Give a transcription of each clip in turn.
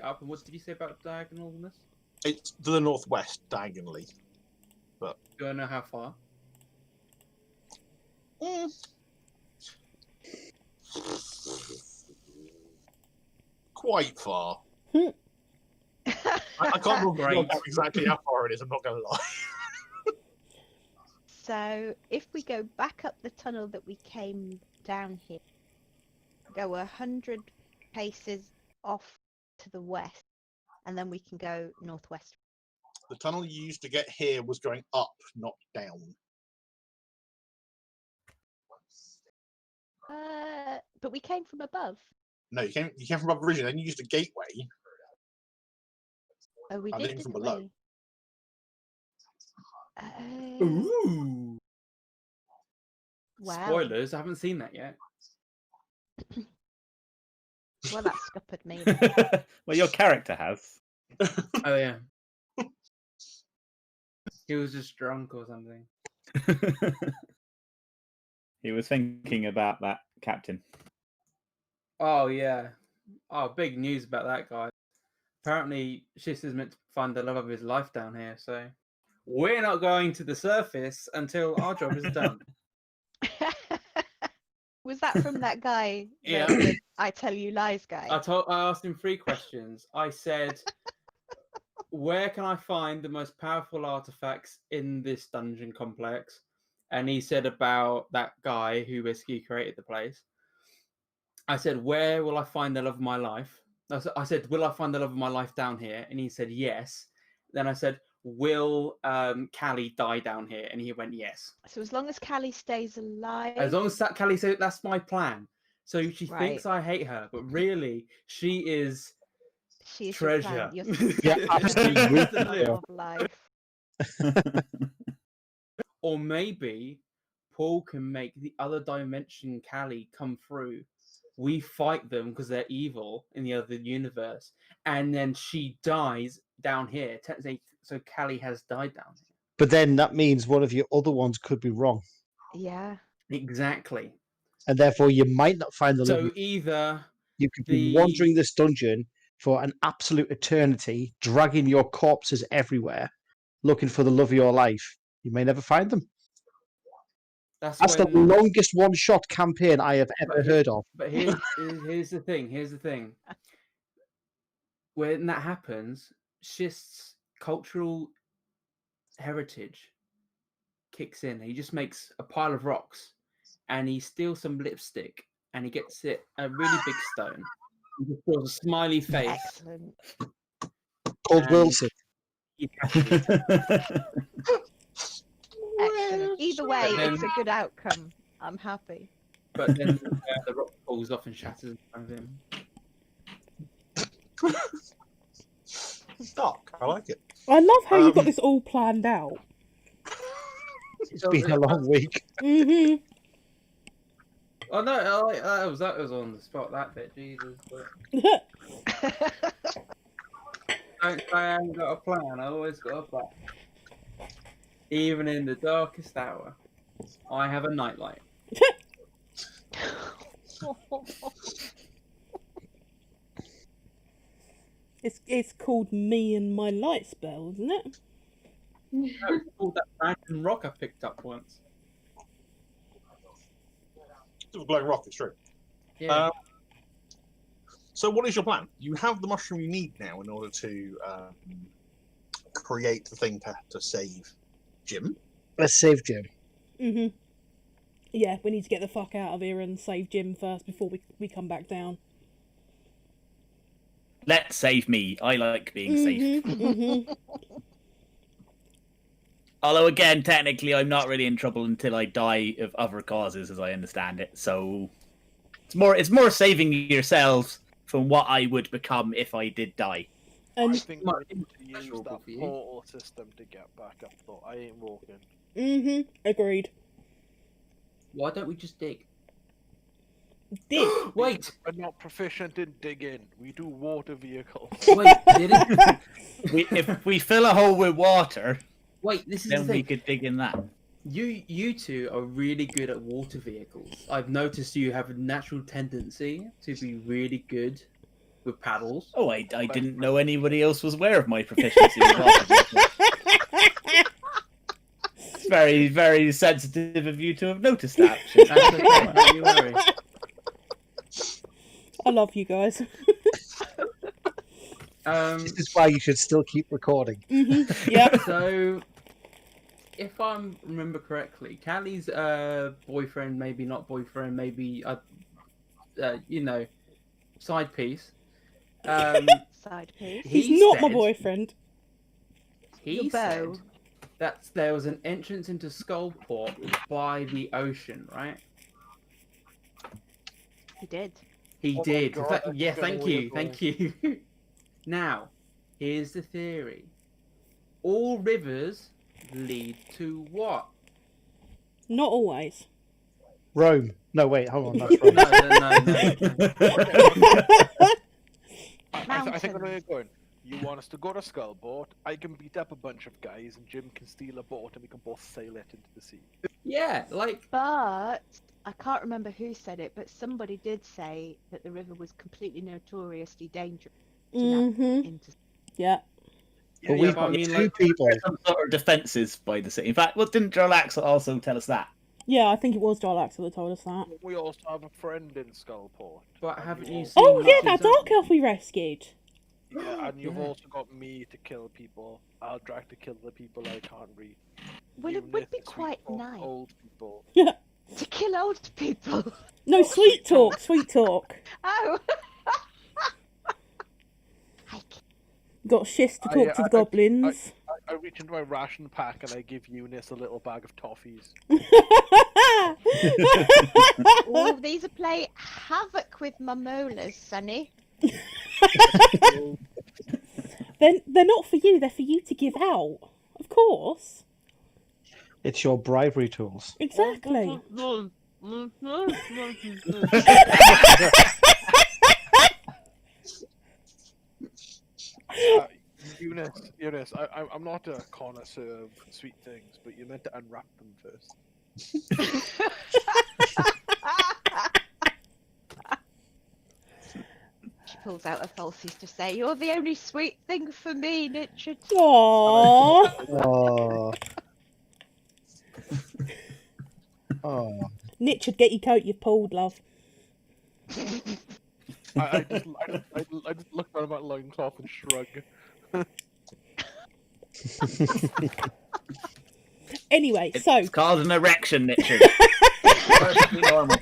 up. And what did you say about diagonalness? It's to the northwest, diagonally. But Do I know how far? Quite far. I can't remember exactly how far it is, I'm not going to lie. So, if we go back up the tunnel that we came down here, go 100 paces off to the west, and then we can go northwest. The tunnel you used to get here was going up, not down. But we came from above. No, you came from above originally, then you used a gateway. Oh, we I did, think from didn't below. we? Ooh! Wow. Spoilers, I haven't seen that yet. Well, that scuppered me. Well, your character has. Oh, yeah. He was just drunk or something. He was thinking about that captain. Oh, yeah. Oh, big news about that guy. Apparently, Shiz is meant to find the love of his life down here, so we're not going to the surface until our job is done. Was that from that guy? Yeah. The I tell you lies guy. I asked him 3 questions. I said, where can I find the most powerful artifacts in this dungeon complex? And he said about that guy who basically created the place. I said, where will I find the love of my life? I said, will I find the love of my life down here? And he said, yes. Then I said, will Callie die down here? And he went, yes. So as long as Callie stays alive. As long as Callie said, that's my plan. So she Right. thinks I hate her, but really, she is treasure. treasure. Your Yeah, absolutely. of life. Or maybe Paul can make the other dimension Callie come through. We fight them because they're evil in the other universe, and then she dies down here. So Callie has died down here. But then that means one of your other ones could be wrong, Yeah. Exactly. and therefore you might not find the love. So either You could be wandering this dungeon for an absolute eternity, dragging your corpses everywhere, looking for the love of your life. You may never find them. That's the longest one-shot campaign I have ever heard of. But here's the thing. Here's the thing. When that happens, Shist's cultural heritage kicks in. He just makes a pile of rocks, and he steals some lipstick, and he gets it a really big stone. He just draws a smiley face. Excellent. Called Wilson. Excellent. Either way, it's a good outcome. I'm happy. But then the rock falls off and shatters in front of him. It's dark. I like it. I love how you got this all planned out. It's been a long week. Mm-hmm. Oh no, that was on the spot. That bit, Jesus. But... Don't say I haven't got a plan. I always got a plan. Even in the darkest hour, I have a nightlight. It's called Me and My Light Spell, isn't it? No, it's called that random rock I picked up once. It's a glowing rock, it's true. Yeah. So what is your plan? You have the mushroom you need now in order to create the thing to save Jim. Let's save Jim. Mm-hmm. Yeah, we need to get the fuck out of here and save Jim first before we come back down. Let's save me. I like being safe. Mm-hmm. Although, again, technically, I'm not really in trouble until I die of other causes, as I understand it. So it's more saving yourselves from what I would become if I did die. And I think we need to use that portal system to get back up, but I ain't walking. Mm-hmm. Agreed. Why don't we just dig? Dig. Wait. We're not proficient in digging. We do water vehicles. Wait, did it? If we fill a hole with water, Wait, this is then the we thing. could dig in that. You two are really good at water vehicles. I've noticed you have a natural tendency to be really good with paddles. Oh, I didn't know anybody else was aware of my proficiency. In water. It's very, very sensitive of you to have noticed that. That's okay, don't you worry. I love you guys. This is why you should still keep recording. Yeah. So, if I remember correctly, Callie's boyfriend, maybe not boyfriend, maybe side piece. Side piece. He's not my boyfriend. He Your said beau. that there was an entrance into Skullport by the ocean, right? He did. He Oh my did. God, that's Yeah, gonna thank weird you, though. thank you. Now, here's the theory. All rivers lead to what? Not always. Rome. No, wait, hold on. That's Rome. No. I think I know where you're going. You want us to go to Skullport, I can beat up a bunch of guys, and Jim can steal a boat, and we can both sail it into the sea. Yeah, like But I can't remember who said it, but somebody did say that the river was completely notoriously dangerous. Into... Yeah. But yeah, we've but I got mean, two like, people. Some sort of defences by the sea. In fact, well, didn't Jarlax also tell us that? Yeah, I think it was Jarlax that told us that. We also have a friend in Skullport. But and haven't you've you also- Oh much yeah, of that them? dark elf we rescued. Yeah, and you've Yeah. also got me to kill people. I'll drag to kill the people I can't read. Well, it would Eunice be to quite talk nice. Old people. To kill old people. No, sweet talk, sweet talk. Oh. Got Shiz to talk to the goblins. I reach into my ration pack and I give Eunice a little bag of toffees. Oh, these are play havoc with my molars, Sonny. They're not for you, they're for you to give out. Of course. It's your bribery tools. Exactly. Eunice, I'm not a connoisseur of sweet things, but you're meant to unwrap them first. She pulls out her falsies to say, "You're the only sweet thing for me, Richard." Aww. Oh. Oh. Nichard, get your coat you've pulled, love. I just look down at my loincloth and shrug. Anyway, so It's called an erection, Richard. Perfectly normal.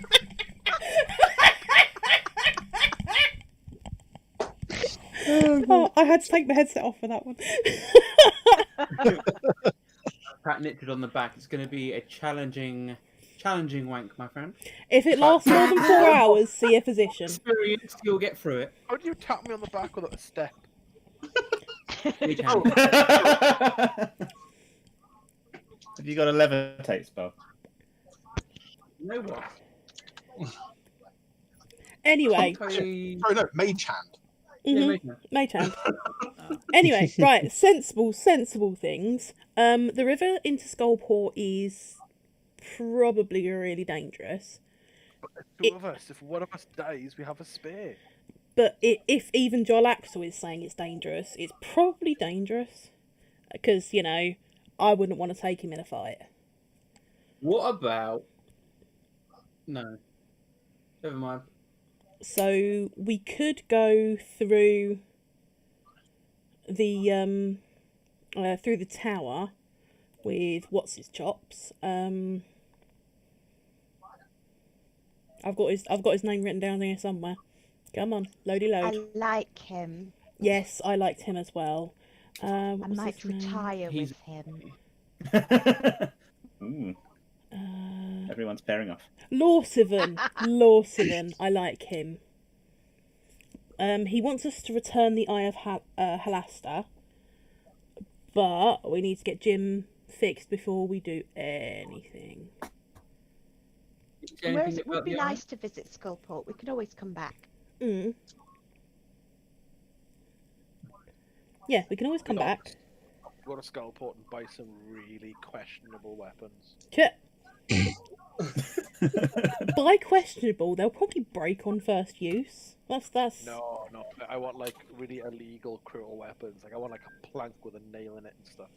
oh, I had to take my headset off for that one. Pat Nichard on the back. It's going to be a challenging wank, my friend. If it lasts more than 4 hours, see a physician. Experience, you'll get through it. How do you tap me on the back without a step? We can. Have you got a levitate spell? You know what? Anyway, Sorry, Sorry, no, mage hand. make Maytan. Anyway, right, sensible things. The river into Skullport is probably really dangerous. Two of us. If one of us dies, we have a spare. But if even Jarlaxle is saying it's dangerous, it's probably dangerous. Because, you know, I wouldn't want to take him in a fight. What about? No. Never mind. So we could go through the tower with what's his chops. I've got his name written down here somewhere. Come on, loady load. I like him. Yes, I liked him as well. I What was might his name? retire He's- with him. Ooh, everyone's pairing off. Lawsivan. Lawsivan. I like him. He wants us to return the Eye of Halasta, but we need to get Jim fixed before we do anything. Whereas it would be nice to visit Skullport. We could always come back. Mm. Yeah, we can always come back. Go to Skullport and buy some really questionable weapons. Ch- By questionable, they'll probably break on first use. That's. No, I want like really illegal, cruel weapons. Like I want like a plank with a nail in it and stuff.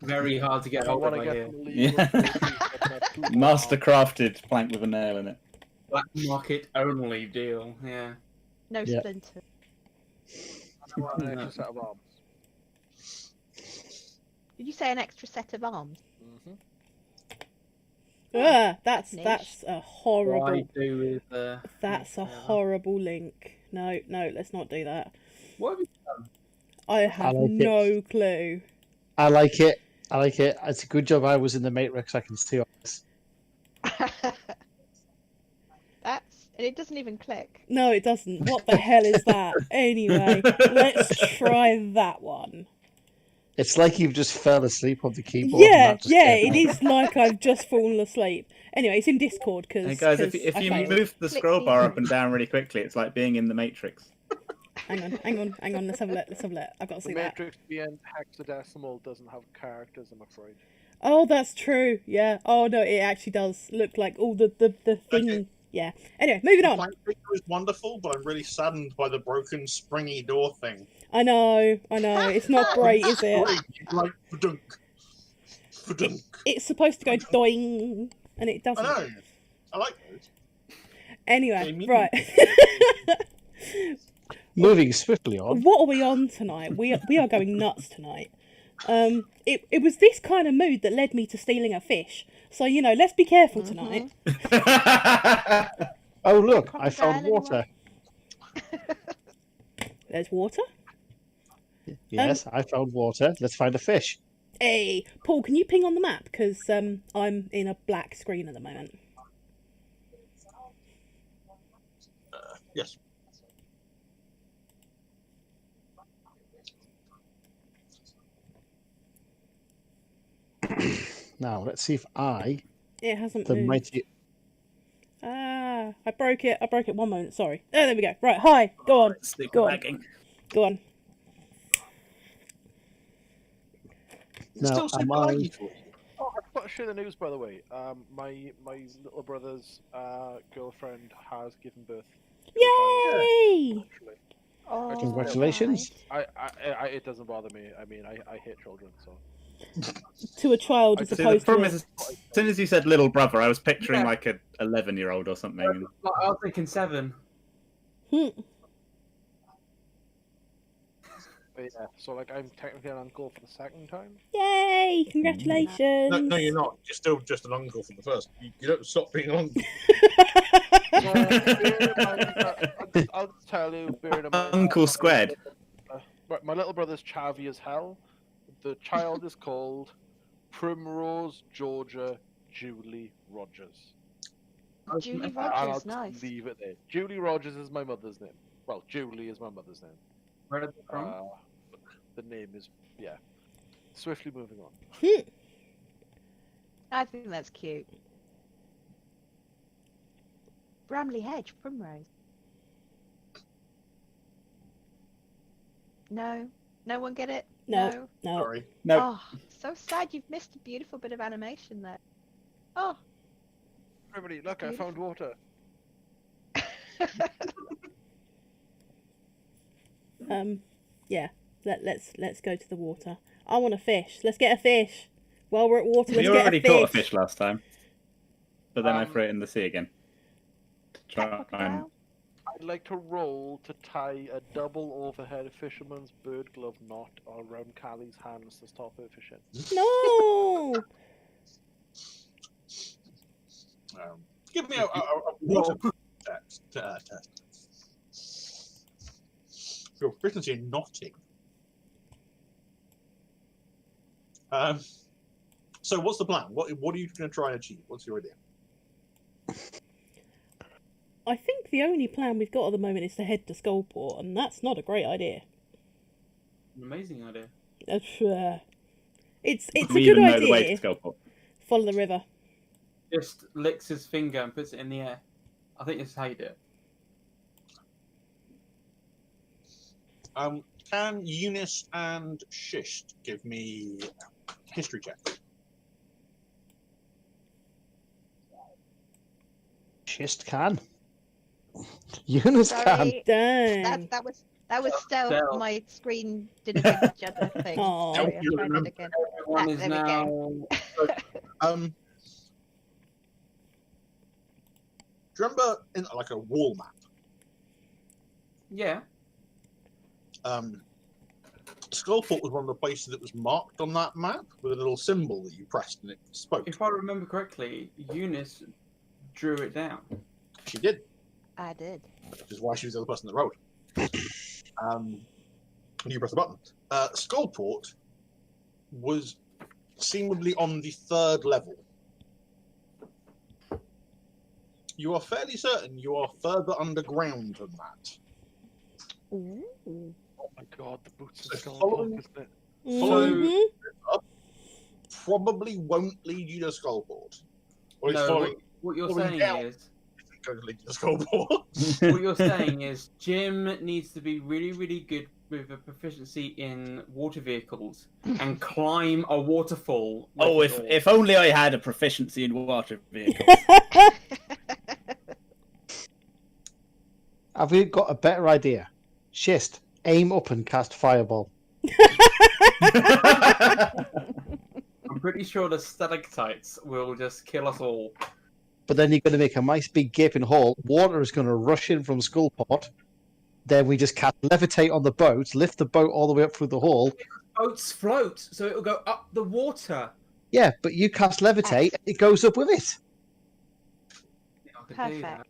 Very hard to get I hold want of, to I get hear. some illegal. Yeah. Master crafted plank with a nail in it. Black market only deal, yeah. No Yeah. splinter. I want an extra set of arms. Did you say an extra set of arms? Mm-hmm. That's Niche. a horrible. What I do with, That's a horrible link. No, let's not do that. What have you done? I have like it. no clue. I like it. It's a good job I was in the Matrix. I can see all this. And it doesn't even click. No, it doesn't. What the hell is that? Anyway, let's try that one. It's like you've just fell asleep on the keyboard. and Yeah, that just yeah, came it out. is like I've just fallen asleep. Anyway, it's in Discord because. Hey guys, if you move the scroll bar up and down really quickly, it's like being in the Matrix. Hang on. Let's have a look. I've got to The see that. Matrix being hexadecimal doesn't have characters, I'm afraid. Oh, that's true. Yeah. Oh no, it actually does look like all the thing. Okay. Yeah. Anyway, moving The on. plank figure is wonderful, but I'm really saddened by the broken springy door thing. I know. It's not great, is it? Like, fa-dunk. Fa-dunk. It's supposed to go doing, and it I doesn't. know. I like those. Anyway, Jamie? right. Moving swiftly on. What are we on tonight? We are going nuts tonight. It was this kind of mood that led me to stealing a fish. So let's be careful tonight. Oh look, Crocodile I found anyone? water. There's water. Yes, I found water. Let's find a fish. Hey, Paul, can you ping on the map? Because I'm in a black screen at the moment. Yes. Now let's see if It hasn't the moved. mighty. I broke it. 1 moment. Sorry. Oh, there we go. Right. Hi. Go on. Go on. Lagging. Go on. It's Now, still super am I- laggy for you. Oh, I forgot to share the news, by the way. My little brother's girlfriend has given birth. Yay! Actually. Oh, Congratulations. nice. It doesn't bother me. I mean, I hate children, so. To a child as See, the opposed problem to. is, as soon as you said little brother, I was picturing Yeah. like a 11-year-old or something. and- I was thinking 7. But yeah, so like I'm technically an uncle for the second time. Yay! Congratulations. No, you're not. You're still just an uncle for the first. You don't stop being an uncle. So, bear in mind, I'll just tell you, bearing in mind, Uncle squared. Right, my little brother's chavvy as hell. The child is called Primrose Georgia Julie Rogers. Julie And I'll Rogers, just nice. leave it there. Julie Rogers is my mother's name. Well, Julie is my mother's name. Where did it from? The name is, yeah. Swiftly moving on. I think that's cute. Bramley Hedge, Primrose. No? No one get it? No. No. Sorry. No, Oh, so sad. You've missed a beautiful bit of animation there. Oh. Everybody, look, I found water. Yeah. Let's go to the water. I want a fish. Let's get a fish. While we're at water, let's we get already a fish. caught a fish last time, but then I Um, threw it in the sea again. To try and Crocodile? I'd like to roll to tie a double overhead fisherman's bird glove knot around Callie's hands to stop her fishing. No. Give me a water test. Your proficiency in knotting. So what's the plan? What are you going to try and achieve? What's your idea? I think the only plan we've got at the moment is to head to Skullport, and that's not a great idea. An amazing idea. It's a Do we good even know the way idea. to Skullport? Follow the river. Just licks his finger and puts it in the air. I think this is how you do it. Can Eunice and Shist give me history check? Just can. Eunice can. Sorry, Dang. that was stealth. Stealth. My screen did a big judder thing. Aw. Sorry, I'll try that again. Everyone is there we now. go. Do you remember in like a wall map? Yeah. Skullport was one of the places that was marked on that map with a little symbol that you pressed and it spoke. If I remember correctly, Eunice drew it down. She did, I did. which is why she was the other person that wrote. When you press the button, Skullport was seemingly on the 3rd level. You are fairly certain you are further underground than that. Ooh. Oh my god, the boots So are still following- isn't it? Mhm. Probably won't lead you to Skullport. Or it's No, following what you're following saying down. is, going to lead you to Skullport. what you're saying is, Jim needs to be really, really good with a proficiency in water vehicles and climb a waterfall. Oh, with it all. if only I had a proficiency in water vehicles. Have we got a better idea? Shist, aim up and cast fireball. I'm pretty sure the stalactites will just kill us all. But then you're going to make a nice big gaping hole. Water is going to rush in from Skullport. Then we just cast levitate on the boat, lift the boat all the way up through the hole. Boats float, so it'll go up the water. Yeah, but you cast levitate, it goes up with it. Yeah, I could do Perfect. that.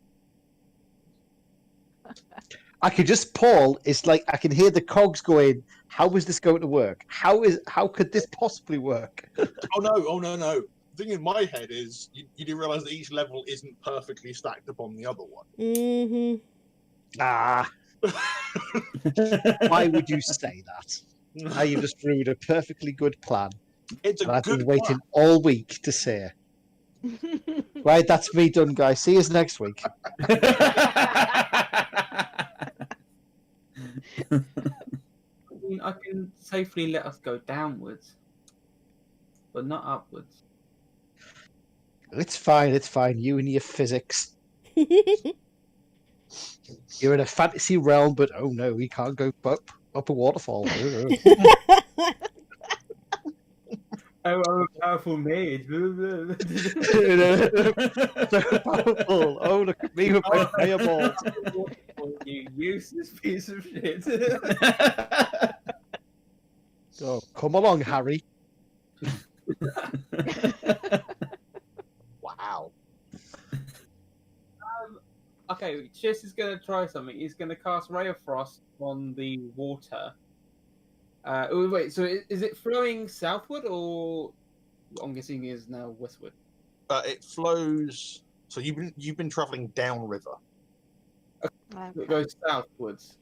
I could just, Paul, it's like I can hear the cogs going, how is this going to work? How could this possibly work? Oh no. The thing in my head is you do realise that each level isn't perfectly stacked upon the other one. Mhm. Ah, why would you say that? Now you've just ruined a perfectly good plan. It's a And I've good been waiting plan. all week to say. Right, that's me done, guys. See you next week. I can safely let us go downwards, but not upwards. It's fine. You and your physics. You're in a fantasy realm, but oh no, we can't go up a waterfall. Oh, I'm a powerful mage. So powerful. Oh, look at me with my fireballs. You useless piece of shit. So come along, Harry. Wow. Okay, Chis is going to try something. He's going to cast Ray of Frost on the water. Wait, so is it flowing southward or I'm guessing is now westward? It flows. So you've been travelling downriver. It goes southwards.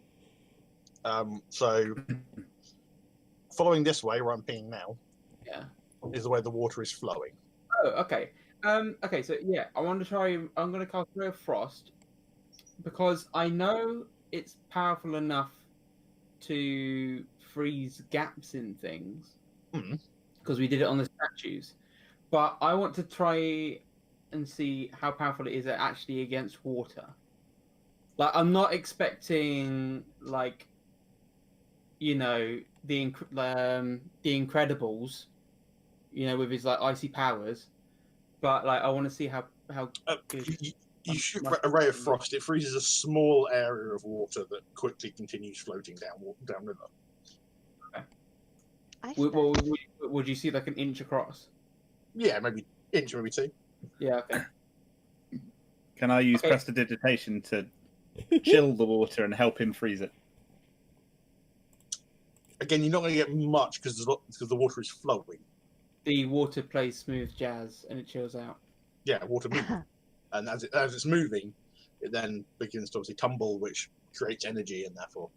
So following this way, where I'm peeing now, Yeah. is the way the water is flowing. Oh, okay. Okay, so yeah, I want to try. I'm going to cast Ray of Frost because I know it's powerful enough to freeze gaps in things because we did it on the statues. But I want to try and see how powerful it is actually against water. Like, I'm not expecting like, you know, the Incredibles, you know, with his like icy powers. But like, I want to see how good. You shoot a ray of frost. It freezes a small area of water that quickly continues floating downriver. Would you see like an inch across? Yeah, maybe inch, maybe two. Yeah. Okay. Can I use Okay. prestidigitation to chill the water and help him freeze it? Again, you're not going to get much because the water is flowing. The water plays smooth jazz and it chills out. Yeah, water moves, and as it's moving, it then begins to obviously tumble, which creates energy, and therefore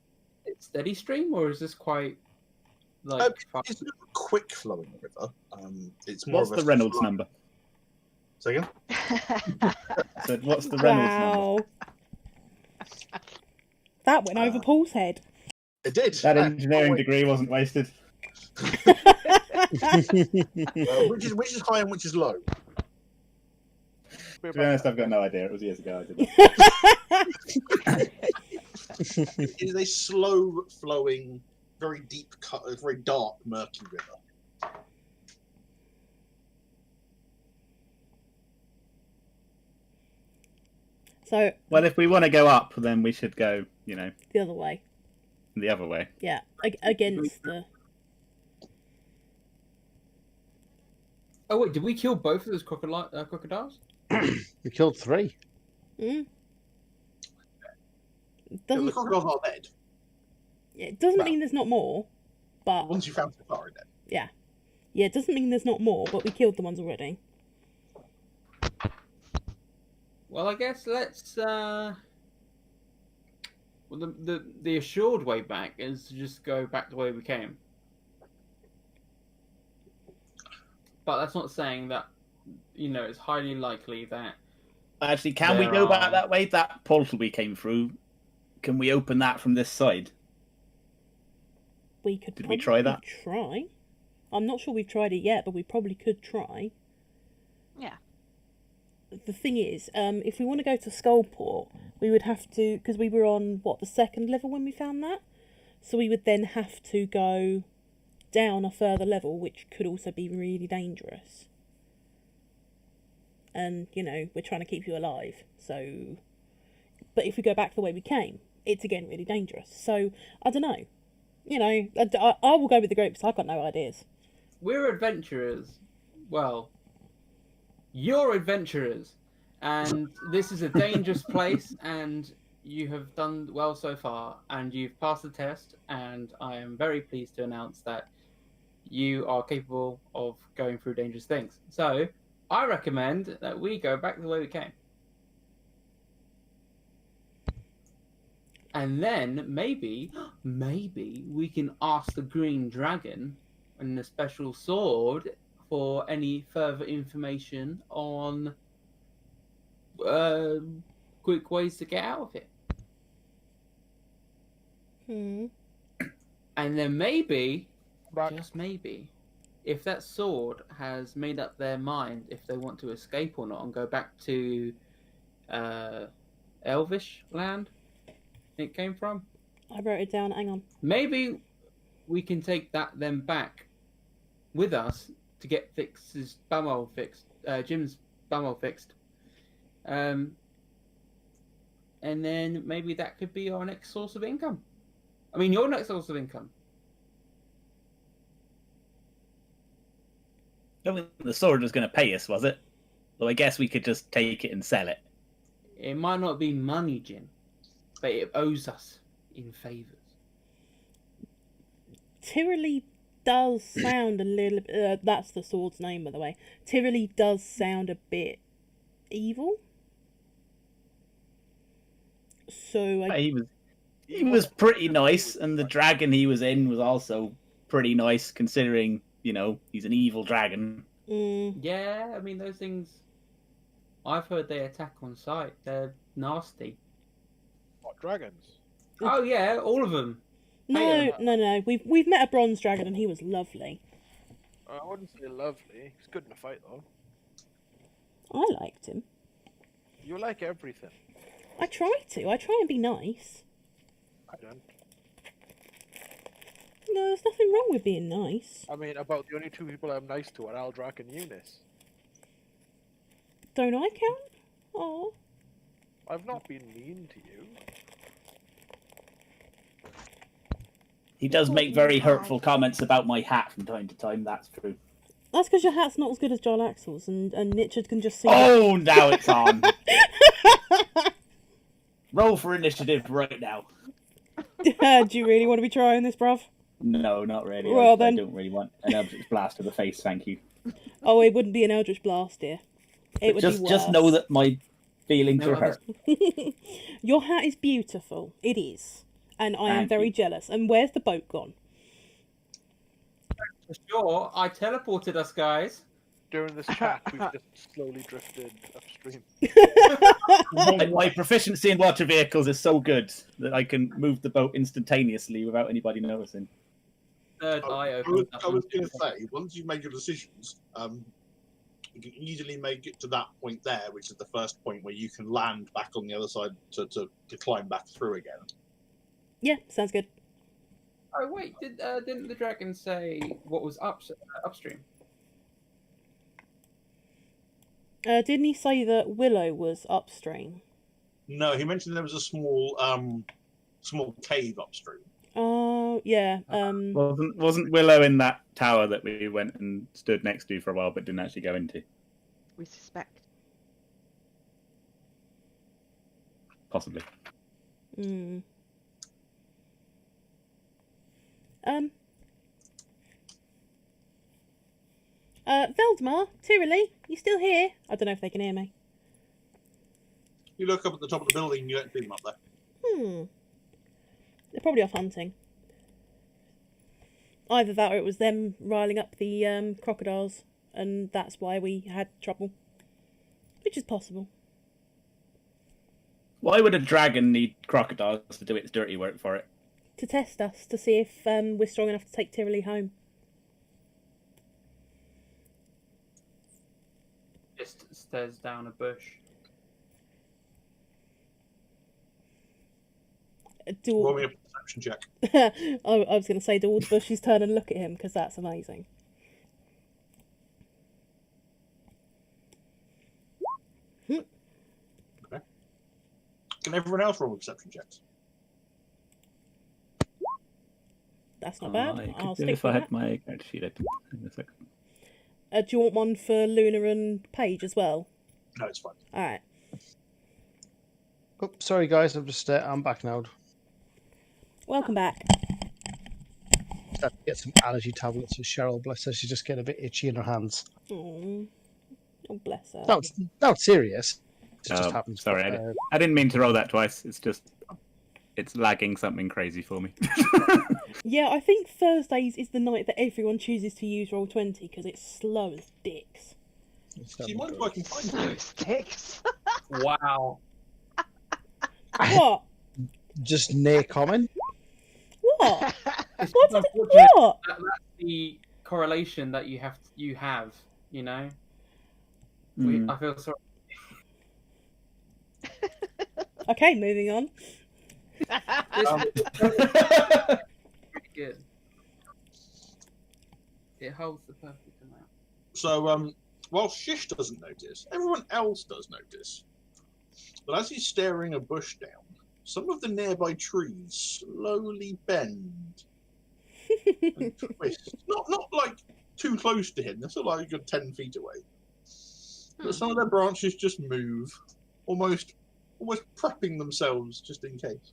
It's steady stream, or is this quite like? it's not a quick flowing river. It's more What's of a the Reynolds slow- number? Say again? So what's the Reynolds number? Wow. That went over Paul's head. It did. That engineering degree wasn't wasted. Which is high and which is low? be To be honest, I've got no idea. It was years ago. I did that. It is a slow-flowing, very deep, very dark, murky river. So Well, if we want to go up, then we should go, the other way. the other way. Yeah, against the. Oh wait, did we kill both of those crocodiles? We killed 3. Mm. The Doesn't crocodiles are dead. it doesn't well- mean there's not more, but The ones you found so far are dead. yeah, it doesn't mean there's not more, but we killed the ones already. Well, I guess let's. Well, the assured way back is to just go back the way we came. But that's not saying that, it's highly likely that. Actually, can we go back that way? That portal we came through, can we open that from this side? We could. Did we try that? Try. I'm not sure we've tried it yet, but we probably could try. Yeah. The thing is, if we want to go to Skullport, we would have to, because we were on the 2nd level when we found that, so we would then have to go down a further level, which could also be really dangerous. And we're trying to keep you alive, so. But if we go back the way we came, it's again really dangerous. So I don't know. I will go with the group because I've got no ideas. We're adventurers. Well, you're adventurers, and this is a dangerous place, and you have done well so far, and you've passed the test, and I am very pleased to announce that you are capable of going through dangerous things. So, I recommend that we go back the way we came. And then, maybe we can ask the Green Dragon and the Special Sword for any further information on quick ways to get out of it. And then maybe, just maybe, if that sword has made up their mind if they want to escape or not and go back to Elvish land it came from. I wrote it down, hang on. Maybe we can take them back with us to get Jim's bumhole fixed. And then maybe that could be our next source of income. I mean, your next source of income. I don't think the sword was going to pay us, was it? So I guess we could just take it and sell it. It might not be money, Jim, but it owes us in favours. Tyralee does sound a little. That's the sword's name, by the way. Tyralee does sound a bit evil. So he was pretty nice, and the dragon he was in was also pretty nice, considering he's an evil dragon. Yeah, I mean those things. I've heard they attack on sight. They're nasty. What, dragons? Oh yeah, all of them. No. We've met a bronze dragon and he was lovely. I wouldn't say lovely. He's good in a fight, though. I liked him. You like everything. I try and be nice. I don't. No, there's nothing wrong with being nice. I mean, about the only two people I'm nice to are Aldrak and Eunice. Don't I count? Oh. I've not been mean to you. He does make very hurtful comments about my hat from time to time, that's true. That's because your hat's not as good as Jarl Axel's, and Richard can just see. Oh, now it's on. Roll for initiative right now. Do you really want to be trying this, bruv? No, not really. Well, then... I don't really want an Eldritch Blast to the face, thank you. Oh, it wouldn't be an Eldritch Blast, dear. It would be worse. Just know that my feelings are hurt. Your hat is beautiful. It is. And I am Thank very you. jealous. And where's the boat gone? For sure, I teleported us, guys. During this chat, we've just slowly drifted upstream. My proficiency in water vehicles is so good that I can move the boat instantaneously without anybody noticing. Third eye I opens up. was going to say, once you've made your decisions, You can easily make it to that point there, which is the first point where you can land back on the other side to climb back through again. Yeah, sounds good. Oh wait, didn't the dragon say what was upstream? Didn't he say that Willow was upstream? No, he mentioned there was a small cave upstream. Oh, yeah. Wasn't Willow in that tower that we went and stood next to for a while but didn't actually go into? We suspect. Possibly. Hmm. Veldmar, Tyrrell, you still here? I don't know if they can hear me. You look up at the top of the building, you don't see them up there. They're probably off hunting. Either that or it was them riling up the crocodiles, and that's why we had trouble. Which is possible. Why would a dragon need crocodiles to do its dirty work for it? To test us, to see if we're strong enough to take Tyrrell home. Just stares down a bush. Roll me a perception check. I was going to say, do all the bushes turn and look at him? Because that's amazing. Okay. Can everyone else roll perception checks? That's not bad. I I'll could do stick if I with had that. my character sheet open. Hang on a second. Do you want one for Luna and Paige as well? No, it's fine. All right. Oh, sorry guys, I'm back now. Welcome back. Have to get some allergy tablets for Cheryl. Bless her, she's just getting a bit itchy in her hands. Oh, bless her. No, it's serious. It just happens. Sorry, I didn't mean to roll that twice. It's lagging something crazy for me. Yeah, I think Thursdays is the night that everyone chooses to use Roll20 because it's slow as dicks. See, mine's working fine. Slow sticks. Wow. What? Just near common. What? It's What? unfortunate What? that's the correlation that you have. You know. I feel sorry. Okay, moving on. Pretty good. It holds the perfect amount. So, while Shish doesn't notice, everyone else does notice. But as he's staring a bush down, some of the nearby trees slowly bend and twist. Not like too close to him. They're still like a good 10 feet away. But some of their branches just move, almost prepping themselves just in case.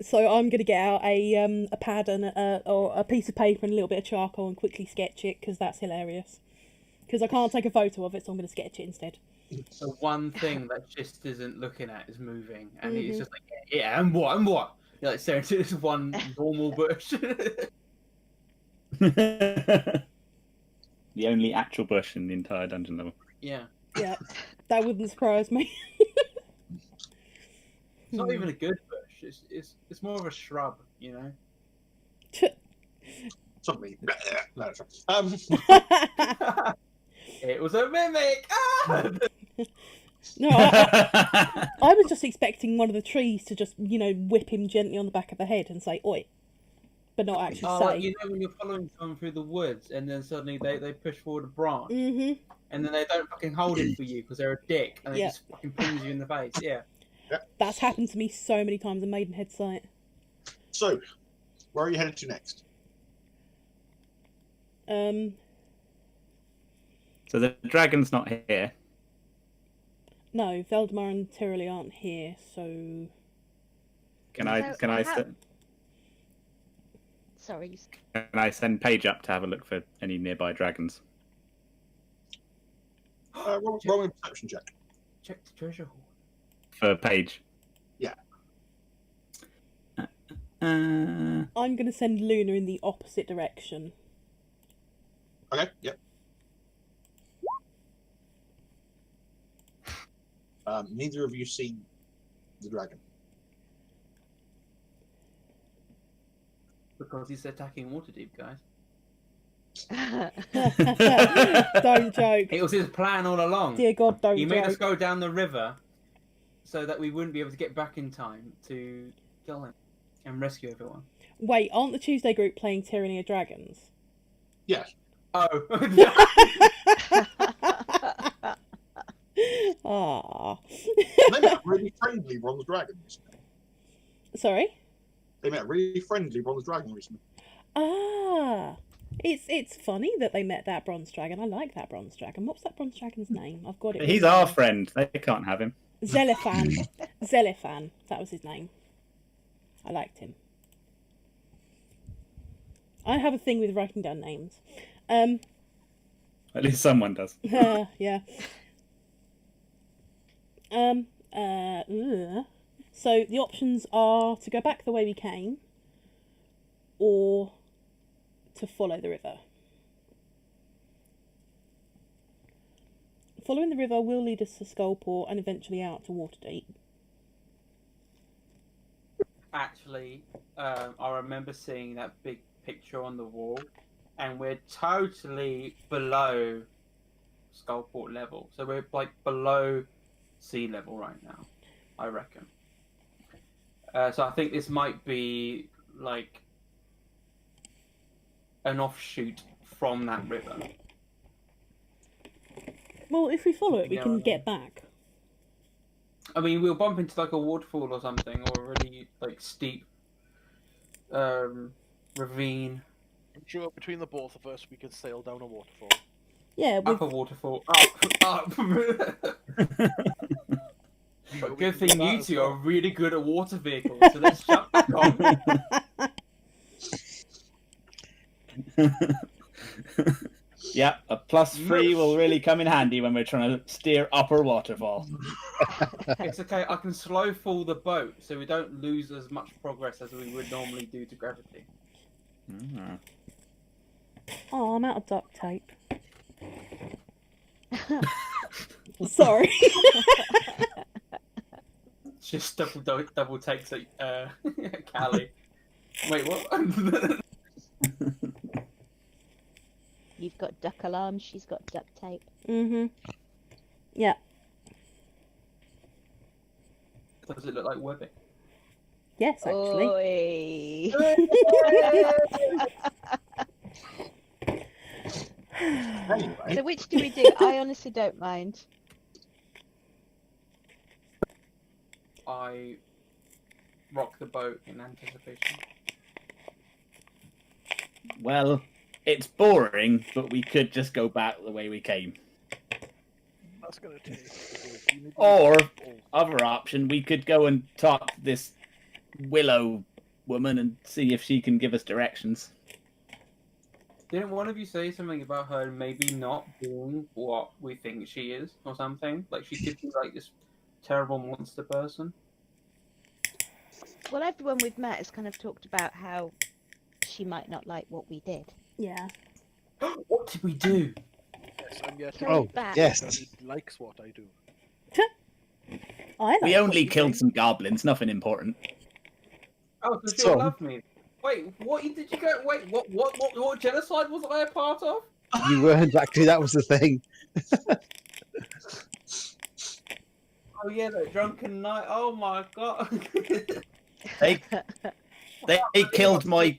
So I'm going to get out a pad and or a piece of paper and a little bit of charcoal and quickly sketch it because that's hilarious. Because I can't take a photo of it, so I'm going to sketch it instead. The one thing that just isn't looking at is moving, and he's just like, yeah, and what? You're like staring to this one normal bush. The only actual bush in the entire dungeon level. Yeah. Yeah, that wouldn't surprise me. It's not even a good bush. It's more of a shrub, you know. Something. No, It was a mimic. Ah! No, I was just expecting one of the trees to just, whip him gently on the back of the head and say, "Oi," but not actually say. Like, you know when you're following someone through the woods and then suddenly they push forward a branch Mm-hmm. and then they don't fucking hold it for you because they're a dick and they Yeah. just fucking pings you in the face. Yeah. That's happened to me so many times in Maidenhead site. So, where are you headed to next? So the dragon's not here. No, Veldmar and Tyrrell aren't here, so... Can I send Paige up to have a look for any nearby dragons? Roll a perception check. Check the treasure hall. For Paige? Yeah. I'm going to send Luna in the opposite direction. Okay, yep. Neither of you see the dragon. Because he's attacking Waterdeep, guys. Don't joke. It was his plan all along. Dear God, don't He joke. made us go down the river so that we wouldn't be able to get back in time to kill him and rescue everyone. Wait, aren't the Tuesday group playing Tyranny of Dragons? Yes. Oh. Ah. They met really friendly bronze dragon recently. Sorry? They met really friendly bronze dragon recently. Ah. It's funny that they met that bronze dragon. I like that bronze dragon. What's that bronze dragon's name? I've got it. He's written our down. friend. They can't have him. Zelifan. Zelifan. That was his name. I liked him. I have a thing with writing down names. At least someone does. Yeah. So the options are to go back the way we came, or to follow the river. Following the river will lead us to Skullport and eventually out to Waterdeep. Actually, I remember seeing that big picture on the wall, and we're totally below Skullport level. So we're like below sea level right now, I reckon. So I think this might be like an offshoot from that river. Well, if we follow it, we Yeah, can right. get back. I mean, we'll bump into like a waterfall or something, or a really like steep ravine. I'm sure between the both of us, we could sail down a waterfall. Yeah, with Up a waterfall. Up. Sure, we Good can do thing that you as two well. are really good at water vehicles, so let's jump back on. Yeah, a +3 will really come in handy when we're trying to steer up a waterfall. It's okay, I can slow fall the boat so we don't lose as much progress as we would normally do to gravity. Mm. Oh, I'm out of duct tape. Sorry. Just double takes at Callie. Wait, what? You've got duck alarms, she's got duct tape. Yeah. Does it look like webbing? Yes, actually. Oi. Anyway, So which do we do? I honestly don't mind. I rock the boat in anticipation. Well, it's boring, but we could just go back the way we came. That's gonna take. Or, other option, we could go and talk to this Willow woman and see if she can give us directions. Didn't one of you say something about her maybe not being what we think she is, or something? Like she could be like this terrible monster person? Well, everyone we've met has kind of talked about how she might not like what we did. Yeah. What did we do? Yes, I'm yet Kill Oh, it back. yes. He likes what I do. I We like only what killed you some goblins, nothing important. Oh, so she'll Some. love me. Wait, what did you go? Wait, what genocide was I a part of? You weren't actually. That was the thing. Oh yeah, that drunken night. Oh my god. They killed my.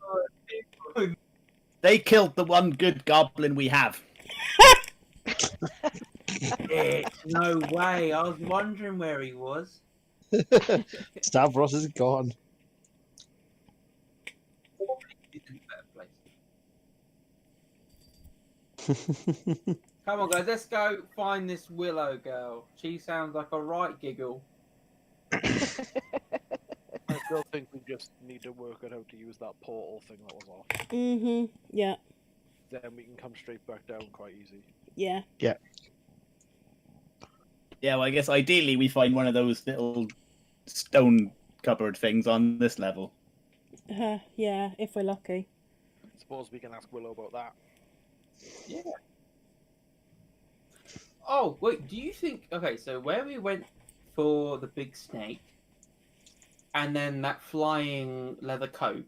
They killed the one good goblin we have. No way. I was wondering where he was. Stavros is gone. Come on, guys, let's go find this Willow girl. She sounds like a right giggle. I still think we just need to work out how to use that portal thing that was off. Yeah. Then we can come straight back down quite easy. Yeah. Yeah, well, I guess ideally we find one of those little stone cupboard things on this level. Yeah, if we're lucky. Suppose we can ask Willow about that. Yeah. Oh, wait, do you think... Okay, so where we went for the big snake, and then that flying leather coat,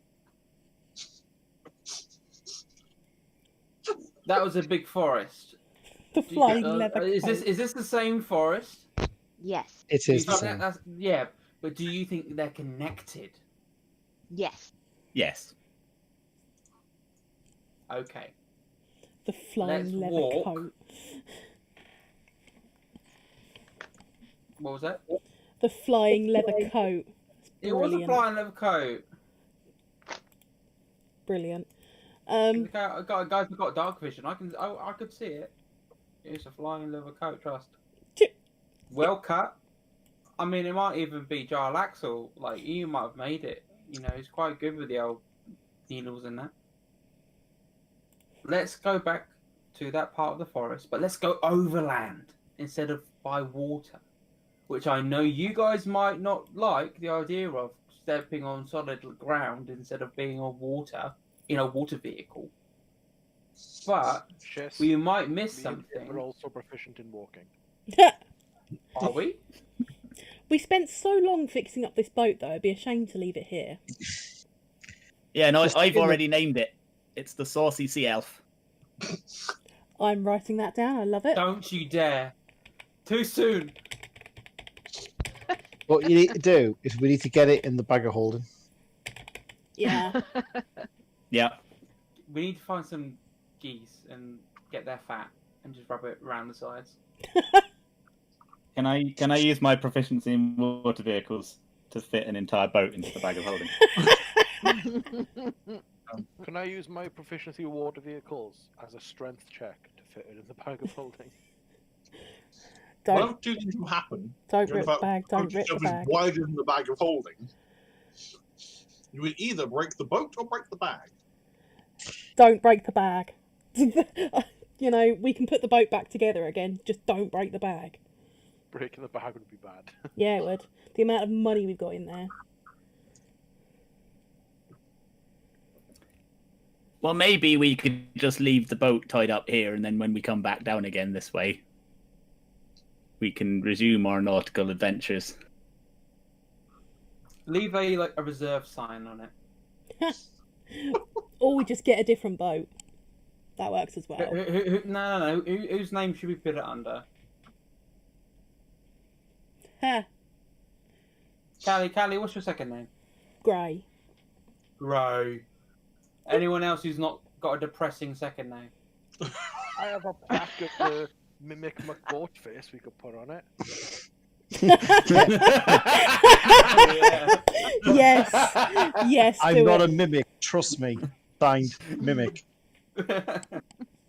That was a big forest. The flying leather Is coat. this the same forest? Yes. It Do you is the think same. yeah, but do you think they're connected? Yes. Yes. Okay. The flying Let's leather walk. coat. What was that? The flying leather coat. It's It was a brilliant. flying leather coat. Brilliant. Guys have got dark vision. I could see it. It's a flying leather coat. Trust. Ch- Well cut. I mean, it might even be Jarl Axel. Like, you might have made it. You know, he's quite good with the old needles and that. Let's go back to that part of the forest, but let's go overland instead of by water, which I know you guys might not like the idea of stepping on solid ground instead of being on water in a water vehicle. But Chess, we might miss me and Jim something. are also proficient in walking. Are we? We spent so long fixing up this boat, though. It'd be a shame to leave it here. Yeah, no, Just I've in the- already named it. It's the Saucy Sea Elf. I'm writing that down. I love it. Don't you dare! Too soon. What you need to do is we need to get it in the bag of holding. Yeah. Yeah. We need to find some geese and get their fat and just rub it around the sides. Can I use my proficiency in water vehicles to fit an entire boat into the bag of holding? Can I use my proficiency in water vehicles as a strength check to fit it in the bag of holding? One Don't of two things will happen. don't You're rip the about bag. Don't rip the is bag. wider than the bag of holding. You would either break the boat or break the bag. Don't break the bag. You know, we can put the boat back together again. Just don't break the bag. Breaking the bag would be bad. Yeah, it would. The amount of money we've got in there. Well, maybe we could just leave the boat tied up here, and then when we come back down again this way, we can resume our nautical adventures. Leave a reserve sign on it. Or we just get a different boat. That works as well. No. Whose name should we put it under? Ha! Callie, what's your second name? Grey. Ray. Anyone else who's not got a depressing second name? I have a plaque of the Mimic McBoat face we could put on it. Yes. Yes. I'm do not it. a mimic, trust me. Signed mimic.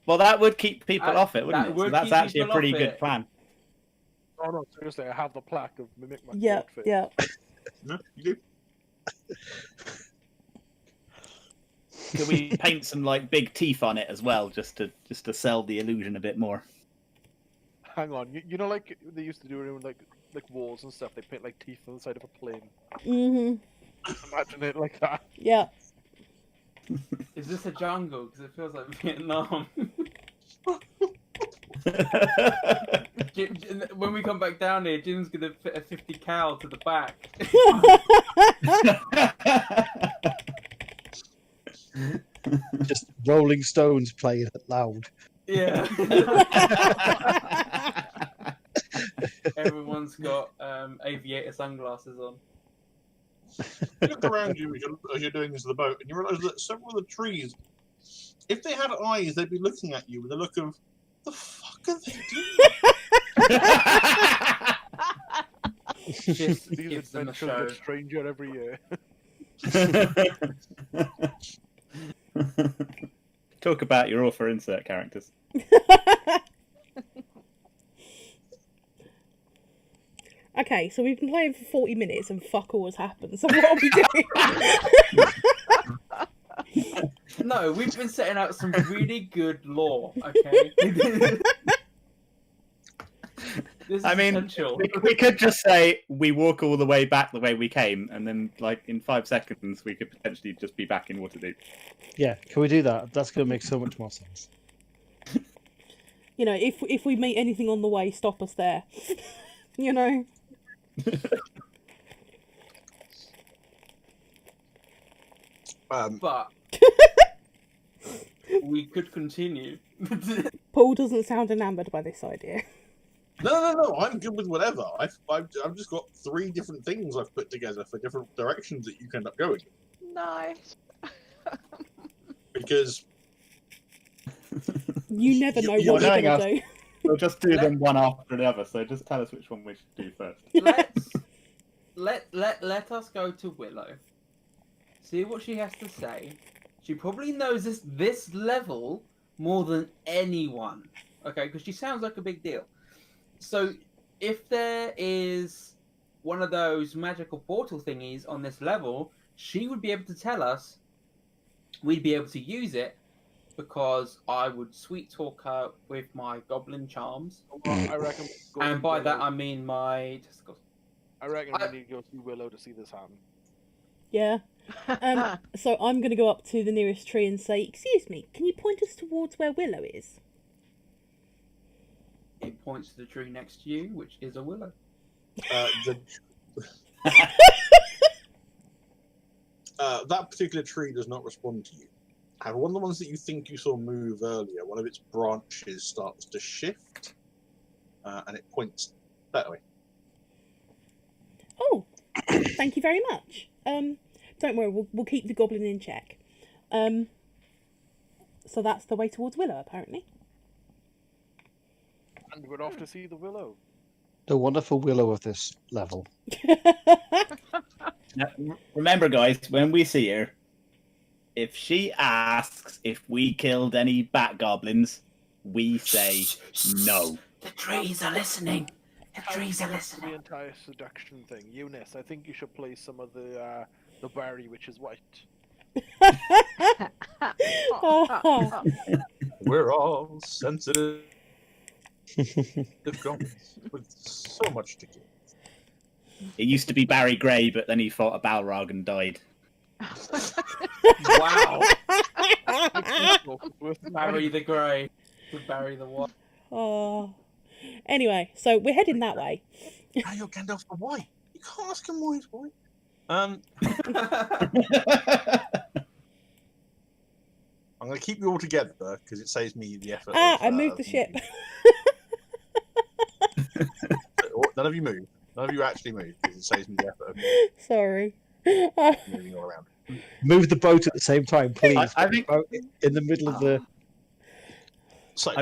Well, that would keep people off it, wouldn't that it? So would that's keep actually a people pretty off good it. plan. Oh no, seriously, I have the plaque of Mimic McBoat Yeah, face. yeah. No, you do. Could we paint some like big teeth on it as well, just to sell the illusion a bit more? Hang on, you know, like they used to do it in like walls and stuff. They paint like teeth on the side of a plane. Mhm. Imagine it like that. Yeah. Is this a jungle? Because it feels like Vietnam. When we come back down here, Jim's gonna fit a 50 cal to the back. Just Rolling Stones playing it loud. Yeah. Everyone's got aviator sunglasses on. Look around you as you're doing this to the boat, and you realise that several of the trees, if they had eyes, they'd be looking at you with a look of, the fuck are they doing? Just These gives them a adventures show. get stranger every year. Talk about your author insert characters. Okay, so we've been playing for 40 minutes and fuck all has happened. So what are we doing? No, we've been setting out some really good lore, okay? This is I mean, essential. we could just say we walk all the way back the way we came, and then, like, in 5 seconds, we could potentially just be back in Waterdeep. Yeah, can we do that? That's going to make so much more sense. You know, if we meet anything on the way, stop us there. You know? But we could continue Paul doesn't sound enamoured by this idea. No. I'm good with whatever. I've just got 3 different things I've put together for different directions that you can end up going. Nice. Because You never know You're what you're knowing going us. to do. We'll just do them one after the other. So just tell us which one we should do first. Let us go to Willow. See what she has to say. She probably knows this level more than anyone. Okay, because she sounds like a big deal. So if there is one of those magical portal thingies on this level, she would be able to tell us. We'd be able to use it because I would sweet talk her with my goblin charms. I reckon. And by that I mean my testicles. I reckon we need to go see Willow to see this happen. Yeah. So I'm going to go up to the nearest tree and say, "Excuse me, can you point us towards where Willow is?" It points to the tree next to you, which is a willow. That particular tree does not respond to you. And one of the ones that you think you saw move earlier, one of its branches starts to shift, and it points that way. Oh, thank you very much. Don't worry, we'll keep the goblin in check. So that's the way towards Willow, apparently. And we're off to see the Willow. The wonderful Willow of this level. Now, remember, guys, when we see her, if she asks if we killed any bat goblins, we say no. The trees are listening. The trees are The listening. entire seduction thing. Eunice, I think you should play some of the berry which is white. We're all sensitive goblins with so much to give. It used to be Barry Gray, but then he fought a Balrog and died. Wow. Barry the Grey. To Barry the White. Oh. Anyway, so we're heading that way. Now you're Gandalf the White. You can't ask him why he's white. I'm going to keep you all together because it saves me the effort. I moved the ship. None of you move. None of you actually move because it saves me the effort of Sorry. moving all around. Move the boat at the same time, please. I think- Boat in the middle of the. So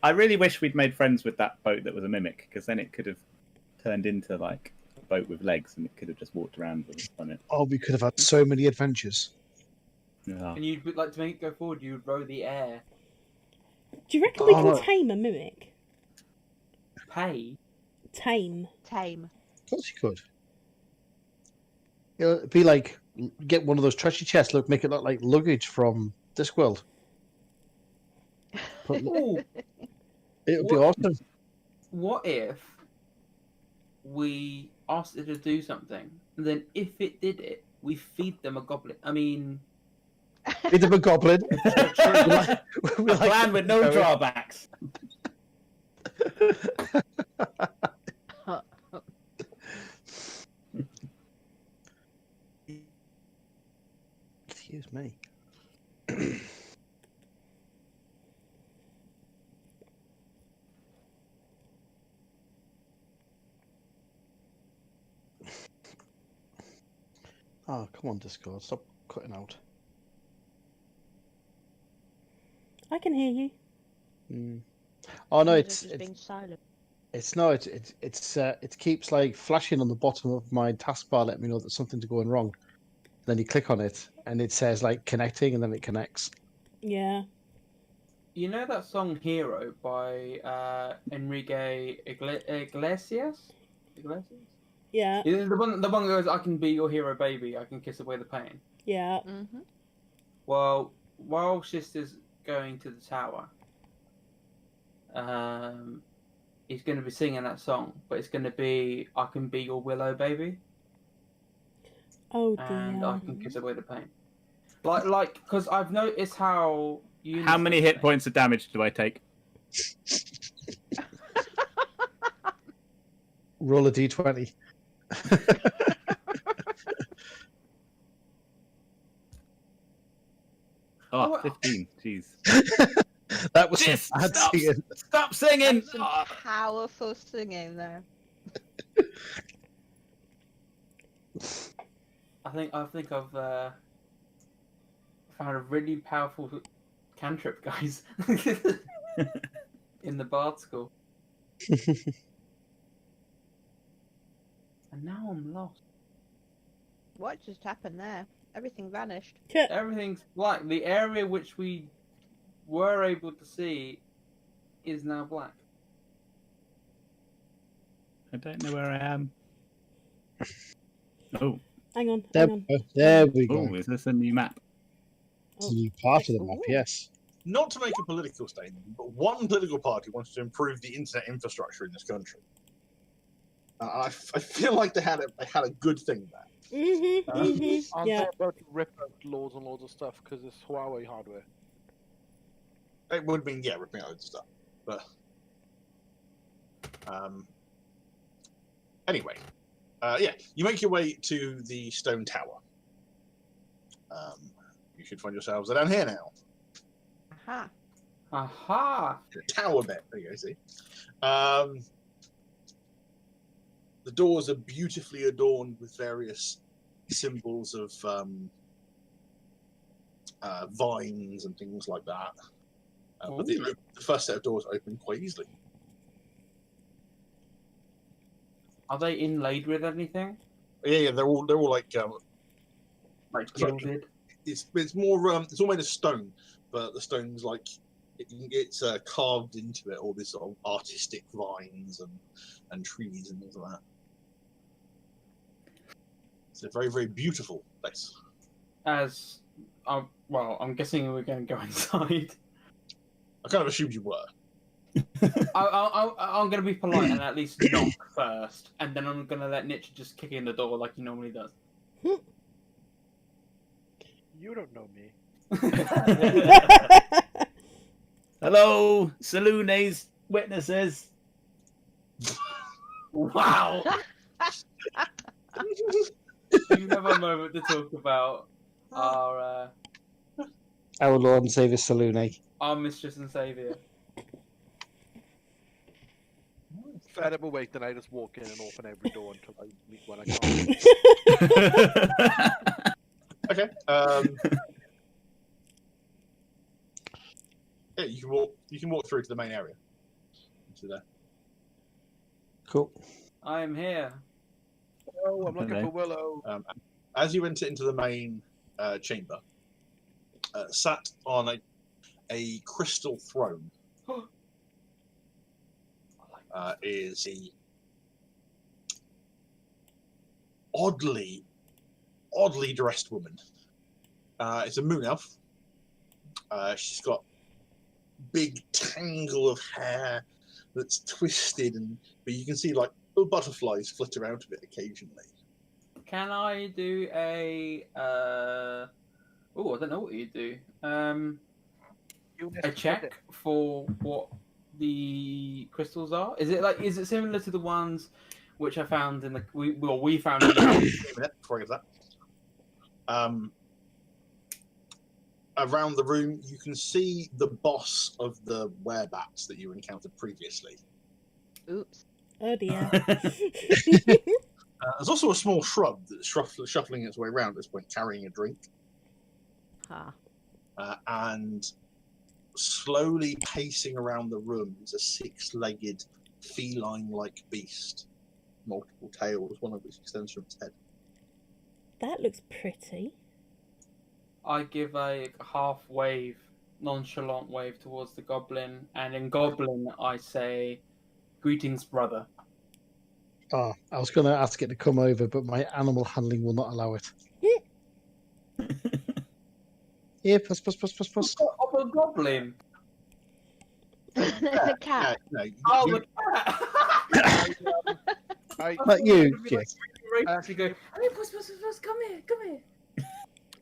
I really wish we'd made friends with that boat that was a mimic, because then it could have turned into like a boat with legs, and it could have just walked around with us on it. Oh, we could have had so many adventures. Yeah. And you'd like to make it go forward, you would row the air. Do you reckon we Oh, can no. tame a mimic? Pay. Tame. Tame. Of course you could. It'd be like get one of those treasure chests. Look, make it look like luggage from Discworld. Put- Ooh, It would be What? awesome. what if we asked it to do something, and then if it did it, we feed them a goblin? I mean, Feed them a goblin. A plan with no drawbacks. Excuse me. Oh, come on, Discord. Stop cutting out. I can hear you. Oh no, You're it's just being silent. it keeps like flashing on the bottom of my taskbar, letting me know that something's going wrong. Then you click on it, and it says like connecting, and then it connects. Yeah. you know that song "Hero" by Enrique Iglesias? Yeah. Yeah, the one that goes, "I can be your hero, baby. I can kiss away the pain." Yeah. Mm-hmm. Well, while Sister's going to the tower, he's going to be singing that song, but it's going to be "I can be your willow, baby, Oh and I dear. can kiss away the pain." Like, because I've noticed how you. How many hit points of damage do I take? Roll a d20. Oh, Oh, 15. Jeez. That was some Just bad stop, singing. stop singing! That's some Oh. powerful singing there. I think I've found a really powerful cantrip, guys, in the bard school. And now I'm lost. What just happened there? Everything vanished. Everything's black. The area which we were able to see is now black. I don't know where I am. Oh, Hang on, There, hang on. there we go. oh, is this a new map? It's a new part of the map, Ooh. yes. Not to make a political statement, but one political party wants to improve the internet infrastructure in this country. I feel like they had a good thing there. Aren't they Yeah. about to rip out loads and loads of stuff because it's Huawei hardware? It would mean, yeah, ripping out stuff. But anyway, yeah, you make your way to the stone tower. You should find yourselves down here now. Aha. Aha! The tower bit. There you go. See, the doors are beautifully adorned with various symbols of vines and things like that. But the first set of doors open quite easily. Are they inlaid with anything? Yeah, they're all like Gilded? it's more it's all made of stone, but the stone's like it's carved into it, all these sort of artistic vines and trees and things like that. It's a very, very beautiful place. I'm guessing we're going to go inside. I kind of assumed you were. I'm going to be polite and at least knock first, and then I'm going to let Nietzsche just kick in the door like he normally does. You don't know me. Hello, Salune's witnesses. Wow! You have a moment to talk about our Lord and Saviour Salune. our mistress and saviour. Fed up with waiting, I just walk in and open every door until I meet one I can't. Okay. Yeah, you can walk through to the main area. Into there. Cool. I am here. Oh, I'm looking Okay. for Willow. As you enter into the main chamber, sat on a crystal throne is a oddly dressed woman. It's a moon elf. She's got big tangle of hair that's twisted, but you can see like little butterflies flitter out of it occasionally. Can I do a I don't know what you do. A check for what the crystals are? Is it similar to the ones which I found in we found in the Wait a minute before I get to that. Around the room, you can see the boss of the werebats that you encountered previously. Oops. Oh dear. There's also a small shrub that's shuffling its way around at this point, carrying a drink. Ha. And slowly pacing around the room is a six-legged, feline-like beast. Multiple tails, one of which extends from its head. That looks pretty. I give a half wave, nonchalant wave towards the goblin, and in goblin I say, "Greetings, brother." Oh, I was going to ask it to come over, but my animal handling will not allow it. Yeah, puss. Of a goblin. The cat. No, Oh, you- the cat. Not you, Jake. You go, hey, puss, come here.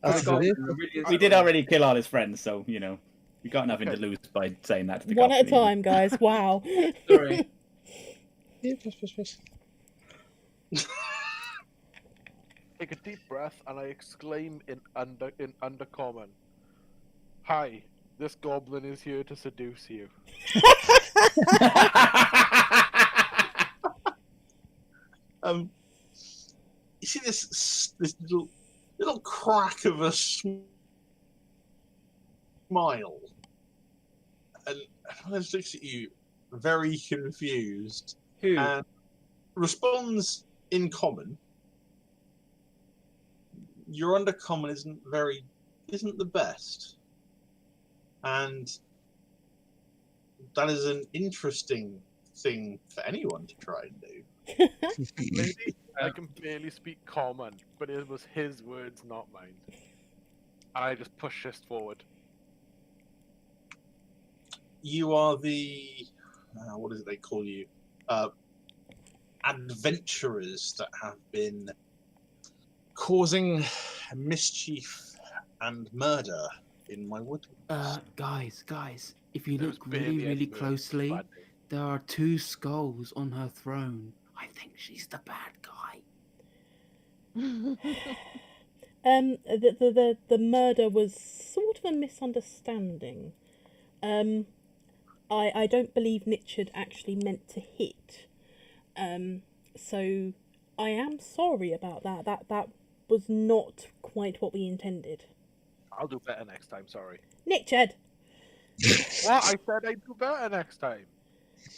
That's The good. goblin really is We did already kill all his friends, so you know we got nothing to lose by saying that to the One at a goblin. time, guys. Wow. Sorry. Yeah, puss. Take a deep breath and I exclaim in undercommon, "Hi, This goblin is here to seduce you. You see this little crack of a smile, and one looks at you, very confused, Who? and responds in common. Your undercommon isn't the best, and that is an interesting thing for anyone to try and do. Lady, I can barely speak common, but it was his words, not mine. And I just push this forward. You are the what is it they call you? Adventurers that have been causing mischief and murder in my wood. Guys, if you There was look barely really, any really murder, closely, bad day. there are 2 skulls on her throne. I think she's the bad guy. The murder was sort of a misunderstanding. I don't believe Nichard actually meant to hit. So I am sorry about that. That was not quite what we intended. I'll do better next time, sorry. Nichard! What? I said I'd do better next time.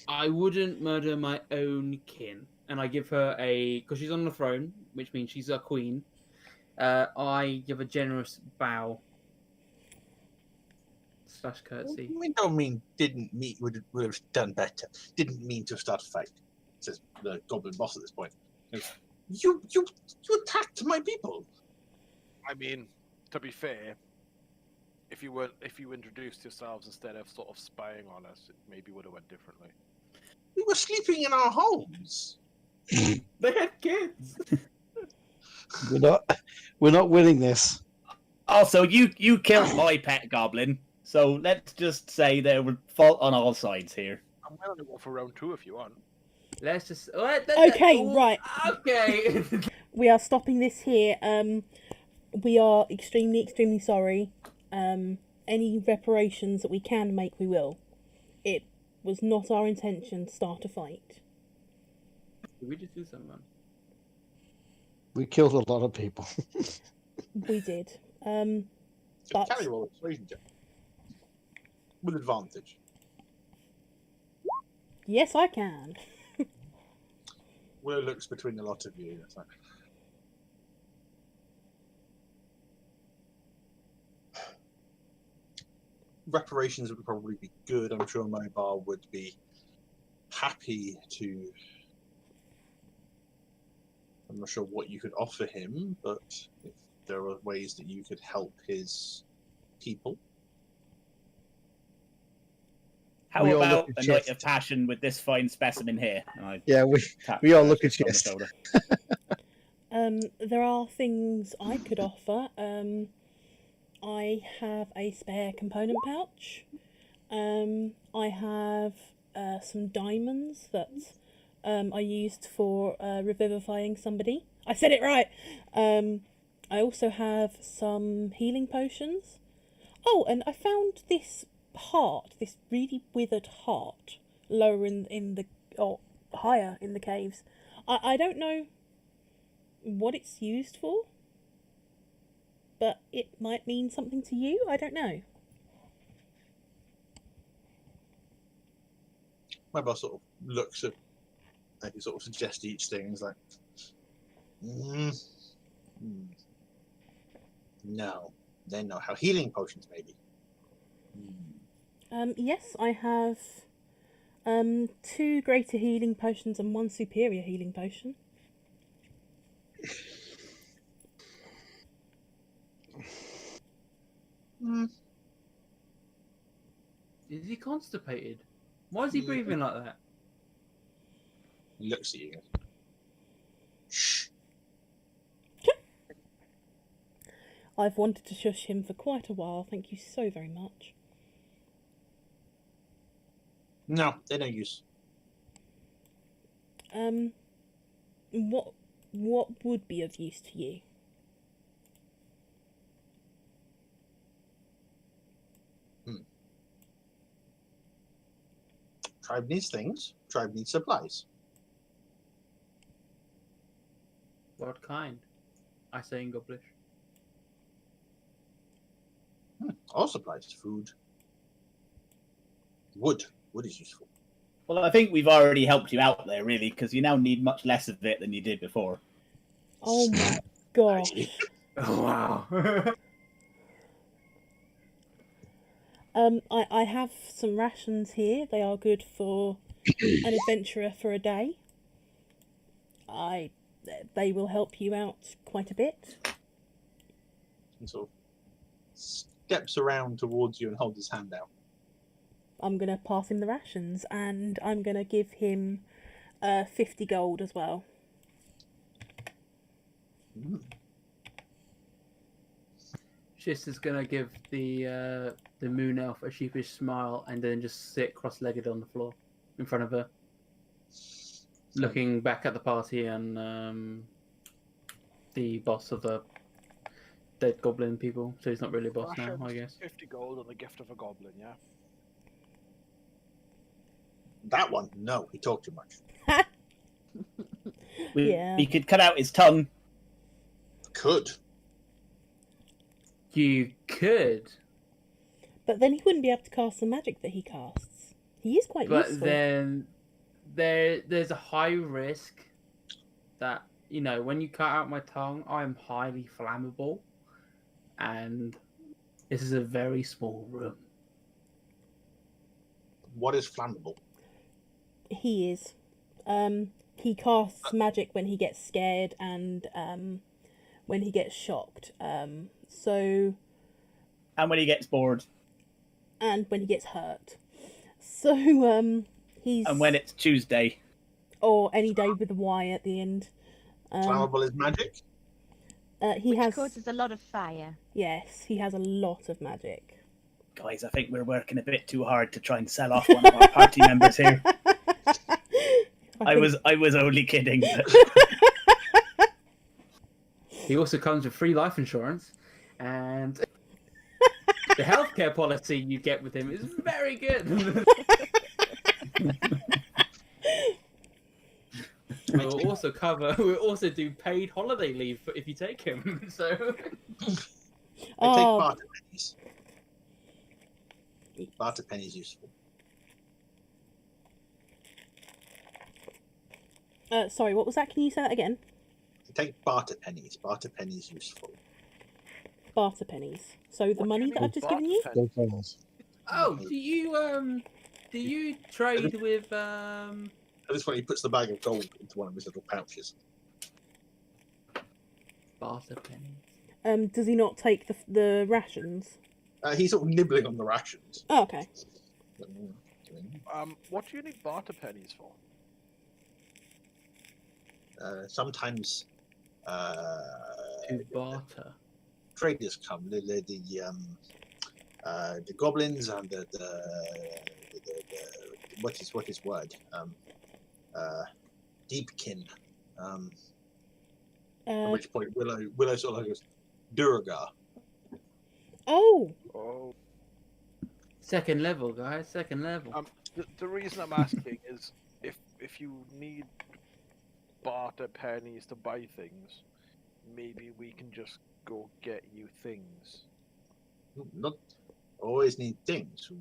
I wouldn't murder my own kin. And I give her because she's on the throne, which means she's a queen. I give a generous bow / curtsy. We don't mean didn't mean would have done better. Didn't mean to start a fight, says the goblin boss at this point. You attacked my people. I mean, to be fair, if you introduced yourselves instead of sort of spying on us, it maybe would have went differently. We were sleeping in our homes. They had kids. We're not winning this. Also, you killed my pet goblin, so let's just say there was fault on all sides here. I'm willing to go for round 2 if you want. Let's just. Okay, right. Okay. We are stopping this here. We are extremely, extremely sorry. Any reparations that we can make, we will. It was not our intention to start a fight. Did we just do something? We killed a lot of people. We did. So But- carry roll persuasion check with advantage. Yes, I can. Will looks between a lot of you. That's right. Reparations would probably be good. I'm sure Mobile would be happy to. I'm not sure what you could offer him, but if there are ways that you could help his people. How We all about look a at night Jeff. of passion with this fine specimen here? And I Yeah, tap we all look at on the Jess. shoulder. There are things I could offer. I have a spare component pouch. I have some diamonds that I used for revivifying somebody. I said it right! I also have some healing potions. Oh, and I found this heart, this really withered heart, lower in the... or higher in the caves. I don't know what it's used for, but it might mean something to you. I don't know. Mobile sort of looks at, like, he sort of suggests each thing. He's like, no, then no. How healing potions, maybe. Yes, I have 2 greater healing potions and 1 superior healing potion. Is he constipated? Why is he breathing like that? He looks at you. Shh. I've wanted to shush him for quite a while. Thank you so very much. No, they're no use. What would be of use to you? Tribe needs things. Tribe needs supplies. What kind? I say in Goblish. All supplies. Food. Wood. Wood is useful. Well, I think we've already helped you out there, really, because you now need much less of it than you did before. Oh my gosh. Oh, wow. I have some rations here. They are good for an adventurer for a day. They will help you out quite a bit. And sort of steps around towards you and holds his hand out. I'm going to pass him the rations, and I'm going to give him 50 gold as well. Shist is gonna give the moon elf a sheepish smile and then just sit cross-legged on the floor in front of her, looking back at the party and the boss of the dead goblin people. So he's not really a boss now, I guess. 50 gold and the gift of a goblin, yeah? That one? No, he talked too much. Yeah. We could cut out his tongue. Could. You could, But then he wouldn't be able to cast the magic that he casts. He is quite but useful. then there's a high risk that, you know, when you cut out my tongue, I am highly flammable, and this is a very small room. What is flammable? He is. He casts magic when he gets scared and when he gets shocked. So. And when he gets bored. And when he gets hurt. So he's. And when it's Tuesday. Or any day with a Y at the end. Flammable is magic? He has. Causes a lot of fire. Yes, he has a lot of magic. Guys, I think we're working a bit too hard to try and sell off one of our party members here. I was only kidding. He also comes with free life insurance, and the healthcare policy you get with him is very good. We'll also do paid holiday leave if you take him. So I take barter pennies. Barter pennies useful. Sorry, what was that? Can you say that again? I take barter pennies. Barter pennies useful. Barter pennies. So the money that I've just given you? oh, do you trade with At this point, he puts the bag of gold into one of his little pouches. barter pennies? Does he not take the rations? He's sort of nibbling on the rations. Oh, okay. What do you need barter pennies for? Sometimes To barter. traders come. The goblins and the what is word? Deepkin. At which point Willow sort of goes, Durga. Oh! Oh. Second level, guys. Second level. The reason I'm asking is if you need barter pennies to buy things, maybe we can just go get you things. Not always need things.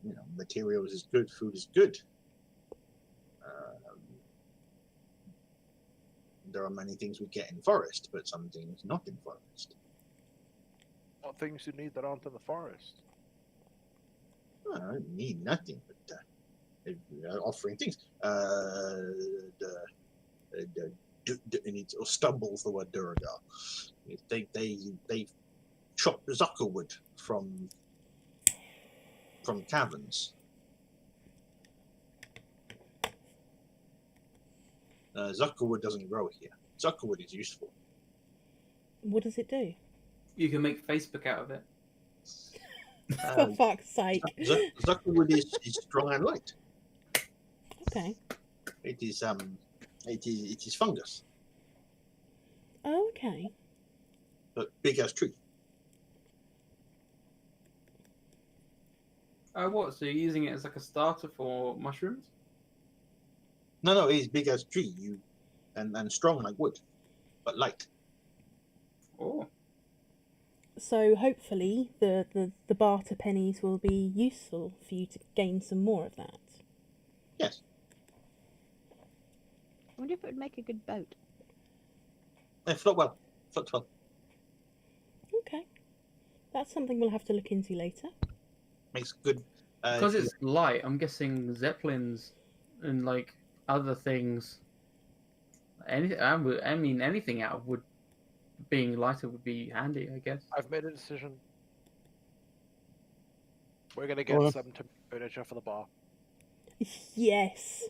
You know, materials is good, food is good. There are many things we get in forest, but some things not in forest. What things you need that aren't in the forest? Well, I don't need nothing, but offering things. And it stumbles the word Durga. They chop zuckerwood from caverns. Zuckerwood doesn't grow here. Zuckerwood is useful. What does it do? You can make Facebook out of it. For fuck's sake. Zuckerwood is strong and light. Okay. It is fungus, Oh, okay. but big as tree. What? So you're using it as like a starter for mushrooms? No, he's big as tree. And strong like wood, but light. Oh, So hopefully the barter pennies will be useful for you to gain some more of that. Yes. I wonder if it would make a good boat. They float well. Floats well. Okay. That's something we'll have to look into later. Makes good. because it's light. I'm guessing zeppelins and like other things. I mean, anything out of wood being lighter would be handy, I guess. I've made a decision. We're gonna Go get on. some furniture for the bar. Yes.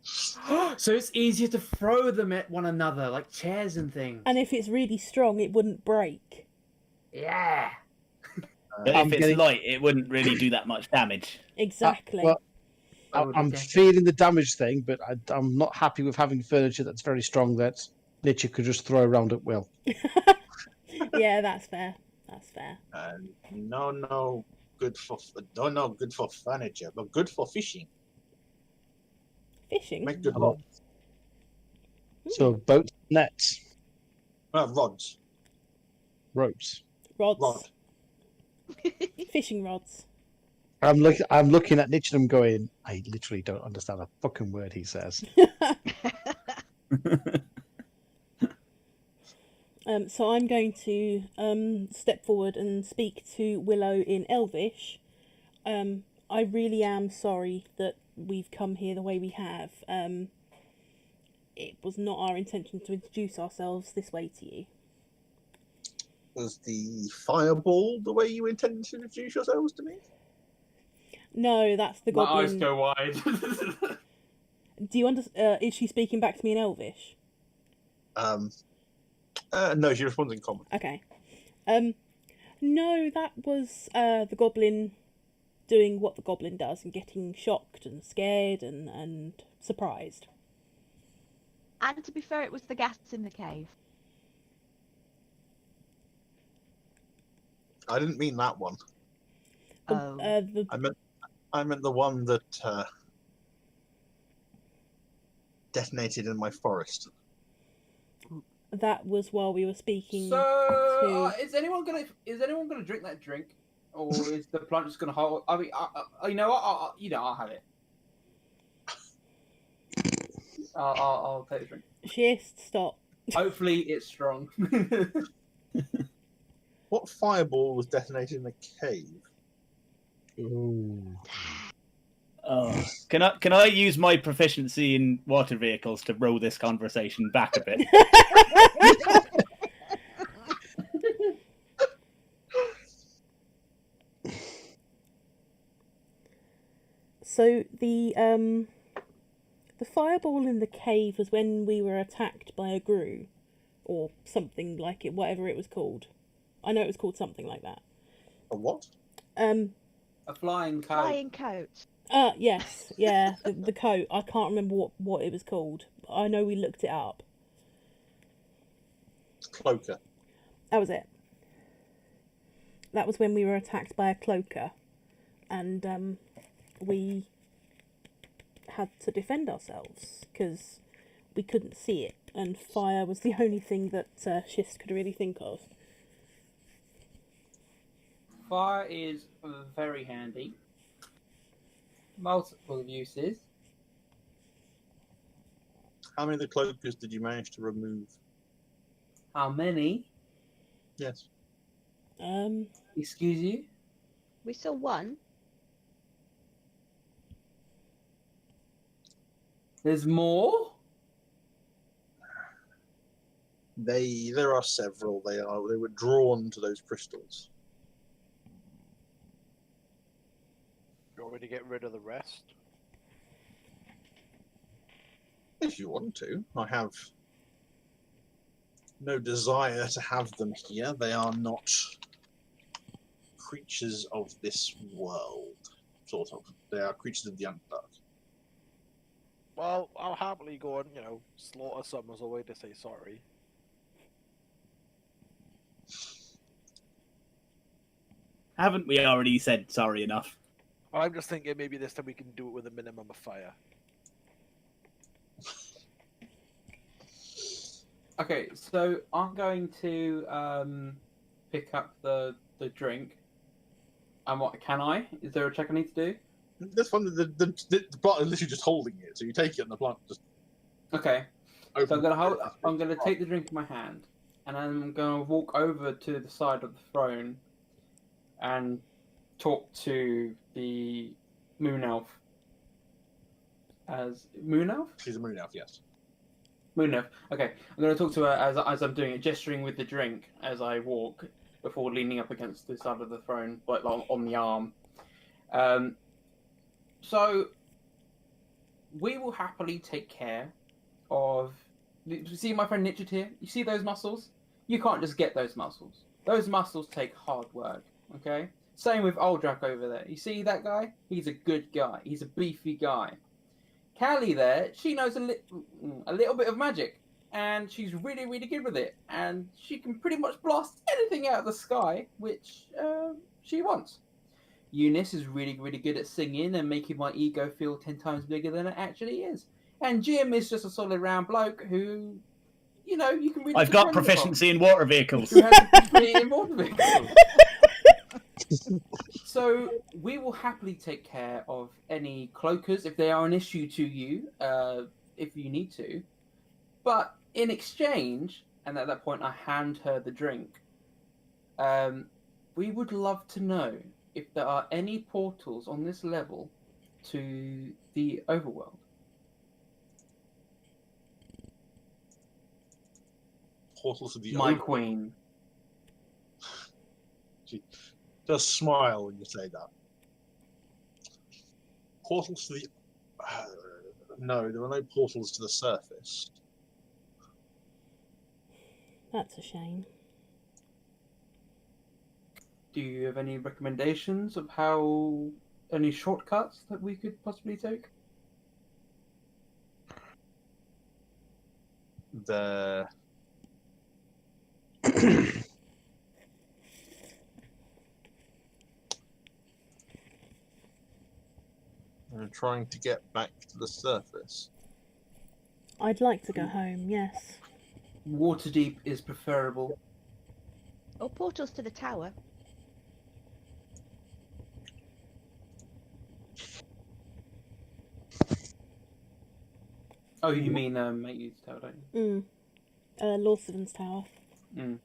So it's easier to throw them at one another, like chairs and things. And if it's really strong, it wouldn't break. Yeah. But I'm if it's getting- light, it wouldn't really do that much damage. Exactly. well, Oh, I'm okay. feeling the damage thing, but I'm not happy with having furniture that's very strong that nature could just throw around at will. Yeah, that's fair. That's fair. No good for furniture, but good for fishing. Fishing. Make good Hello. rods. So boats, nets, Rods. ropes. Rods. Rod. Fishing rods. I'm looking at Nietzsche and I'm going, I literally don't understand a fucking word he says. So I'm going to step forward and speak to Willow in Elvish. I really am sorry that we've come here the way we have. It was not our intention to introduce ourselves this way to you. Was the fireball the way you intended to introduce yourselves to me? No, that's the My goblin. eyes go wide. Do you understand? Is she speaking back to me in Elvish? No, she responds in common. Okay. No, that was the goblin doing what the goblin does and getting shocked and scared and surprised. And to be fair, it was the gas in the cave. I didn't mean that one. Oh. I meant the one that detonated in my forest. That was while we were speaking. So, is anyone gonna drink that drink, or is the plant just gonna hold? I mean, you know what? I'll have it. I'll take the drink. Just stop. Hopefully, it's strong. What fireball was detonated in the cave? Ooh. Oh. Can I use my proficiency in water vehicles to row this conversation back a bit? So the fireball in the cave was when we were attacked by a grue, or something like it, whatever it was called. I know it was called something like that. A what? A flying coat. Flying coat. Yes, yeah, the coat. I can't remember what it was called. I know we looked it up. Cloaker. That was it. That was when we were attacked by a cloaker, and we had to defend ourselves because we couldn't see it, and fire was the only thing that Shist could really think of. Fire is very handy. Multiple uses. How many of the cloakers did you manage to remove? How many? Yes. Excuse you? We saw one. There's more? There are several. They were drawn to those crystals. You want me to get rid of the rest? If you want to. I have no desire to have them here. They are not creatures of this world, sort of. They are creatures of the Underdark. Well, I'll happily go and, slaughter some as a way to say sorry. Haven't we already said sorry enough? Well, I'm just thinking maybe this time we can do it with a minimum of fire. Okay, so I'm going to pick up the drink. And what can I? Is there a check I need to do? That's fun. The plant is literally just holding it, so you take it and the plant just. Okay. So opens I'm gonna hold. it. I'm gonna take the drink in my hand, and I'm gonna walk over to the side of the throne, and talk to the moon elf. As moon elf? She's a moon elf, yes. Moon elf. Okay, I'm gonna talk to her as I'm doing it, gesturing with the drink as I walk, before leaning up against the side of the throne, like on the arm. So we will happily take care of. You see my friend Nichard here? You see those muscles? You can't just get those muscles. Those muscles take hard work, okay? Same with Aldrak over there. You see that guy? He's a good guy. He's a beefy guy. Callie there, she knows a little bit of magic. And she's really, really good with it. And she can pretty much blast anything out of the sky, which she wants. Eunice is really, really good at singing and making my ego feel 10 times bigger than it actually is. And Jim is just a solid round bloke who, you know, you can really. I've got proficiency in water vehicles. So we will happily take care of any cloakers if they are an issue to you, if you need to. But in exchange, and at that point I hand her the drink, we would love to know if there are any portals on this level to the overworld. Portals to the My overworld. queen. She does smile when you say that. Portals to the... no, there are no portals to the surface. That's a shame. Do you have any recommendations of how any shortcuts that we could possibly take? I'm trying to get back to the surface. I'd like to go home, yes. Waterdeep is preferable. Or portals to the tower. Oh, you mean Matey's Tower, don't you? Lawson's Tower. Mm.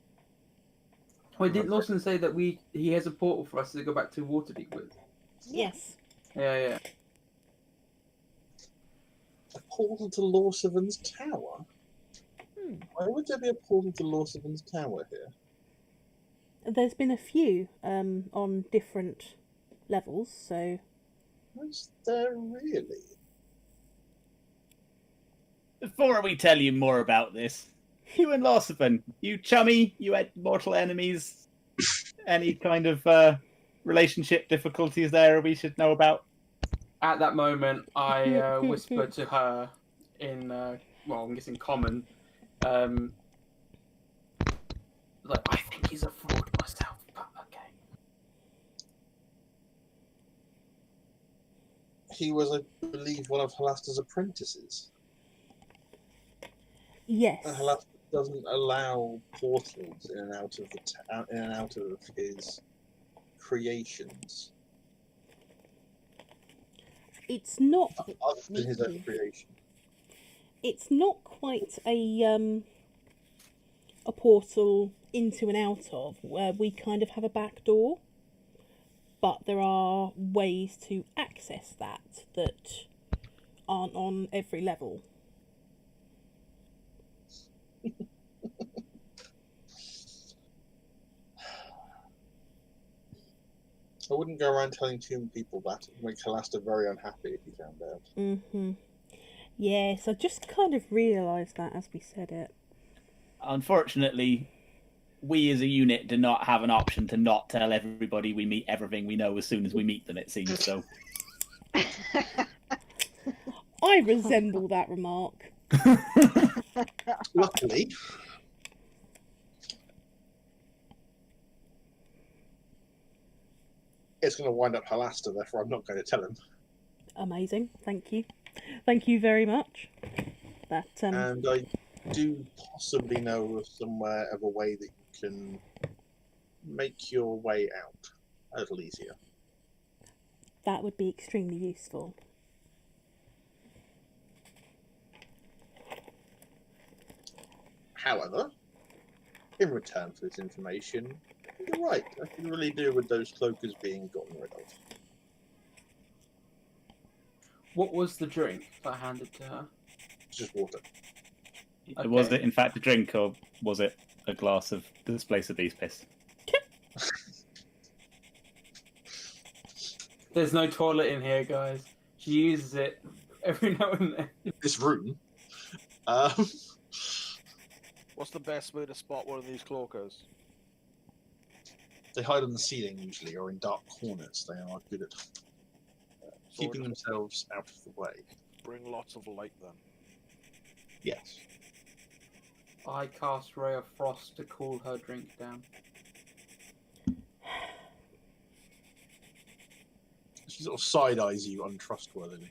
Wait, didn't Lawson say that he has a portal for us to go back to Waterdeep with? Yes. Yeah. A portal to Lawson's Tower? Why would there be a portal to Lawson's Tower here? There's been a few on different levels, so... Was there really? Before we tell you more about this, you and Lawson, you chummy, you had mortal enemies, any kind of relationship difficulties there we should know about? At that moment, I whispered to her in, well, I'm guessing common, like, I think he's a fraud myself, but okay. He was, I believe, one of Halasta's apprentices. Yes. And Halasta doesn't allow portals in and out of his creations. It's not... Other than his own creation. It's not quite a portal into and out of, where we kind of have a back door. But there are ways to access that aren't on every level. I wouldn't go around telling too many people that. It would make Halasta very unhappy if he found out. Mm-hmm. Yes, I just kind of realised that as we said it. Unfortunately, we as a unit do not have an option to not tell everybody we meet everything we know as soon as we meet them, it seems so. I resemble that remark. Luckily, it's going to wind up Halasta, therefore I'm not going to tell him. Amazing, thank you. Thank you very much. That And I do possibly know of somewhere of a way that you can make your way out a little easier. That would be extremely useful. However, in return for this information, you're right. I can really do with those cloakers being gotten rid of. What was the drink that I handed to her? It's just water. Okay. Was it in fact a drink, or was it a glass of displacer beast piss? There's no toilet in here, guys. She uses it every now and then. This room. What's the best way to spot one of these cloakers? They hide on the ceiling usually, or in dark corners. They are good at keeping themselves out of the way. Bring lots of light then. Yes. I cast Ray of Frost to cool her drink down. She sort of side eyes you untrustworthily.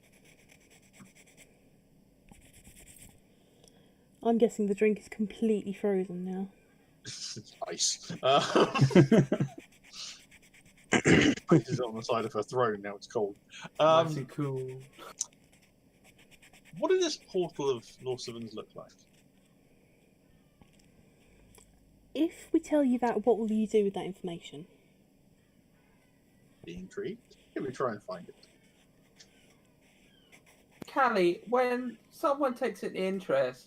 I'm guessing the drink is completely frozen now. Ice. Pushes it on the side of her throat, now it's cold. Nice and cool. What did this portal of Norsevens look like? If we tell you that, what will you do with that information? Be intrigued? Can we try and find it? Callie, when someone takes an interest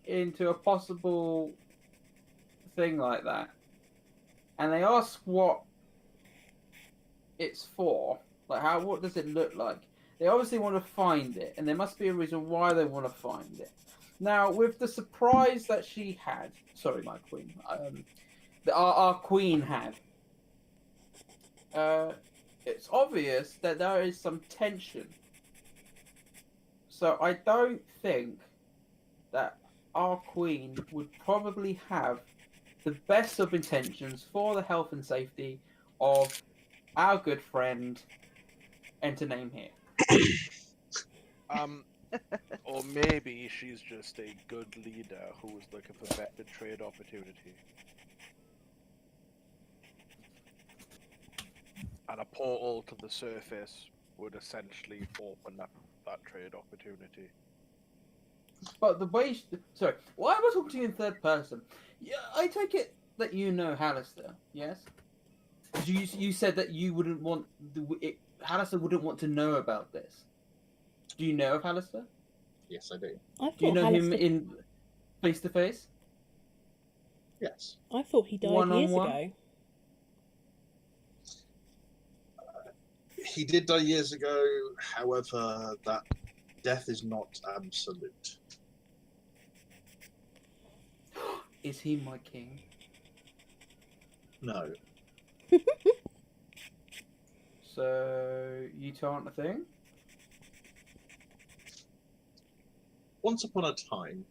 into a possible thing like that, and they ask what it's for, like what does it look like? They obviously want to find it, and there must be a reason why they want to find it. Now, with the surprise that she had, sorry, my queen, our queen had, it's obvious that there is some tension. So I don't think that our queen would probably have the best of intentions for the health and safety of our good friend, enter name here. Or maybe she's just a good leader who is looking for better trade opportunity. And a portal to the surface would essentially open up that trade opportunity. But the way... Sorry, why am I talking to you in third person? Yeah, I take it that you know Hallister, yes? You said that you wouldn't want... Hallister wouldn't want to know about this. Do you know of Hallister? Yes, I do. Do you know him in face-to-face? Yes. I thought he died years ago. He did die years ago, however, that death is not absolute. Is he my king? No. So, you two aren't a thing? Once upon a time...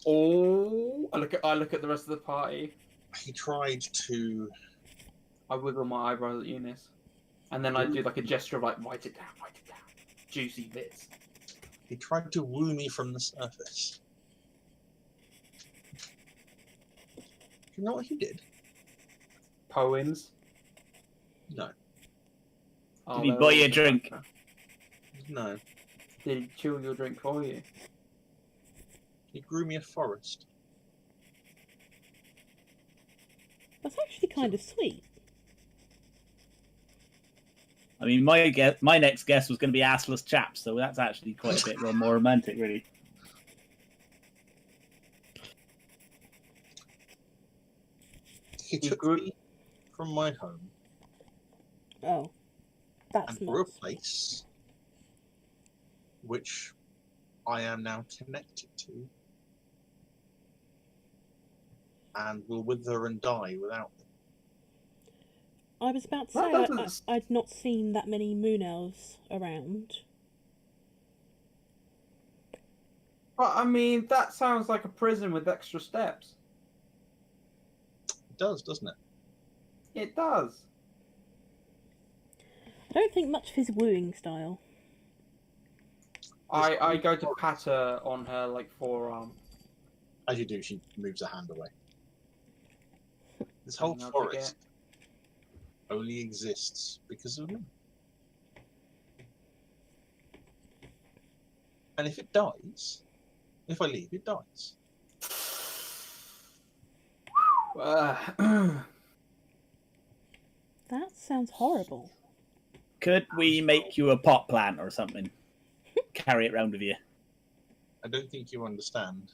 Oh, I look at the rest of the party. He tried to... I wiggle my eyebrows at Eunice. And then I do like a gesture of like, write it down. Juicy bits. He tried to woo me from the surface. Do you know what he did? Poems? No. Did he buy you a drink? No. Did he chill your drink for you? He grew me a forest. That's actually kind of sweet. I mean, my next guess was going to be assless chaps, so that's actually quite a bit more romantic, really. He took me from my home. Oh, that's and for a place which I am now connected to, and will wither and die without them. I was about to say I'd not seen that many moon elves around. But I mean, that sounds like a prison with extra steps. It does, doesn't it? It does. I don't think much of his wooing style. I go to pat her on her like forearm. As you do, she moves her hand away. This whole Not to forest only exists because of me. And if it dies, if I leave, it dies. That sounds horrible. Could we make you a pot plant or something? Carry it round with you. I don't think you understand.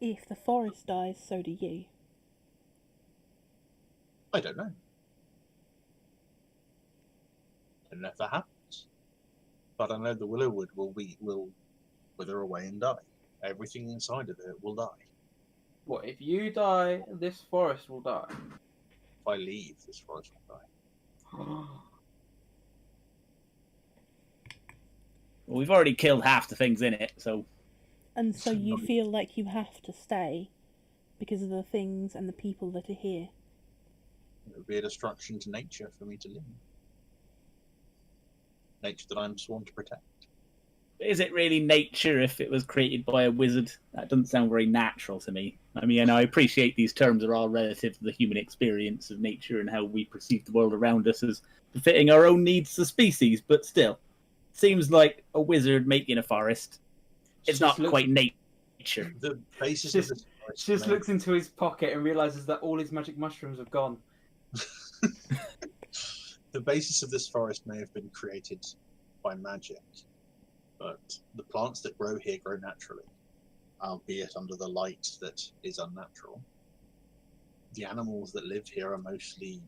If the forest dies, so do you. I don't know. I don't know if that happens. But I know the willowwood will wither away and die. Everything inside of it will die. What, if you die, this forest will die? If I leave, this forest will die. Well, we've already killed half the things in it, so... And so you feel like you have to stay because of the things and the people that are here. It would be a destruction to nature for me to leave. Nature that I'm sworn to protect. Is it really nature if it was created by a wizard? That doesn't sound very natural to me. I mean, I appreciate these terms are all relative to the human experience of nature and how we perceive the world around us as befitting our own needs as species, but still, it seems like a wizard making a forest. It's not quite nature. The basis of this forest She just looks into his pocket and realizes that all his magic mushrooms have gone. The basis of this forest may have been created by magic, but the plants that grow here grow naturally, albeit under the light that is unnatural. The animals that live here are mostly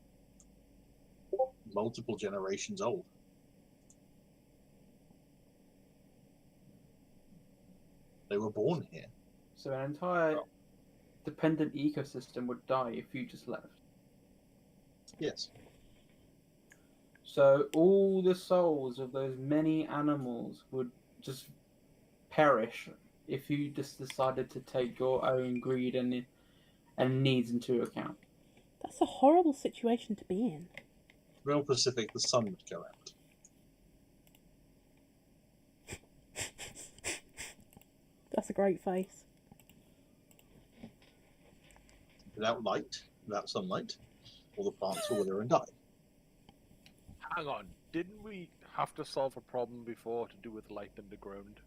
multiple generations old. They were born here. So an entire dependent ecosystem would die if you just left. Yes. So all the souls of those many animals would just perish if you just decided to take your own greed and needs into account. That's a horrible situation to be in. Real Pacific, the sun would go out. That's a great face. Without light, without sunlight, all the plants will wither and die. Hang on, didn't we have to solve a problem before to do with light underground?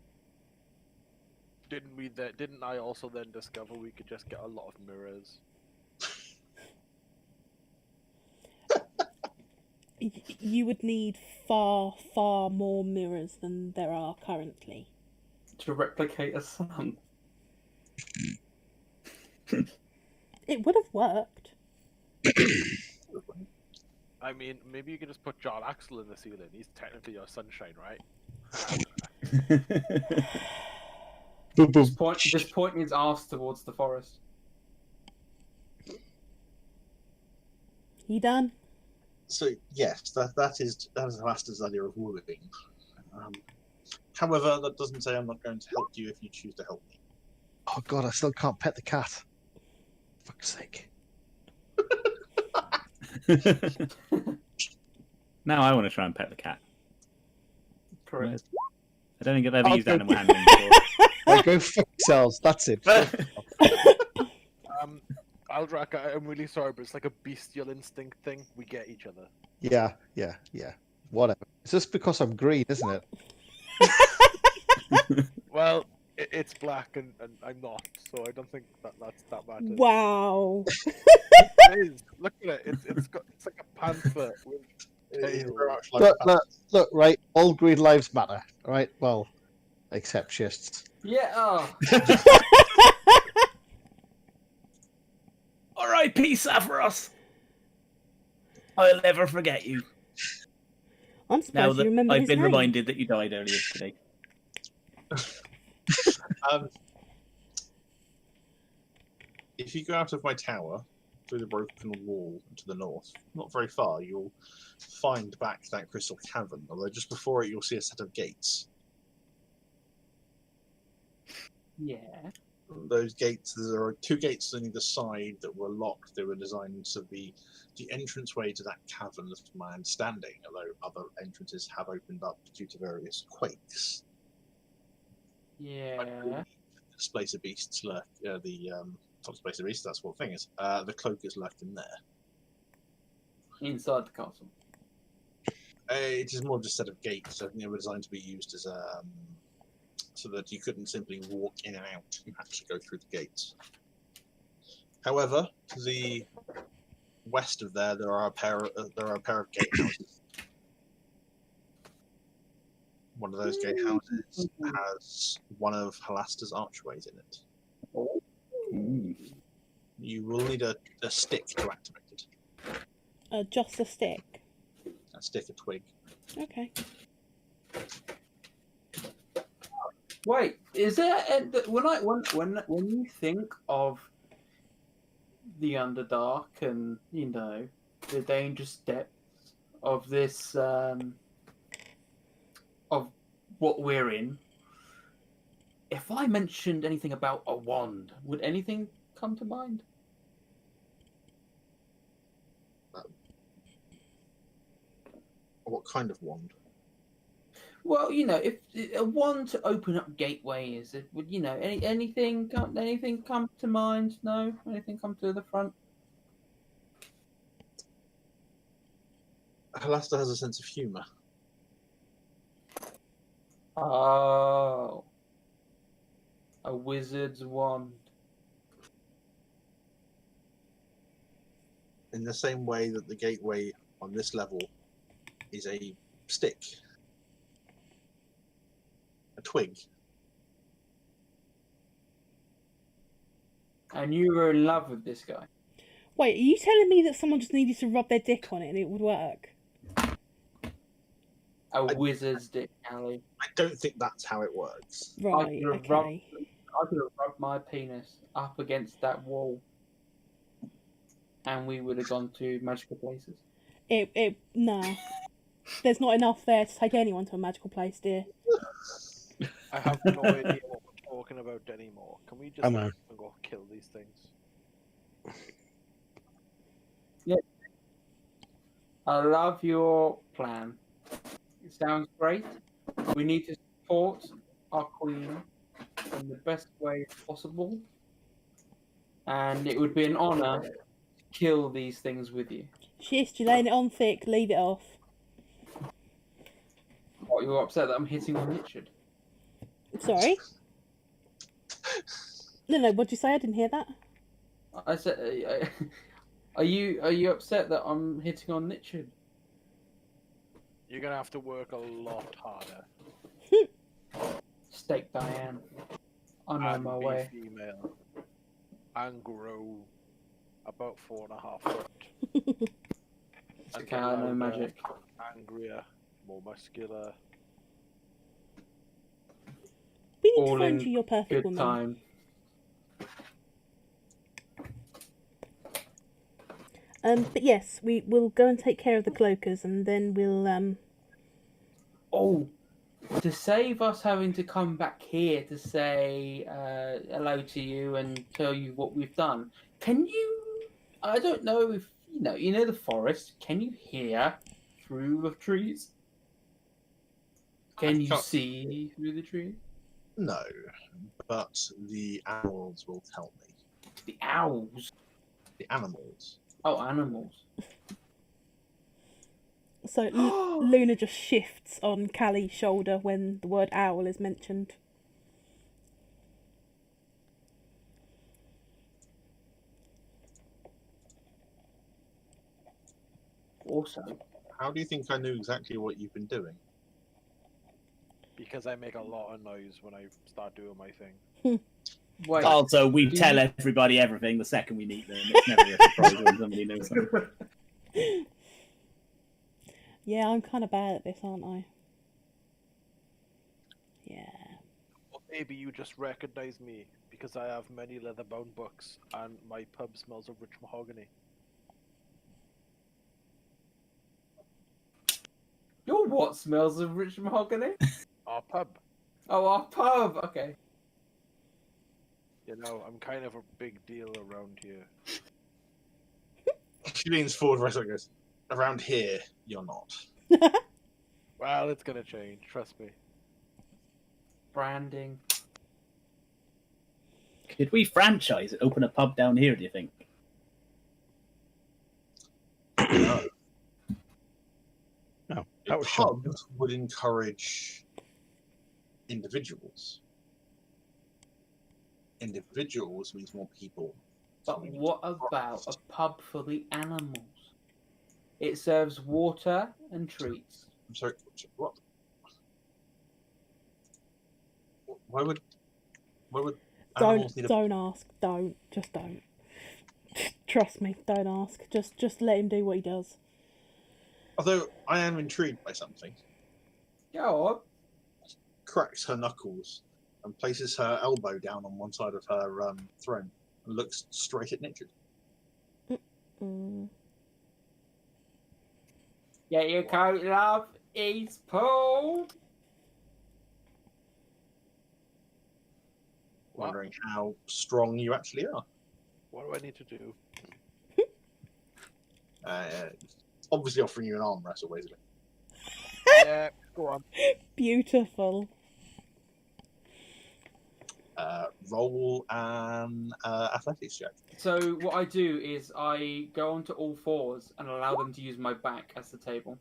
Didn't I also then discover we could just get a lot of mirrors? You would need far, far more mirrors than there are currently. To replicate a sun. It would have worked. I mean, maybe you could just put John Axel in the ceiling. He's technically your sunshine, right? Just pointing his arse towards the forest. You done? So yes, that is Alastair's idea of wooing. However, that doesn't say I'm not going to help you if you choose to help me. Oh god, I still can't pet the cat. For fuck's sake. Now I want to try and pet the cat. Correct. I don't think I've ever used animal handling before. Right, go fuck yourselves, that's it. Aldrak, I'm really sorry, but it's like a bestial instinct thing. We get each other. Yeah. Whatever. It's just because I'm green, isn't it? Well, it's black and I'm not, so I don't think that matters. Wow. It is. Look at it. It's like a panther with tails. Look, right, all green lives matter, right? Well, except shists. Yeah. Oh. R.I.P. Savros. I'll never forget you. I'm Now surprised you that remember I've his been name. reminded that you died earlier today. If you go out of my tower through the broken wall to the north, not very far, you'll find back that crystal cavern. Although just before it, you'll see a set of gates. Yeah. Those gates, there are two gates on either side that were locked. They were designed to be the entranceway to that cavern, to my understanding, although other entrances have opened up due to various quakes. Yeah. Displacer beasts lurk. Not displacer beasts. That's what the thing is. The cloak is left in there. Inside the castle. It is more just a set of gates. I think they were designed to be used as so that you couldn't simply walk in and out. You had to go through the gates. However, to the west of there are a pair of gatehouses. One of those gatehouses has one of Halasta's archways in it. Ooh. You will need a stick to activate it. Just a stick. A stick, a twig. Okay. Wait, is there when you think of the Underdark and the dangerous depths of this of what we're in, if I mentioned anything about a wand, would anything come to mind? What kind of wand? Well, if a wand to open up gateways, would anything come to mind? No, anything come to the front? Halasta has a sense of humour. Oh, a wizard's wand. In the same way that the gateway on this level is a stick, a twig. And you were in love with this guy. Wait, are you telling me that someone just needed to rub their dick on it and it would work? A wizard's dick, Ali. I don't think that's how it works. Right, could've okay. I could have rubbed my penis up against that wall, and we would have gone to magical places. No. There's not enough there to take anyone to a magical place, dear. I have no idea what we're talking about anymore. Can we just go kill these things? Yeah. I love your plan. It sounds great. We need to support our queen in the best way possible. And it would be an honour to kill these things with you. Shish, you're laying it on thick, leave it off. What, you're upset that I'm hitting on Richard? Sorry? No, what'd you say? I didn't hear that. I said, are you upset that I'm hitting on Richard? You're gonna have to work a lot harder. Steak Diane. I know and my be way. female. And grow about 4.5 foot. It's okay, I know magic. Angrier, more muscular. We need All to find in you your perfect Good woman. time. But yes, we'll go and take care of the cloakers, and then we'll Oh, to save us having to come back here to say hello to you and tell you what we've done, can you? I don't know if you know the forest. Can you hear through the trees? Can you see through the trees? No, but the owls will tell me. The owls. The animals. Oh, animals. So Luna just shifts on Callie's shoulder when the word owl is mentioned. Also, How do you think I knew exactly what you've been doing? Because I make a lot of noise when I start doing my thing. wait. Also, we tell everybody everything the second we meet them. It's never a surprise when somebody knows something. Yeah, I'm kind of bad at this, aren't I? Yeah. Or maybe you just recognize me because I have many leather-bound books and my pub smells of rich mahogany. Your what smells of rich mahogany? Our pub. Oh, our pub. Okay. You know, I'm kind of a big deal around here. She leans forward for a second and goes, around here, you're not. Well, it's gonna change, trust me. Branding. Could we franchise it? Open a pub down here, do you think? No. No, A that was pub shocking. would encourage individuals. Individuals means more people. But what about a pub for the animals? It serves water and treats. I'm sorry, what? Why would animals need a... Don't ask. Just don't. Trust me, don't ask. Just let him do what he does. Although I am intrigued by something. Go on. Cracks her knuckles and places her elbow down on one side of her throne and looks straight at Nichard. Mm. Get your coat, love. He's pulled. Wondering how strong you actually are. What do I need to do? Obviously offering you an arm wrestle, basically. Yeah, go on. Beautiful. Roll an athletics check. So what I do is I go onto all fours and allow them to use my back as the table.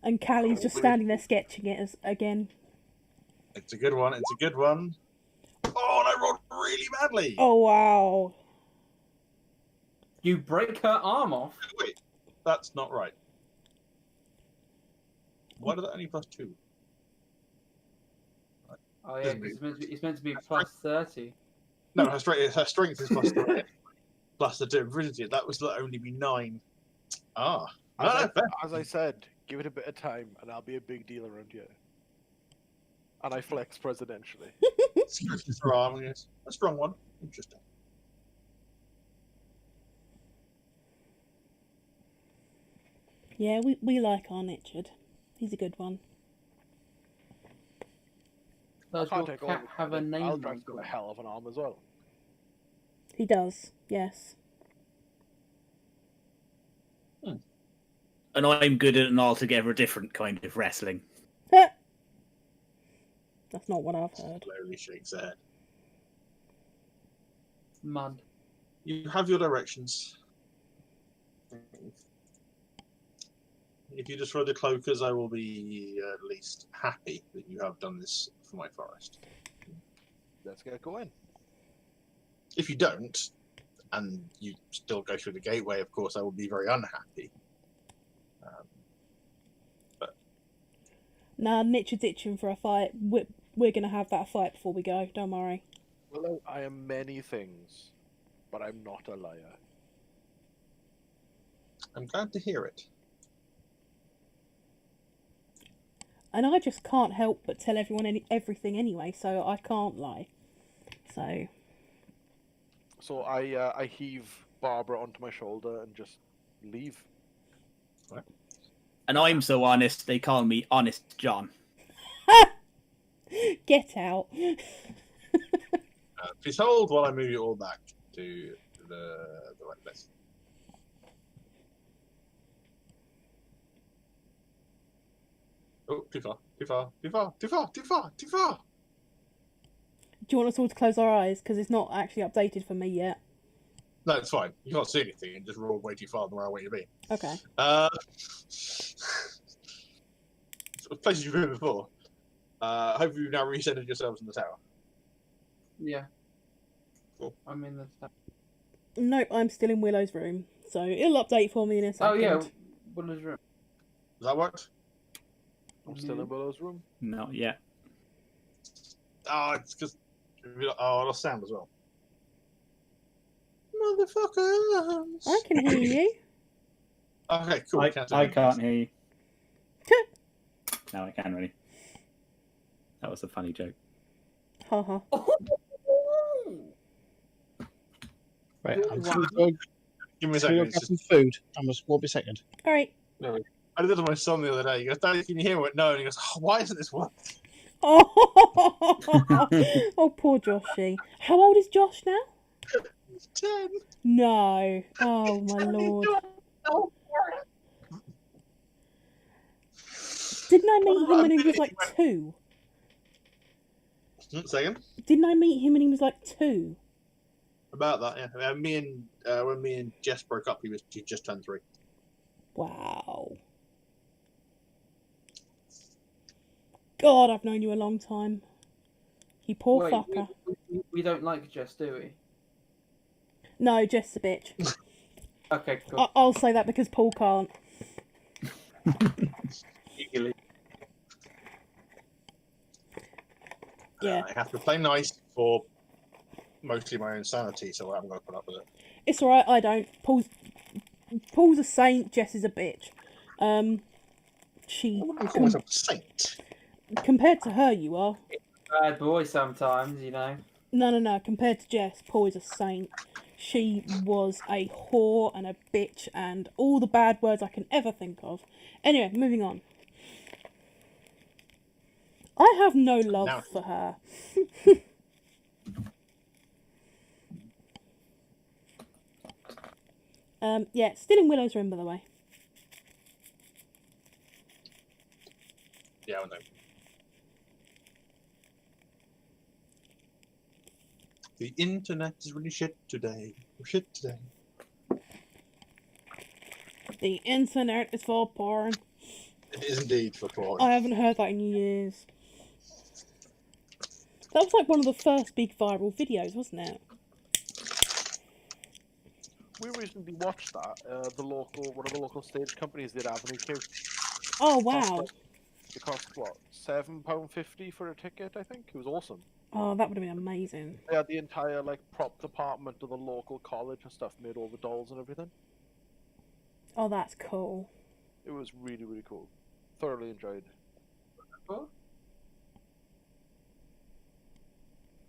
And Callie's just standing there sketching it again. It's a good one. It's a good one. Oh, and I rolled really badly. Oh wow. You break her arm off. Wait, that's not right. Why did that only plus 2? Oh yeah, because it's meant to be plus 30. No, her strength is plus 3. Plus the divinity. That was only be 9. Ah. As I said, give it a bit of time and I'll be a big deal around here. And I flex presidentially. Stretches her arm, yes. A strong one. Interesting. Yeah, we like our Nichard. He's a good one. Does Can't your take all cat the have a credit. name? Aldrich's got a hell of an arm as well. He does, yes. And I'm good at an altogether different kind of wrestling. That's not what I've heard. Slowly shakes her head. Mud. You have your directions. If you destroy the cloakers, I will be at least happy that you have done this for my forest. Let's get going. If you don't, and you still go through the gateway, of course, I will be very unhappy. Nah, Nichard's itching for a fight. We're gonna have that fight before we go. Don't worry. Well, I am many things, but I'm not a liar. I'm glad to hear it. And I just can't help but tell everyone everything anyway, so I can't lie. So I heave Barbara onto my shoulder and just leave. Right. And I'm so honest, they call me Honest John. Get out. Please hold while I move you all back to the right place. Oh, too far, too far, too far, too far, too far, too far. Do you want us all to close our eyes? Because it's not actually updated for me yet. No, it's fine. You can't see anything and just roll way too far than where I want you to be. Okay. Places you've been before. Hopefully you've now recentered yourselves in the tower. Yeah. Cool. I'm in the tower. Nope, I'm still in Willow's room. So it'll update for me in a second. Oh yeah, Willow's room. Does that work? I'm still in Willow's room. Not yet. Ah, it's because... Oh, I lost sound as well. Motherfuckers! I can hear you. Okay, cool. I can't hear you. No, I can really. That was a funny joke. Haha. Right, I'm going to go Give me a grab second. some food. I won't be a second. Alright. I did it to my son the other day. He goes, Daddy, can you hear it? No. And he goes, oh, why isn't this working? Oh, poor Joshy. How old is Josh now? He's 10. No. Oh, my lord. Didn't I meet him when he was like 2? Second. Didn't I meet him when he was like 2? About that, yeah. When me and Jess broke up, he just turned 3. Wow. God, I've known you a long time. You poor Wait, fucker. we don't like Jess, do we? No, Jess a bitch. Okay, cool. I'll say that because Paul can't. Eagerly. Yeah. I have to play nice for mostly my own sanity, so I haven't got to put up with it. It's alright, I don't. Paul's a saint, Jess is a bitch. She... I wouldn't call myself a saint. Compared to her, you are. Bad boy sometimes, you know. No. Compared to Jess, Paul is a saint. She was a whore and a bitch and all the bad words I can ever think of. Anyway, moving on. I have no love for her. Yeah, still in Willow's room, by the way. Yeah, I know. The internet is really shit today. Shit today. The internet is for porn. It is indeed for porn. I haven't heard that in years. That was like one of the first big viral videos, wasn't it? We recently watched that. One of the local stage companies did Avenue Q. Oh, wow. It cost what, £7.50 for a ticket? I think it was awesome. Oh, that would have been amazing. They had the entire prop department of the local college and stuff, made all the dolls and everything. Oh, that's cool. It was really, really cool. Thoroughly enjoyed. What?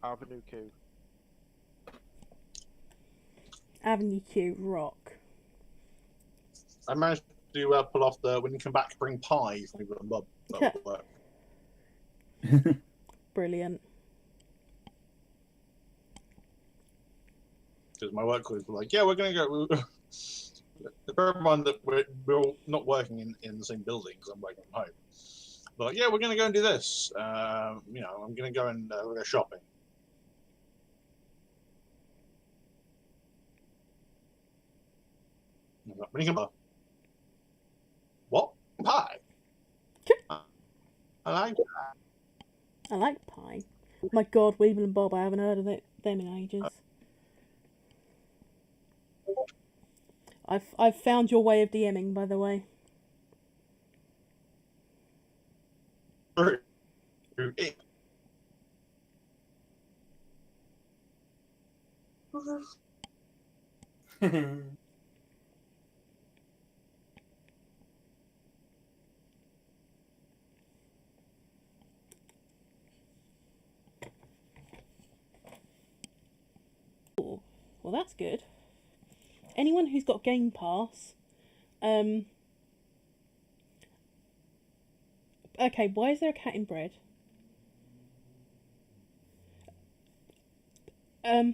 Avenue Q. Avenue Q, rock. I managed to pull off the when you come back, bring pie for me and Bob. That will work. Brilliant. Because my work colleagues were like, yeah, we're going to go. Bear in mind that we're all not working in the same building because I'm working from home. But yeah, we're going to go and do this. I'm going to go and we'll go shopping. When you come up, what? Pie? I like that. I like pie. My God, Weeble and Bob, I haven't heard of them in ages. I've found your way of DMing, by the way. Well, that's good. Anyone who's got Game Pass, okay, why is there a cat in bread? I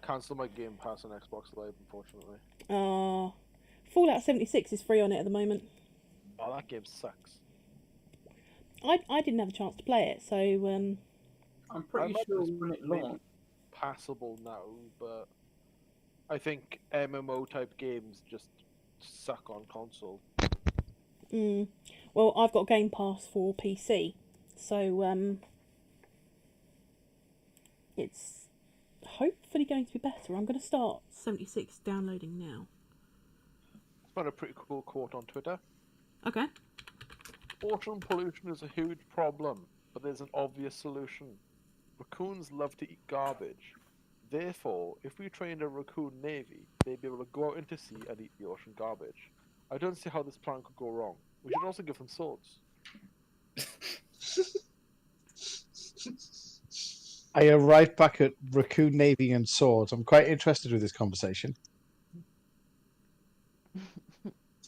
cancelled my Game Pass on Xbox Live, unfortunately. Fallout 76 is free on it at the moment. Oh, that game sucks. I didn't have a chance to play it, so I'm pretty sure when it launched. Passable now, but I think MMO type games just suck on console. Well, I've got Game Pass for PC, so it's hopefully going to be better. I'm going to start 76 downloading now. I found a pretty cool quote on Twitter. Okay. Ocean pollution is a huge problem, but there's an obvious solution. Raccoons love to eat garbage. Therefore, if we trained a raccoon navy, they'd be able to go out into sea and eat the ocean garbage. I don't see how this plan could go wrong. We should also give them swords. I am right back at Raccoon Navy and Swords. I'm quite interested with this conversation.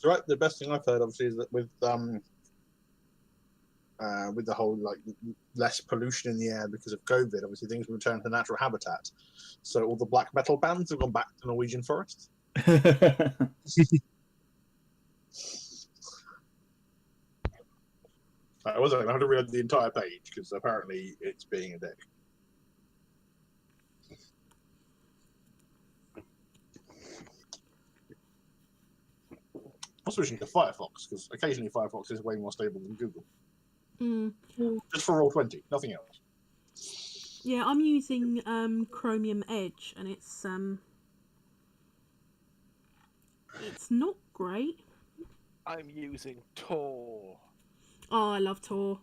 Right, the best thing I've heard, obviously, is that with the whole less pollution in the air because of COVID, obviously things will return to natural habitat. So all the black metal bands have gone back to Norwegian forests. I was like, I had to read the entire page because apparently it's being a dick. I'm switching to Firefox because occasionally Firefox is way more stable than Google. Just for Roll20, nothing else. Yeah, I'm using Chromium Edge, and it's not great. I'm using Tor. Oh, I love Tor.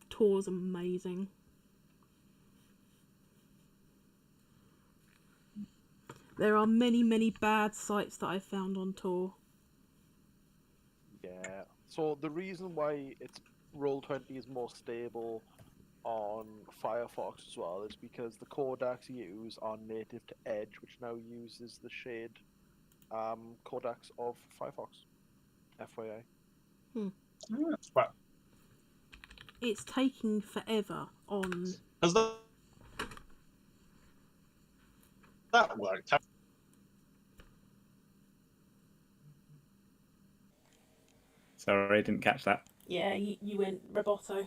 Tor's amazing. There are many, many bad sites that I've found on Tor. Yeah. So the reason why it's Roll20 is more stable on Firefox as well is because the codecs you use are native to Edge, which now uses the shade codecs of Firefox. FYI. But It's taking forever on. has that worked? Sorry, I didn't catch that. Yeah, you went roboto.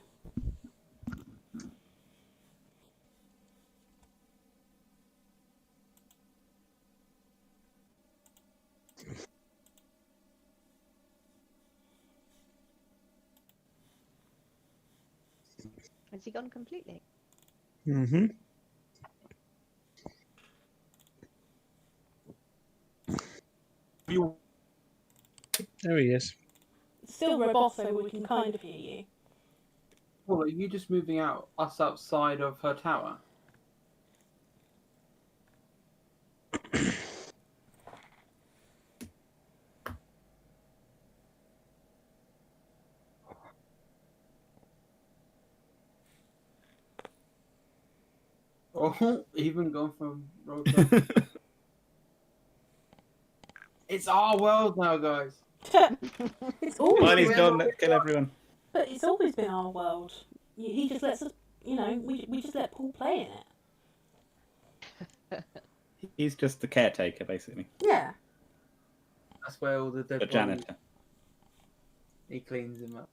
Has he gone completely? Mm-hmm. There he is. Still roboto, we can kind of hear you. Well, are you just moving us outside of her tower? Oh, even gone from road. It's our world now, guys. It's always Well, he's been, gone. Let's kill everyone. but it's always been our world. He just lets us, we just let Paul play in it. He's just the caretaker, basically. Yeah. That's where all the dead The bodies- janitor. He cleans them up.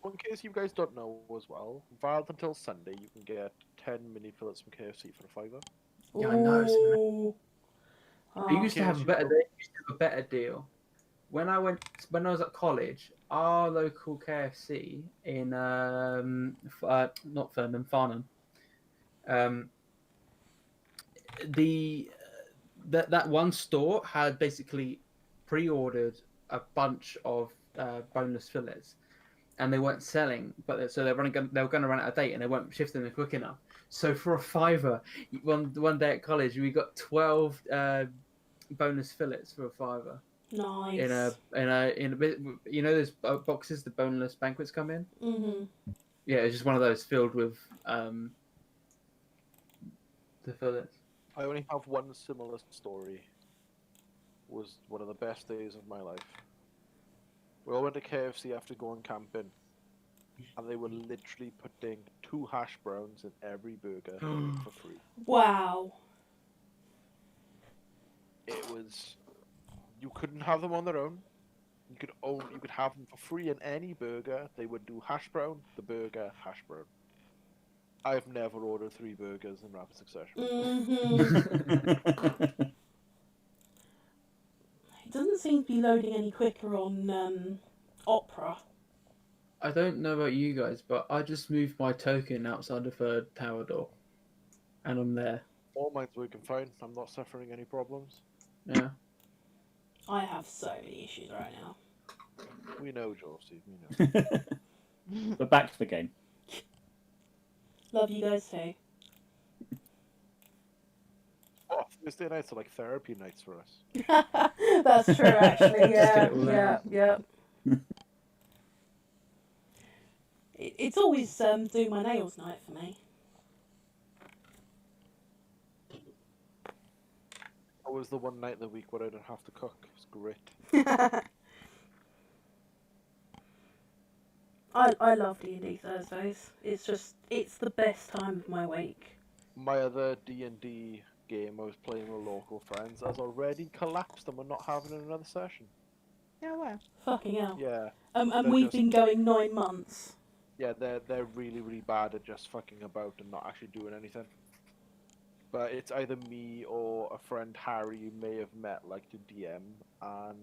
In case you guys don't know as well, valid until Sunday, you can get 10 mini fillets from KFC for a £5. Yeah, I know, it's Ooh. They used to have a better. KFC. They used to have a better deal. When I was at college, our local KFC in not Fernham, Farnham, that one store had basically pre-ordered a bunch of boneless fillets, and they weren't selling, but so they were going to run out of date, and they weren't shifting them quick enough. So for a £5, one day at college, we got 12 bonus fillets for a £5 Nice. in a bit. You know those boxes the boneless banquets come in. Mm-hmm. Yeah, it's just one of those filled with the fillets. I only have one similar story. It was one of the best days of my life. We all went to KFC after going camping, and they were literally putting 2 hash browns in every burger for free. Wow. It was, you couldn't have them on their own. You could have them for free in any burger. They would do hash brown, the burger, hash brown. I've never ordered 3 burgers in rapid succession. Mm-hmm. It doesn't seem to be loading any quicker on Opera. I don't know about you guys, but I just moved my token outside of her tower door, and I'm there. All mine's working fine. I'm not suffering any problems. Yeah. I have so many issues right now. We know, Josie. We know. But back to the game. Love you guys too. Oh, Thursday nights are like therapy nights for us. That's true, actually. Yeah, Just get it all yeah, out. yeah. It's always do my nails night for me. Always the one night of the week where I don't have to cook. It's great. I love D&D Thursdays. It's the best time of my week. My other D&D game I was playing with local friends has already collapsed and we're not having another session. Oh wow. Fucking hell. Yeah, And they're we've just- been going 9 months. yeah, they're really, really bad at just fucking about and not actually doing anything. But it's either me or a friend Harry you may have met, like to DM, and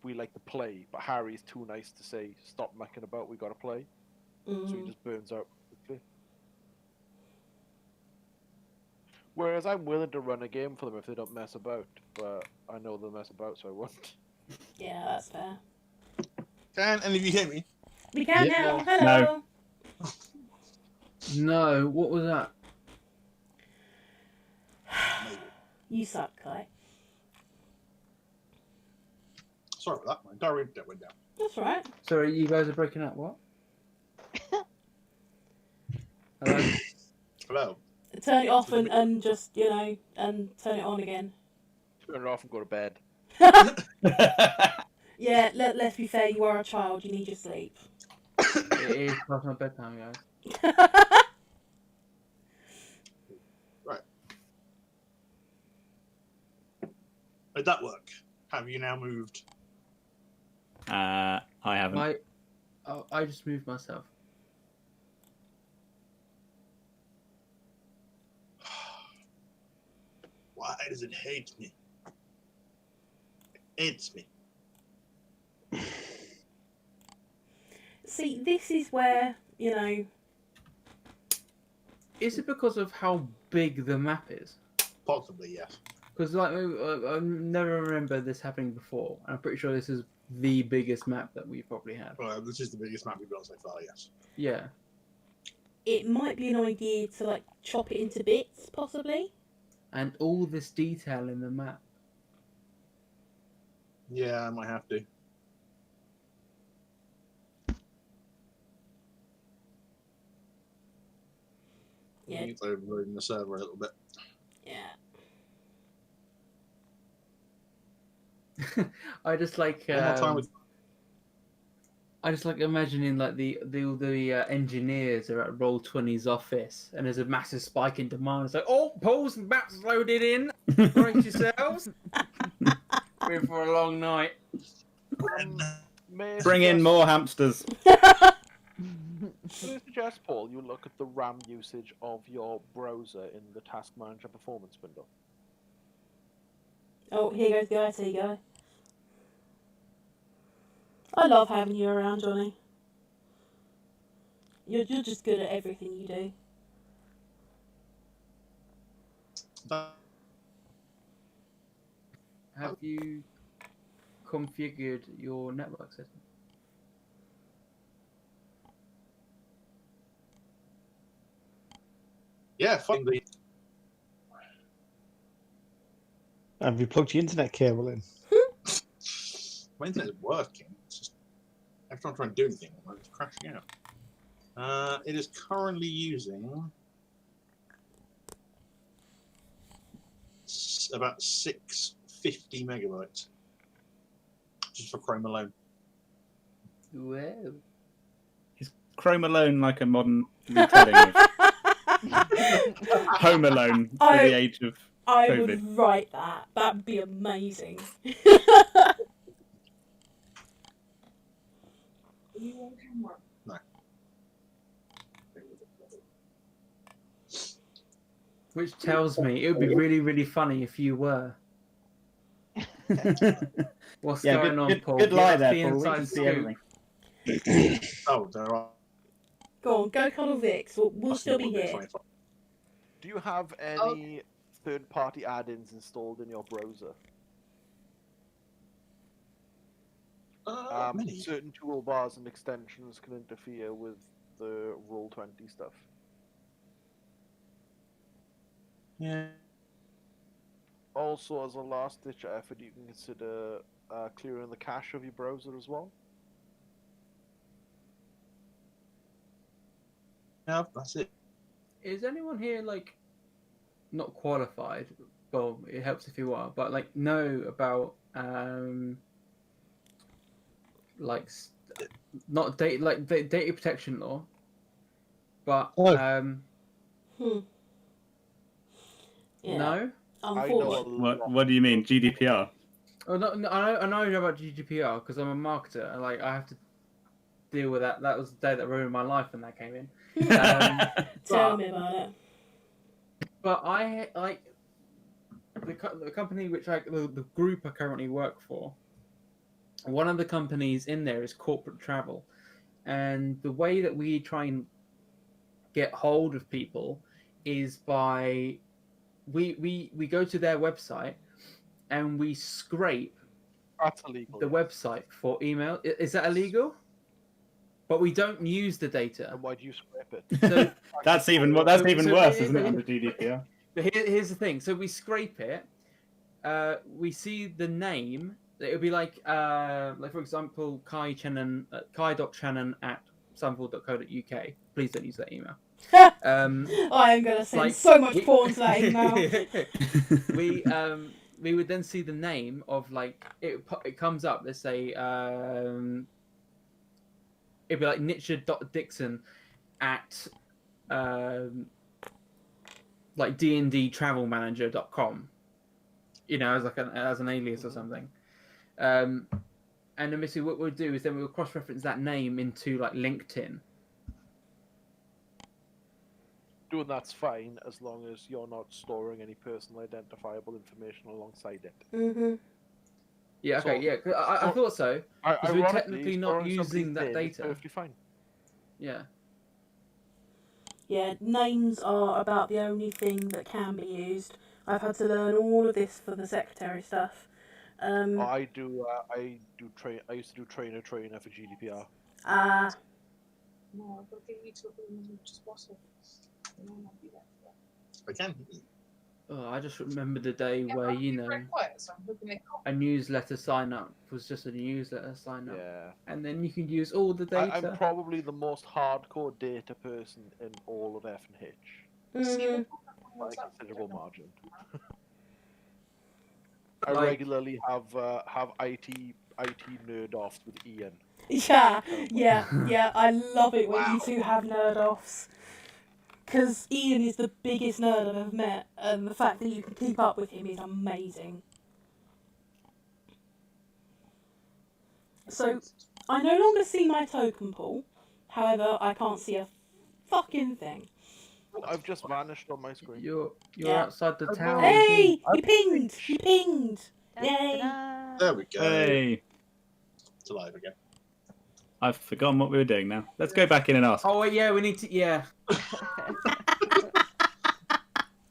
we like to play. But Harry's too nice to say stop mucking about. We gotta play, so he Mm. just burns out quickly. Whereas I'm willing to run a game for them if they don't mess about, but I know they'll mess about, so I won't. Yeah, that's fair. Can any of you hear me? We can Yep. now. No. Hello. No, what was that? Maybe. You suck, Kai. Sorry about that. My diary went down. That's right. Sorry, you guys are breaking up. What? Hello? Hello. Turn it off and just, and turn it on again. Turn it off and go to bed. Yeah, let's be fair, you are a child, you need your sleep. It is past my bedtime, guys. Did that work? Have you now moved? I haven't. I just moved myself. Why does it hate me? It hates me. See, this is where, Is it because of how big the map is? Possibly, yes. Because I never remember this happening before. I'm pretty sure this is the biggest map that we've probably had. Well, this is the biggest map we've done so far, yes. Yeah. it might be an idea to, chop it into bits, possibly. And all this detail in the map. Yeah, I might have to. Yeah. It's overloading the server a little bit. Yeah. I just like. One more time with I just like imagining the engineers are at Roll20's office and there's a massive spike in demand. It's like, oh, Paul's maps loaded in. Brace yourselves. We're in for a long night. May I Bring in suggest- more hamsters. May I suggest, Paul, you look at the RAM usage of your browser in the Task Manager performance window. Oh, here goes the IT guy. I love having you around, Johnny. You're just good at everything you do. Have you configured your network system? yeah, finally. Have you plugged your internet cable in? My internet's working. It's just every time I try and do anything, it's crashing out. It is currently using about 650 megabytes just for Chrome alone. Whoa. Chrome Alone like a modern retelling of Home Alone for the age of I COVID. would write that. That'd be amazing. Which tells me it would be really, really funny if you were. What's Yeah, going on, Paul? good Give lie us there, the Paul. We inside can see scoop. everything. Oh, there are. Go on, go cuddle Vix. We'll still be here. Do you have any third-party add-ins installed in your browser? Many. Certain toolbars and extensions can interfere with the Roll20 stuff. Yeah. Also, as a last-ditch effort, you can consider clearing the cache of your browser as well. Yeah, that's it. Is anyone here not qualified? Well, it helps if you are, but know about not data data protection law, but Yeah. no. I know a Unfortunately. lot. What do you mean, GDPR? Oh, no, I know about GDPR because I'm a marketer. And, like, I have to deal with that. That was the day that ruined my life when that came in. Tell me about it. But I like the company which the group I currently work for. One of the companies in there is corporate travel, and the way that we try and get hold of people is by we go to their website and we scrape That's illegal. the website for email. Is that illegal? But we don't use the data. And why do you scrape it? So That's even worse, isn't it, under here- GDPR? But here's the thing. So we scrape it. We see the name. It would be like for example, kai.shannon@sunford.co.uk. Please don't use that email. I am going to send like- so much porn to that email. We would then see the name of like it comes up. Let's say it'd be like Nitcher.Dixon at like DnDTravelManager.com. You know, as an alias or something. And then basically what we'll do is then we'll cross-reference that name into like LinkedIn. Doing that's fine as long as you're not storing any personal identifiable information alongside it. Mm-hmm. Yeah, okay, So- yeah. 'Cause I thought so. Because we're Ironically, technically not storing using somebody's that name is data. perfectly fine. Yeah. Yeah, names are about the only thing that can be used. I've had to learn all of this for the secretary stuff. I used to do trainer for GDPR. No, but they need to be as much as possible. They might not be that far. Again, Oh, I just remember the day Yeah, where, I'm you being know, very quiet, so I'm looking at a newsletter sign up was just a newsletter sign up. Yeah. And then you can use all the data. I'm probably the most hardcore data person in all of F and H Mm-hmm. by a considerable margin. I Like- regularly have IT nerd offs with Ian. Yeah. I love it when you two have nerd offs. Because Ian is the biggest nerd I've ever met, and the fact that you can keep up with him is amazing. So, I no longer see my token pool. However, I can't see a fucking thing. I've just vanished on my screen. You're Yeah. outside the tower. Hey! He pinged! He pinged! Yay! Ta-da! there we go. Hey, It's alive again. I've forgotten what we were doing now. Let's go back in and ask. Oh, wait, yeah, we need to. Yeah.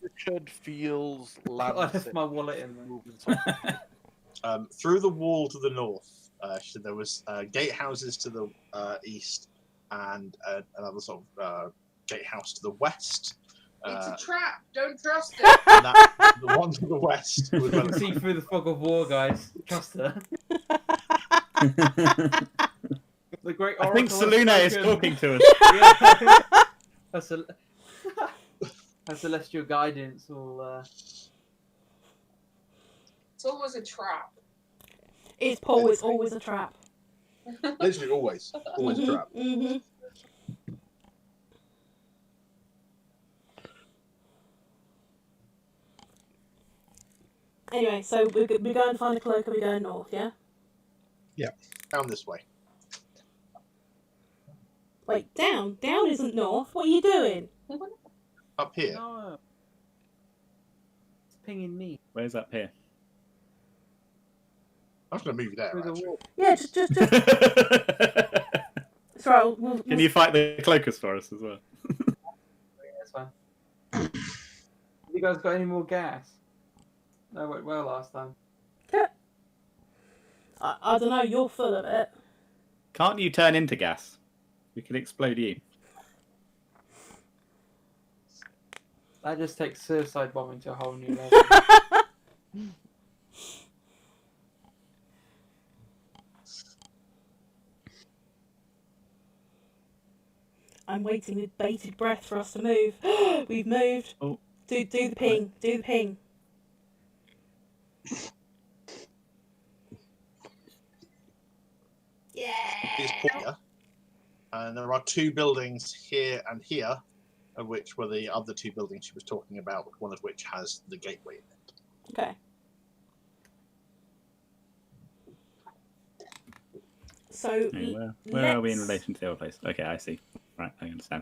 Richard feels I left landsick. my wallet in there. Moving something. Through the wall to the north, so there was gatehouses to the east and another sort of gatehouse to the west. It's a trap. Don't trust it. And that, the one to the west was You can see through the fog of war, guys. Trust her. The great I think oracle has Salune is spoken. talking to us. Yeah. Her celestial guidance will. It's always a trap. It's Paul, it's always a trap. literally always a trap. Mm-hmm. Anyway, so we're going to find a cloak and we're going north, yeah? Down this way. Wait, down? Down isn't north. What are you doing? Up here. No. It's pinging me Where's up here? I'm just going to move you there, through the actually. wall. Yeah, just. It's right. We'll, Can you fight the cloakers for us as well? Yeah, that's fine. Have you guys got any more gas? No, went well last time. I don't know. You're full of it. Can't you turn into gas? We can explode you. That just takes suicide bombing to a whole new level. I'm waiting with bated breath for us to move. We've moved. Oh. Do the ping. Do the ping. Yeah. Is here. And there are two buildings here and here, of which were the other two buildings she was talking about, one of which has the gateway in it. Okay. So Okay, where are we in let's- relation to the old place? Okay, I see. Right, I understand.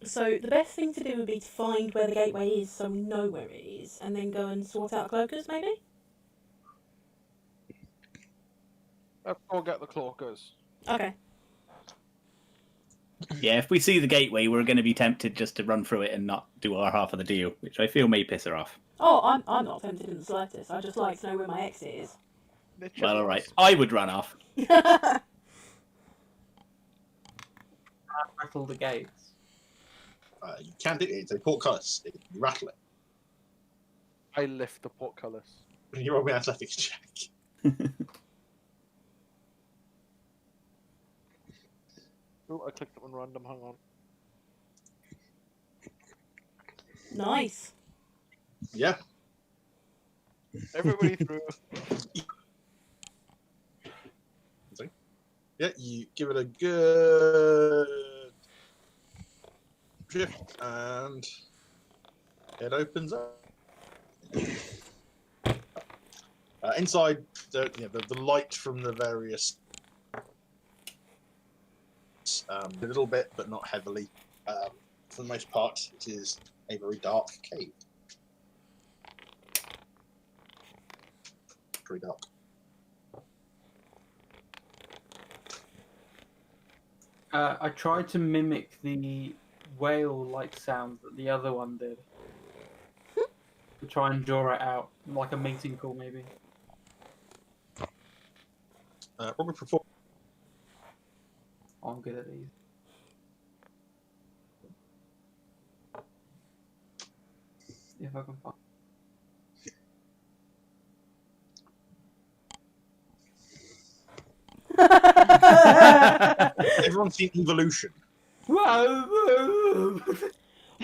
So the best thing to do would be to find where the gateway is, so we know where it is, and then go and sort out cloakers, maybe. Let's go get the cloakers. Okay. Yeah, if we see the gateway, we're going to be tempted just to run through it and not do our half of the deal, which I feel may piss her off. Oh, I'm not tempted in the slightest. I just like to know where my exit is. Well, all right. I would run off. Rattle the gates. You can do it. It's a portcullis. You rattle it. I lift the portcullis. You roll me an athletics check. Oh, I clicked it on random. Hang on. Nice. Yeah. Everybody through. Yeah, you give it a good drift and it opens up. Inside, the light from the various a little bit, but not heavily. For the most part, it is a very dark cave. Very dark. I tried to mimic the whale-like sound that the other one did. To try and draw it out, like a mating call, maybe. Probably perform. I'm good at these. If I can find. Everyone's seen Evolution.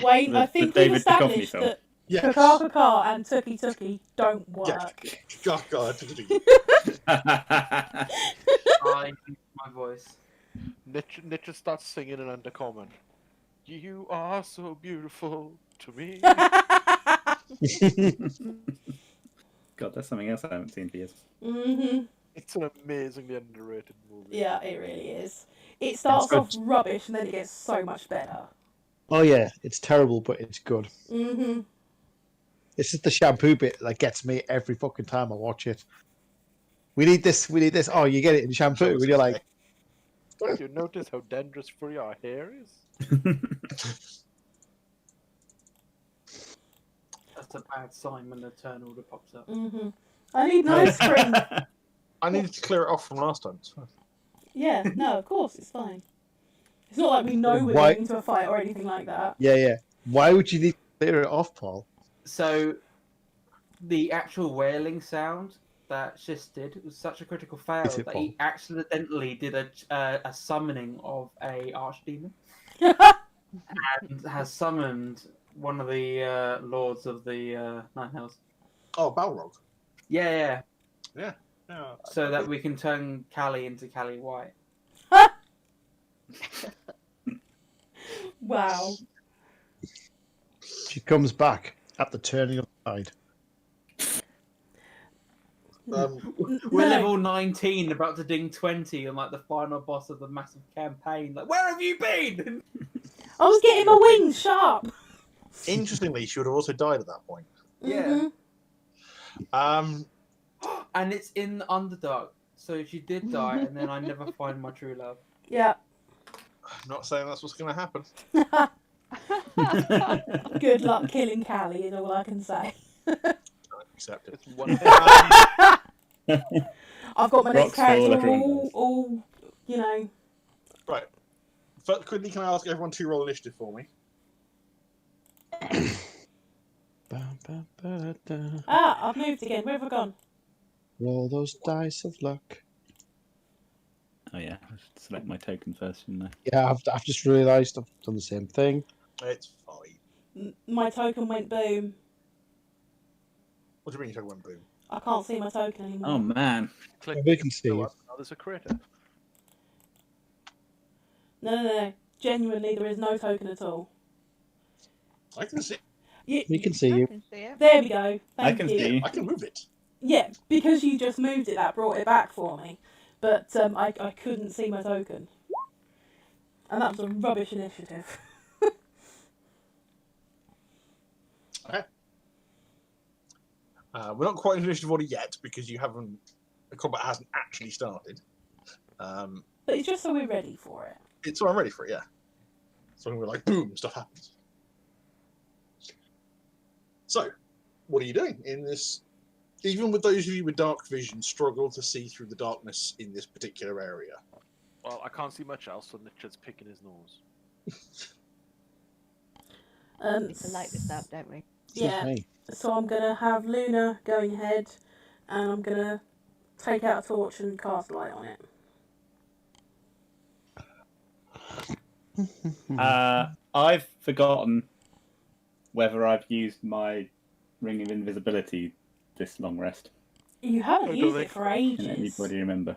Wayne, I think the we've David established Duchovny film. that Yes. Kakar and Tuki Tuki don't work. Oh, God. I use my voice. Nitcha starts singing an undercommon. You are so beautiful to me. God, that's something else I haven't seen for years. Mm-hmm. It's an amazingly underrated movie. Yeah, it really is. It starts good. off rubbish and then it gets so much better. Oh yeah, it's terrible, but it's good. Mm-hmm. This is the shampoo bit that gets me every fucking time I watch it. We need this. We need this. Oh, you get it in shampoo. And you're like, Don't you notice how dangerous free our hair is? That's a bad sign when the turn order pops up. Mm-hmm. I need nose cream. I needed to clear it off from last time. Yeah, no, of course, it's fine. It's not like we know we're Why- getting into a fight or anything like that. yeah. Why would you need to clear it off, Paul? So, the actual wailing sound that Shish did was such a critical fail Is it, that Paul? he accidentally did a summoning of a archdemon and has summoned one of the lords of the Nine Hells. Oh, Balrog. Yeah. Yeah. So that we can turn Callie into Callie White. Wow. She comes back at the turning of the tide. We're No. level 19, about to ding 20, and like the final boss of the massive campaign. Like, where have you been? I was getting my wings sharp. Interestingly, she would have also died at that point. Yeah. Mhm. And it's in the Underdark. So she did die, and then I never find my true love. Yeah. I'm not saying that's what's going to happen. Good luck killing Callie is all I can say. I accept it. It's one I've got my next Rock, soul, character dreams. all, you know. Right. But quickly, can I ask everyone to roll initiative for me? Ah, I've moved again. Where have I gone? Roll those dice of luck. Oh yeah, I should select my token first, shouldn't I? Yeah, I've just realised I've done the same thing. It's fine. My token went boom. What do you mean you took one boom? I can't see my token anymore. Oh man. click. We can see you. Oh, there's a critter. No. Genuinely, there is no token at all. I can see. We can see I you. can see it. There we go. Thank I can you. see. I can move it. Yeah, because you just moved it, that brought it back for me. but I couldn't see my token. And that was a rubbish initiative. Okay. We're not quite in initiative order yet because the combat hasn't actually started. But it's just so we're ready for it. So I'm ready for it, yeah. So we're like, boom, stuff happens. So, what are you doing in this? Even with those of you with dark vision, struggle to see through the darkness in this particular area. Well, I can't see much else, so Richard's picking his nose. We need to light this up, don't we? Yeah. Me. So I'm going to have Luna going ahead, and I'm going to take out a torch and cast light on it. I've forgotten whether I've used my Ring of Invisibility this long rest. You haven't used it for Can ages. anybody remember?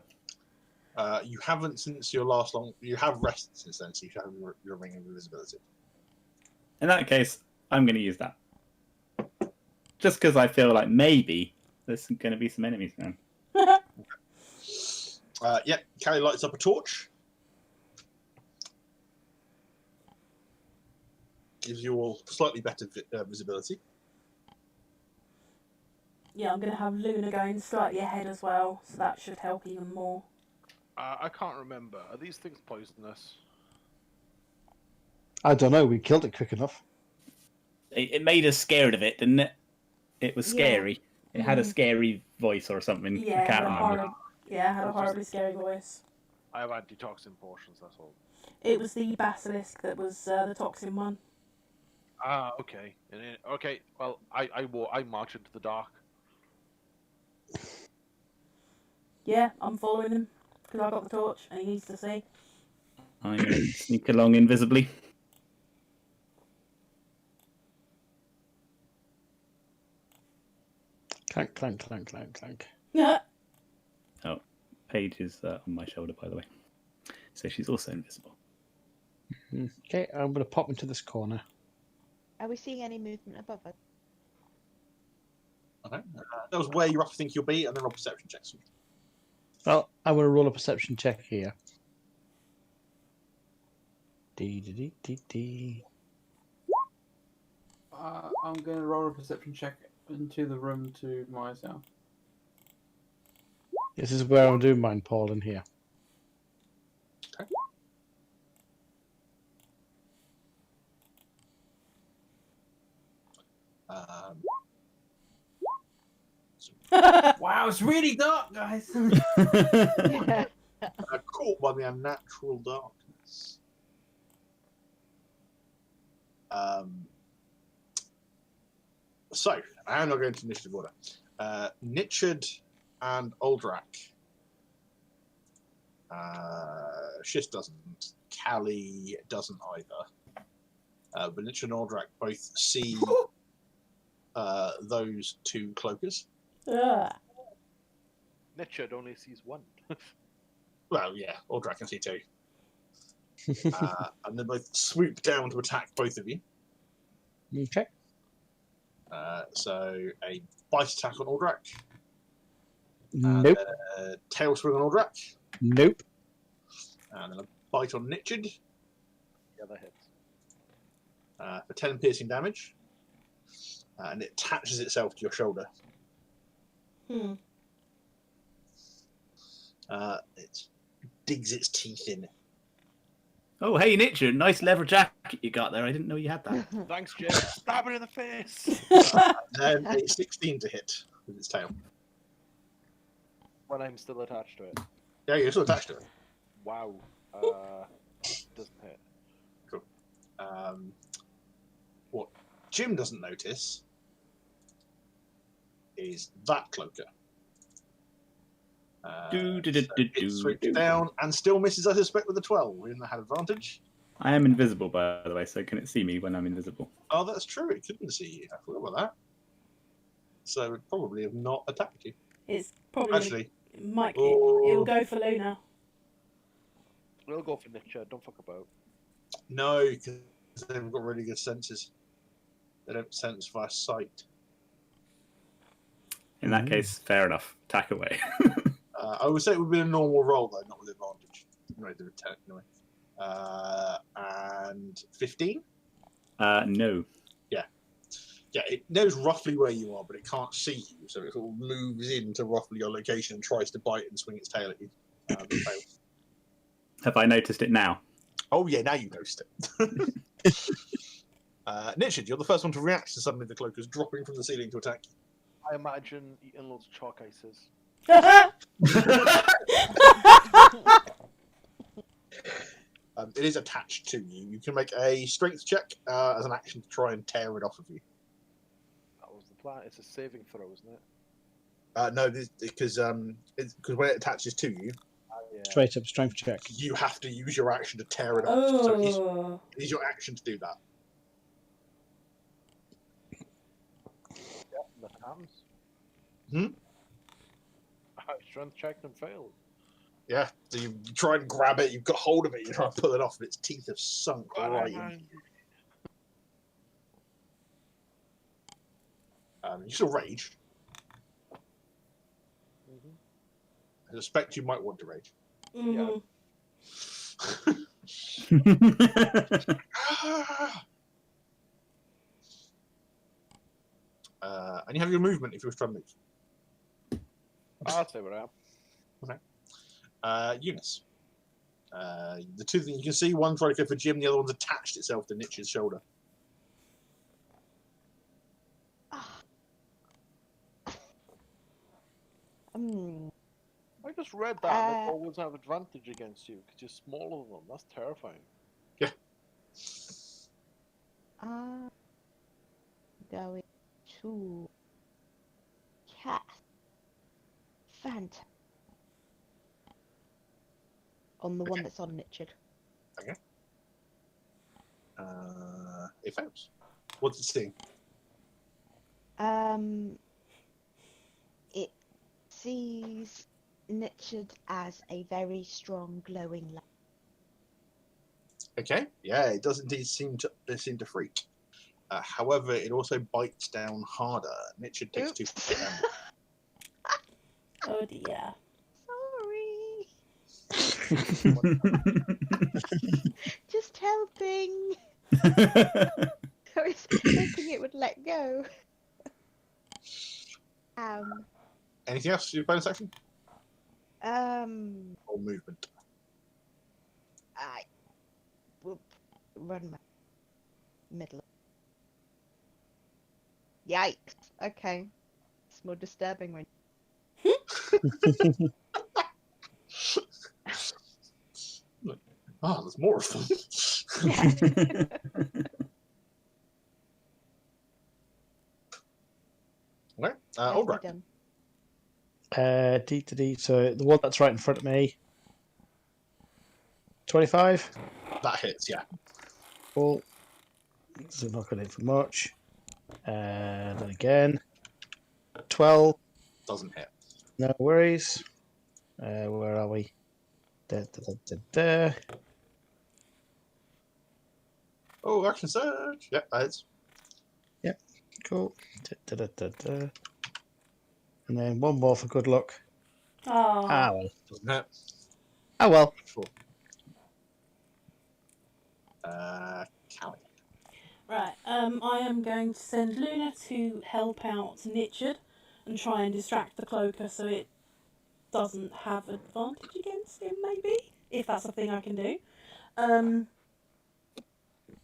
You haven't since your last long. You have rested since then, so you have your ring of invisibility. In that case, I'm going to use that. Just because I feel like maybe there's going to be some enemies around. Yep, Callie lights up a torch. Gives you all slightly better visibility. Yeah, I'm going to have Luna going slightly ahead as well, so that should help even more. I can't remember. Are these things poisonous? I don't know. We killed it quick enough. It made us scared of it, didn't it? It was scary. It had a Mhm. scary voice or something. Yeah, I can't it had a remember. it had a horribly scary voice. I have antitoxin potions, that's all. It was the basilisk that was the toxin one. Ah, okay. Okay, well, I march into the dark. Yeah, I'm following him, because I got the torch, and he needs to see. I'm going to sneak along invisibly. Clank, clank, clank, clank, clank. Yeah. Oh, Paige is on my shoulder, by the way. So she's also invisible. Okay, I'm going to pop into this corner. Are we seeing any movement above us? Okay. That was where you roughly think you'll be, and then roll perception checks. Well, I'm going to roll a perception check here. D. I'm going to roll a perception check into the room to myself. This is where I'm doing mine, Paul, in here. Okay. Wow, it's really dark, guys. Caught by the unnatural darkness. So, I'm not going to initiative order. Nichard and Aldrak. Shish doesn't. Callie doesn't either. But Nichard and Aldrak both see those two cloakers. Richard only sees one. Well, yeah, Aldrak can see two. And they both swoop down to attack both of you. Okay. So a bite attack on Aldrak. Nope. And a tail swing on Aldrak. Nope. And then a bite on Nichard The other hits. for 10 piercing damage. And it attaches itself to your shoulder. It digs its teeth in. Oh, hey, Nichard, nice leather jacket you got there. I didn't know you had that. Thanks, Jim. Stab it in the face. And a 16 to hit with its tail. When I'm still attached to it. Yeah, you're still attached to it. Wow. Doesn't hit. Cool. What Jim doesn't notice is that cloaker. It swoops down and still misses, I suspect, with a 12. We didn't have advantage. I am invisible, by the way, so can it see me when I'm invisible? Oh, that's true. It couldn't see you. I forgot about that. So it probably have not attacked you. It's probably Actually, it'll go for Luna. We'll go for Richard. Don't fuck about. no, because they've got really good senses. They don't sense via sight. In that case, fair enough. Attack away. I would say it would be a normal roll though, not with advantage. No, do a 10 anyway. And 15. No. Yeah, it knows roughly where you are, but it can't see you, so it sort of moves into roughly your location and tries to bite and swing its tail at you. But fails. Have I noticed it now? Oh yeah, now you noticed it. Nichid, you're the first one to react to suddenly the cloak is dropping from the ceiling to attack you. I imagine eating loads of chalk ices. It is attached to you. You can make a strength check as an action to try and tear it off of you. That was the plan. It's a saving throw, isn't it? No, because when it attaches to you, Yeah. Straight up strength check. you have to use your action to tear it off. So Oh. it is your action to do that. Yeah, that happens. Hmm? Strength checked and failed. Yeah, so you try and grab it, you've got hold of it, you try and pull it off, and its teeth have sunk right in. You still rage. I suspect you might want to rage. Mhm. And you have your movement if you wish to move. I'll say where I am. Eunice. The two things you can see, one's trying to go for Jim, the other one's attached itself to Nich's shoulder. I just read that. They always have advantage against you because you're smaller than them. That's terrifying. Yeah. Going to cast Phantom on the one that's on Nichid. Okay. It fails. What's it seeing? It sees Nichid as a very strong glowing light. Okay. Yeah, it does indeed seem to freak. However, it also bites down harder. Nichid takes 2 damage. Oh dear. Sorry. Just helping. I was hoping it would let go. Anything else to do bonus action? Or movement? I will run my middle. Yikes. Okay. It's more disturbing when. Oh, there's more of them. Okay. All right. D to D. So the one that's right in front of me. 25. That hits, yeah. Cool. So not going in for much. And then again. 12. Doesn't hit. No worries. Where are we? Da. Oh, action surge. Yep, that hits. Yep, cool. Da. And then one more for good luck. Oh. Ah, well. Doesn't hit. Oh, well. Sure. Callie. Right. I am going to send Luna to help out Nichid and try and distract the cloaker so it doesn't have advantage against him, maybe, if that's a thing I can do.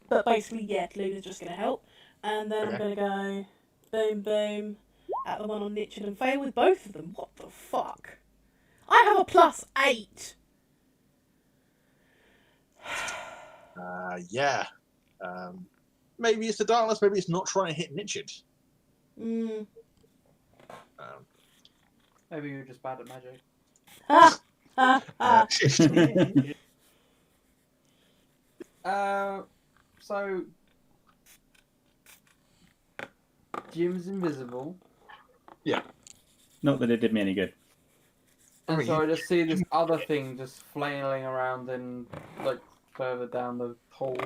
But basically, yeah, Luna's just going to help. And then I'm going to go boom, boom at the one on Nichid and fail with both of them. What the fuck? I have a +8! Yeah. Maybe it's the darkness, maybe it's not trying to hit Nichid. Maybe you're just bad at magic. So Jim's invisible. Yeah. Not that it did me any good. And so I just see this other thing just flailing around and like further down the hall.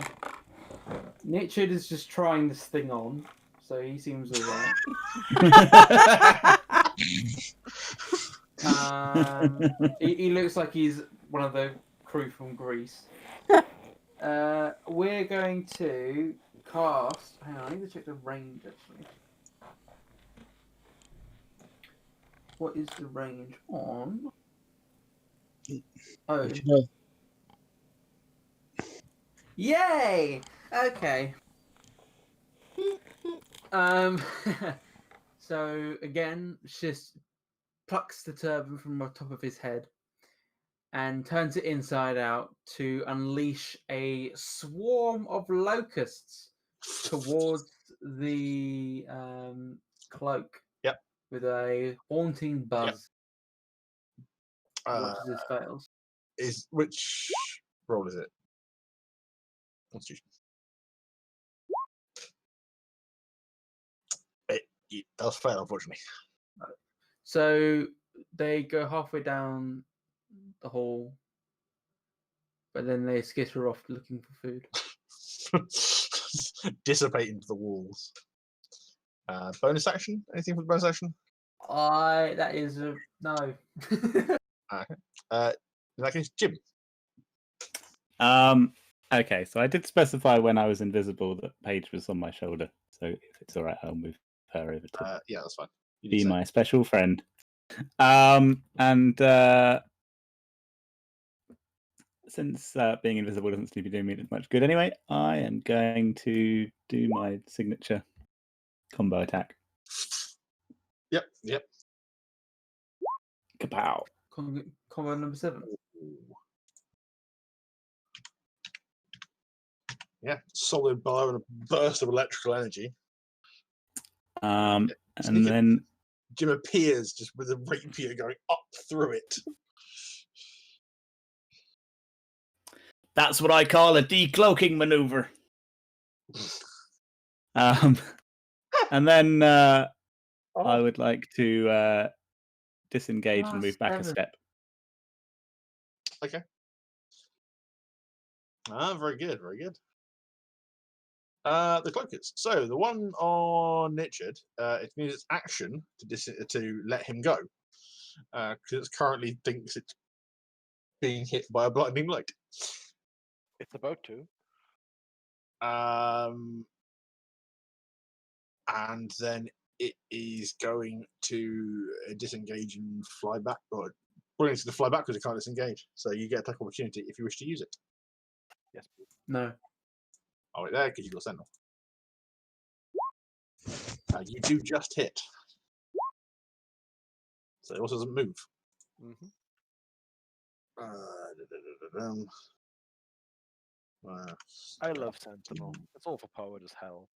Nichid is just trying this thing on, so he seems alright. He looks like he's one of the crew from Greece. We're going to cast. Hang on, I need to check the range actually. What is the range on? Oh. Yay! Okay. So again, just plucks the turban from the top of his head and turns it inside out to unleash a swarm of locusts towards the cloak. Yep. With a haunting buzz. Yep. What does this fails? Which roll is it? Constitution. It does fail, unfortunately. So they go halfway down the hall, but then they skitter off looking for food. Dissipate into the walls. Bonus action? Anything for the bonus action? That is a no. In that case, Jim. Okay, so I did specify when I was invisible that Paige was on my shoulder. So if it's all right, I'll move her over to Yeah, that's fine. be my special friend. And since being invisible doesn't seem to be doing me much good anyway, I am going to do my signature combo attack. Yep. Kapow. Combo number 7. Yeah, solid blow and a burst of electrical energy. And then Jim appears just with a rapier going up through it. that's what I call a decloaking maneuver. And then I would like to disengage and move back a step. Okay. Very good, very good. The cloakers. So the one on Richard, it means its action to let him go, because it currently thinks it's being hit by a blinding light. It's about to. And then it is going to disengage and fly back, or bring it to the fly back because it can't disengage. So you get attack opportunity if you wish to use it. Yes, please. No. Oh, wait, there, because you've got Sentinel. You do just hit. So it also doesn't move. Mm-hmm. I love Sentinel. It's all for power as hell.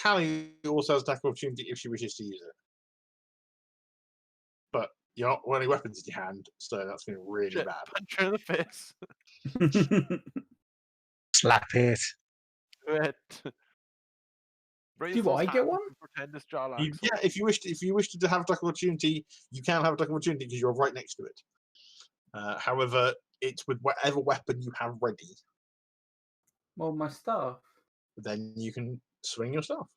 Callie also has attack opportunity if she wishes to use it. But you're not wearing weapons in your hand, so that's going to be really bad. Punch her in the face. Slap it. Do I get one? Pretend it's Jarlax. Yeah, if you wish to have attack opportunity, you can have attack opportunity because you're right next to it. However, it's with whatever weapon you have ready. Well, my staff. Then you can swing your staff.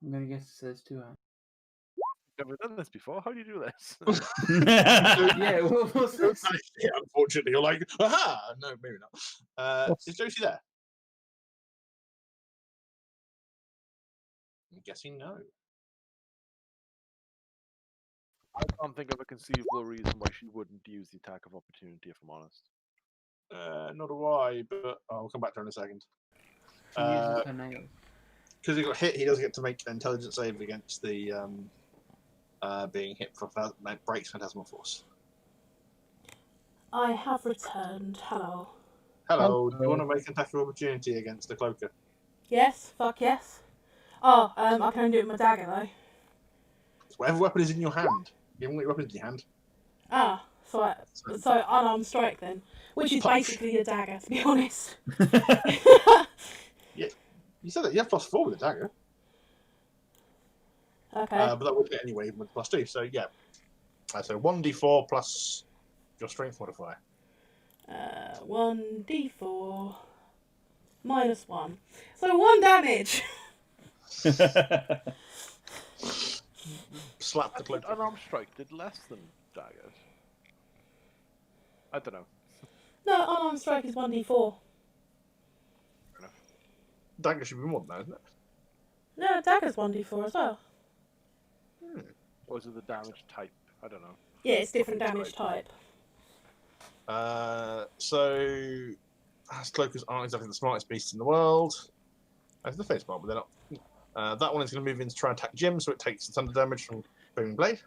I'm gonna guess it says 2 hands. You've never done this before. How do you do this? Yeah, what's this? Yeah, unfortunately, you're like, aha! No, maybe not. Is Josie there? I'm guessing no. I can't think of a conceivable reason why she wouldn't use the attack of opportunity, if I'm honest. Nor do I, but I'll come back to her in a second. She uses her nails. Because he got hit, he does get to make an intelligence save against the being hit for breaks phantasmal force. I have returned. Hello. Hello, do you want to make an attack of opportunity against the cloaker? Yes, fuck yes. Oh, I can only do it with my dagger though. So whatever weapon is in your hand. You haven't got your weapons in your hand. Ah, so unarmed strike then, which is basically a dagger, to be honest. Yeah, you said that you have +4 with a dagger. Okay. But that would be anyway with +2. So yeah, so 1d4 plus your strength modifier. 1d4 -1. So 1 damage. slap the cloak. Unarmed strike did less than daggers. I don't know. No, unarmed strike is 1d4. Dagger should be more than that, isn't it? No, dagger's 1d4 as well. Or is it the damage type? I don't know. Yeah, it's different damage type. So, as cloakers aren't exactly the smartest beasts in the world. That's the face smart, but they're not. That one is going to move in to try and attack Jim, so it takes the thunder damage from Booming Blade.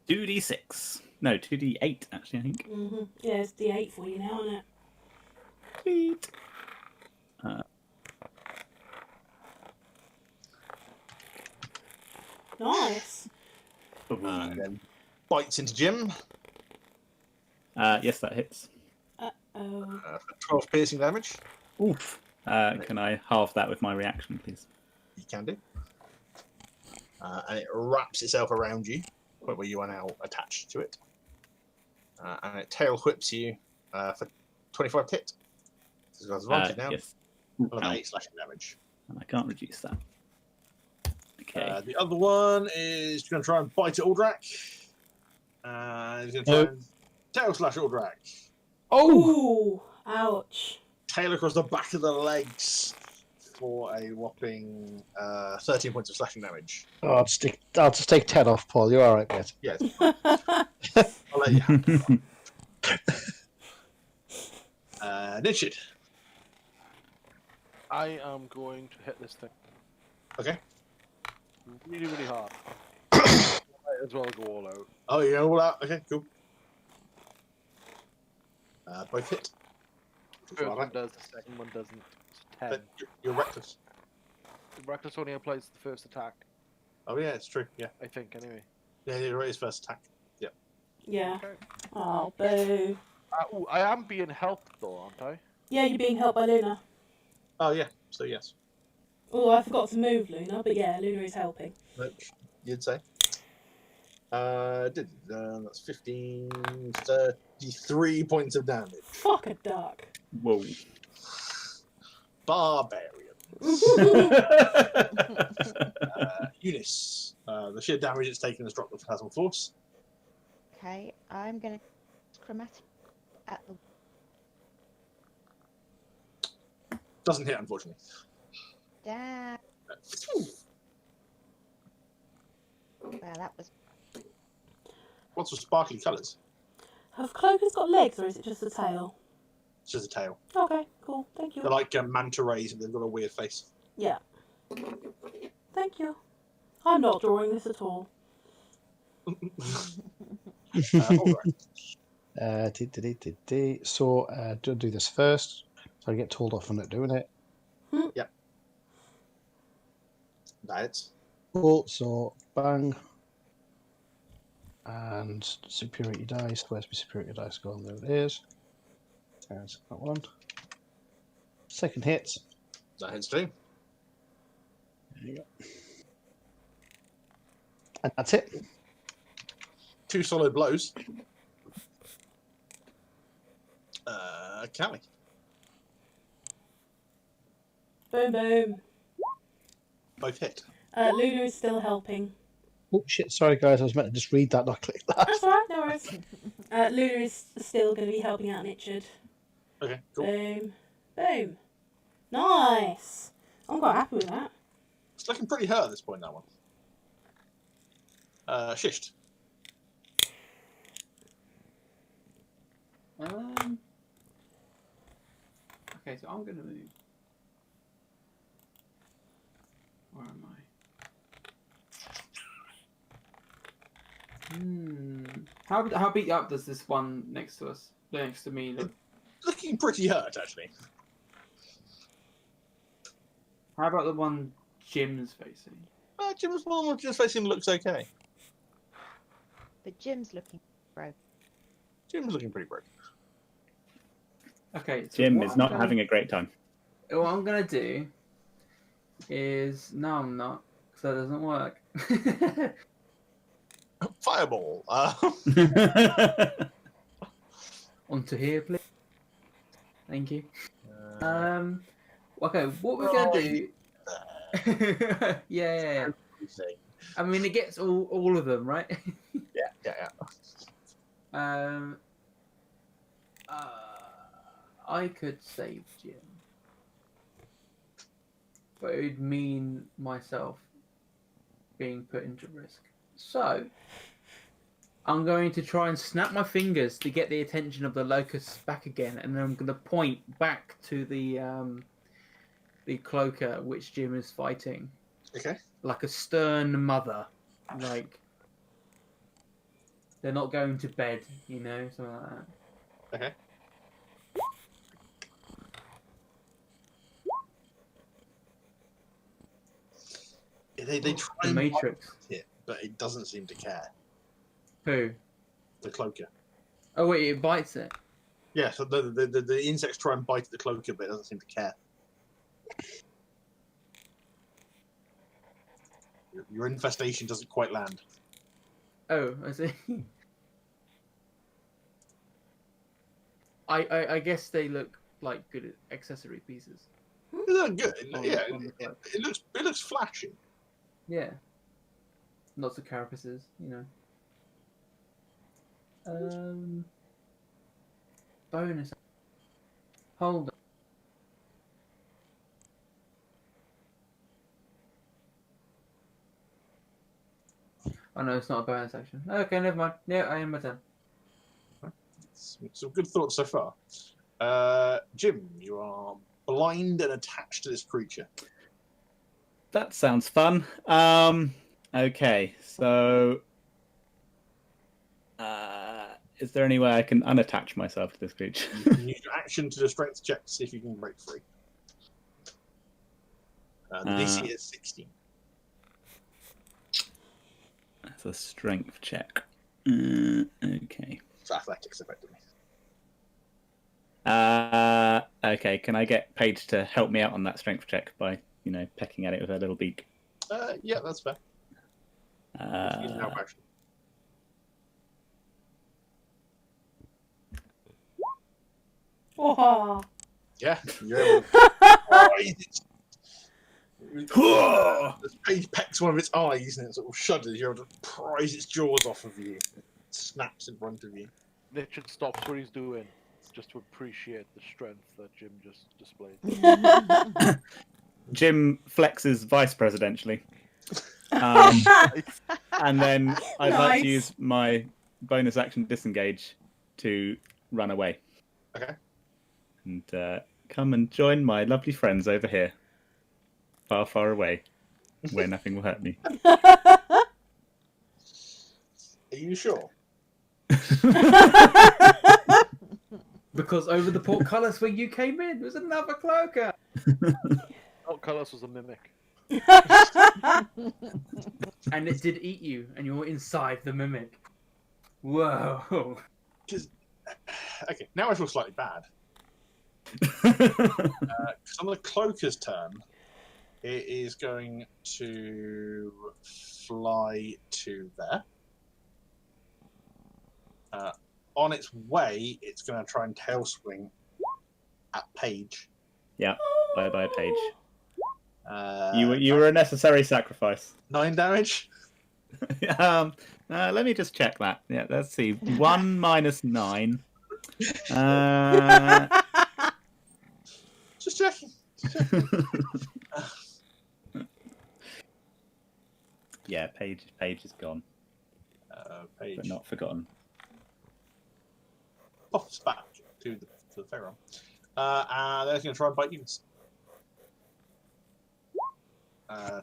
2d6. No, 2d8, actually, I think. Mm-hmm. Yeah, it's d8 for you now, isn't it? Sweet. Nice. And then bites into Jim Yes, that hits. Uh-oh. for 12 piercing damage. Oof. Can I halve that with my reaction, please? You can do. And it wraps itself around you, point where you are now attached to it. And it tail whips you for 25 hit. So it's got advantage now. Yes. Another 8 slashing damage. And I can't reduce that. Okay. The other one is going to try and bite at Aldrak. He's going to try and tail slash Aldrak. Oh! Ouch. Tail across the back of the legs for a whopping 13 points of slashing damage. Oh, I'll just take 10 off, Paul. You're all right, mate. Yes. I'll let you have it. Nitchid. I am going to hit this thing Okay. really, really hard. Might as well go all out. Oh, you're all out? Okay, cool. Both hit. First one does, the second one doesn't. It's 10. But you're reckless. Reckless only applies to the first attack, Oh, yeah, it's true. Yeah. I think, anyway. Yeah, you're right. His first attack. Yeah. Okay. Oh, boo. Ooh, I am being helped, though, aren't I? Yeah, you're being helped by Luna. Oh, yeah. So, yes. Oh, I forgot to move Luna, but yeah, Luna is helping. Which you'd say. That's 15, 33 points of damage. Fuck a duck. Whoa. Barbarian. Eunice. The sheer damage it's taken has dropped the plasma force. Okay, I'm going to chromatic at the Doesn't hit, unfortunately. down. Well, that was What's with sparkly colours? Have cloakers got legs, or is it just a tail? It's just a tail. Okay, cool. Thank you. They're like manta rays, and they've got a weird face. Yeah. Thank you. I'm not drawing this at all. All right. So, do this first. So I get told off for not doing it. That's Cool. So, bang. And superiority dice. Where's my superiority dice gone? There it is. There's that one. Second hit. that hits too. There you go. And that's it. 2 solid blows. Callie. Boom, boom. Both hit. Luna is still helping. Oh shit! Sorry guys, I was meant to just read that, not click that. That's alright, no worries. Luna is still going to be helping out Nitchard. Okay, cool. Boom. Boom. Nice. I'm quite happy with that. It's looking pretty hurt at this point, that one. Shisht. Okay, so I'm gonna move. Where am I? How beat up does this one next to us, next to me, look? Looking pretty hurt, actually. How about the one Jim's facing? Jim's one just facing looks okay. but Jim's looking broke. Jim's looking pretty broken. Okay, so Jim what is I'm not gonna- having a great time. What I'm gonna do is no, I'm not, because that doesn't work. Fireball. Onto here, please. Thank you. Okay, what we're gonna do? Yeah. I mean, it gets all of them, right? Yeah. I could save Jim, but it would mean myself being put into risk. So I'm going to try and snap my fingers to get the attention of the locusts back again, and then I'm going to point back to the cloaker which Jim is fighting. Okay. Like a stern mother, like they're not going to bed, something like that. Okay. They try The and Matrix. bite it, but it doesn't seem to care. Who? The cloaker. Oh wait, it bites it. Yeah, so the insects try and bite at the cloaker, but it doesn't seem to care. Your infestation doesn't quite land. Oh, I see. I guess they look like good accessory pieces. They look good. On the cloak. It looks flashy. Yeah. Lots of carapaces, Bonus. Hold on. Oh no, it's not a bonus action. Okay, never mind. Yeah, I am my turn. Some good thoughts so far. Jim, you are blind and attached to this creature. That sounds fun. Okay, so is there any way I can unattach myself to this creature? You can use your action to do a strength check to see if you can break free. The DC is 16. That's a strength check. Okay. It's athletics, effectively. Okay, can I get Paige to help me out on that strength check by, pecking at it with her little beak? Yeah, that's fair. Use an help action. Oh. Yeah, you're able to prize it. As Paige pecks one of its eyes and it sort of shudders, you're able to prise its jaws off of you. It snaps in front of you. Richard stops what he's doing just to appreciate the strength that Jim just displayed. Jim flexes vice presidentially. And then I'd like to use my bonus action disengage to run away. Okay. And come and join my lovely friends over here. Far, far away, where nothing will hurt me. Are you sure? Because over the portcullis where you came in was another cloaker. Portcullis was a mimic. And it did eat you, and you were inside the mimic. Whoa. Okay, now I feel slightly bad. On the cloaker's turn, it is going to fly to there. On its way, it's going to try and tail swing at Paige. Yeah, bye, Paige. You were a necessary sacrifice. 9 damage. Let me just check that. Yeah, let's see. 1 minus 9. Just checking. Yeah, Paige is gone, Paige but not forgotten. pops back to the Pharaoh. And they're going to try and bite units.